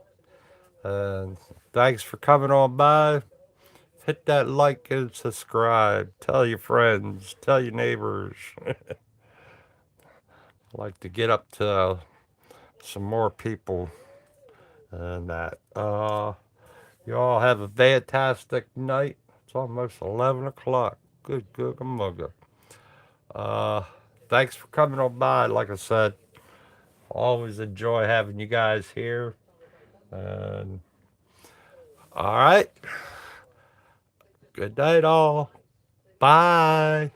And thanks for coming on by. Hit that like and subscribe. Tell your friends. Tell your neighbors. Like to get up to some more people and that. You all have a fantastic night. It's almost 11 o'clock. Good googa mugga. Uh, thanks for coming on by. Like I said, always enjoy having you guys here. And all right. Good night, all. Bye.